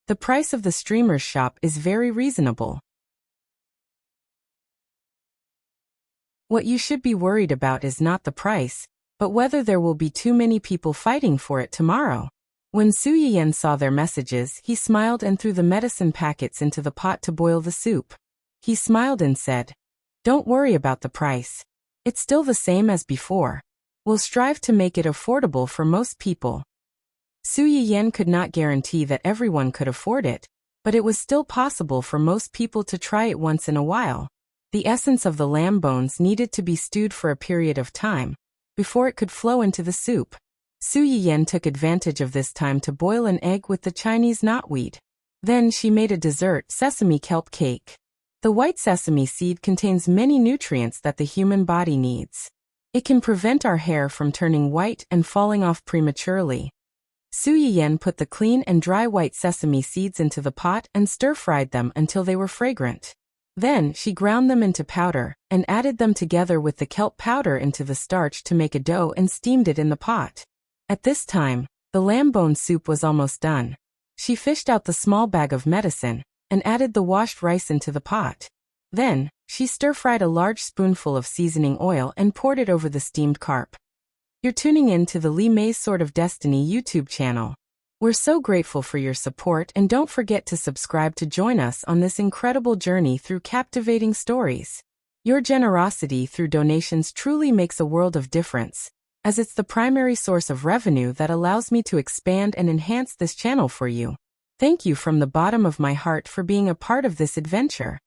The price of the streamer's shop is very reasonable. What you should be worried about is not the price, but whether there will be too many people fighting for it tomorrow. When Su Yiyan saw their messages, he smiled and threw the medicine packets into the pot to boil the soup. He smiled and said, "Don't worry about the price. It's still the same as before. We'll strive to make it affordable for most people." Su Yiyan could not guarantee that everyone could afford it, but it was still possible for most people to try it once in a while. The essence of the lamb bones needed to be stewed for a period of time before it could flow into the soup. Su Yiyan took advantage of this time to boil an egg with the Chinese knotweed. Then she made a dessert sesame kelp cake. The white sesame seed contains many nutrients that the human body needs. It can prevent our hair from turning white and falling off prematurely. Su Yiyan put the clean and dry white sesame seeds into the pot and stir-fried them until they were fragrant. Then she ground them into powder and added them together with the kelp powder into the starch to make a dough and steamed it in the pot. At this time, the lamb bone soup was almost done. She fished out the small bag of medicine and added the washed rice into the pot. Then, she stir-fried a large spoonful of seasoning oil and poured it over the steamed carp. You're tuning in to the Li Mei's Sword of Destiny YouTube channel. We're so grateful for your support, and don't forget to subscribe to join us on this incredible journey through captivating stories. Your generosity through donations truly makes a world of difference, as it's the primary source of revenue that allows me to expand and enhance this channel for you. Thank you from the bottom of my heart for being a part of this adventure.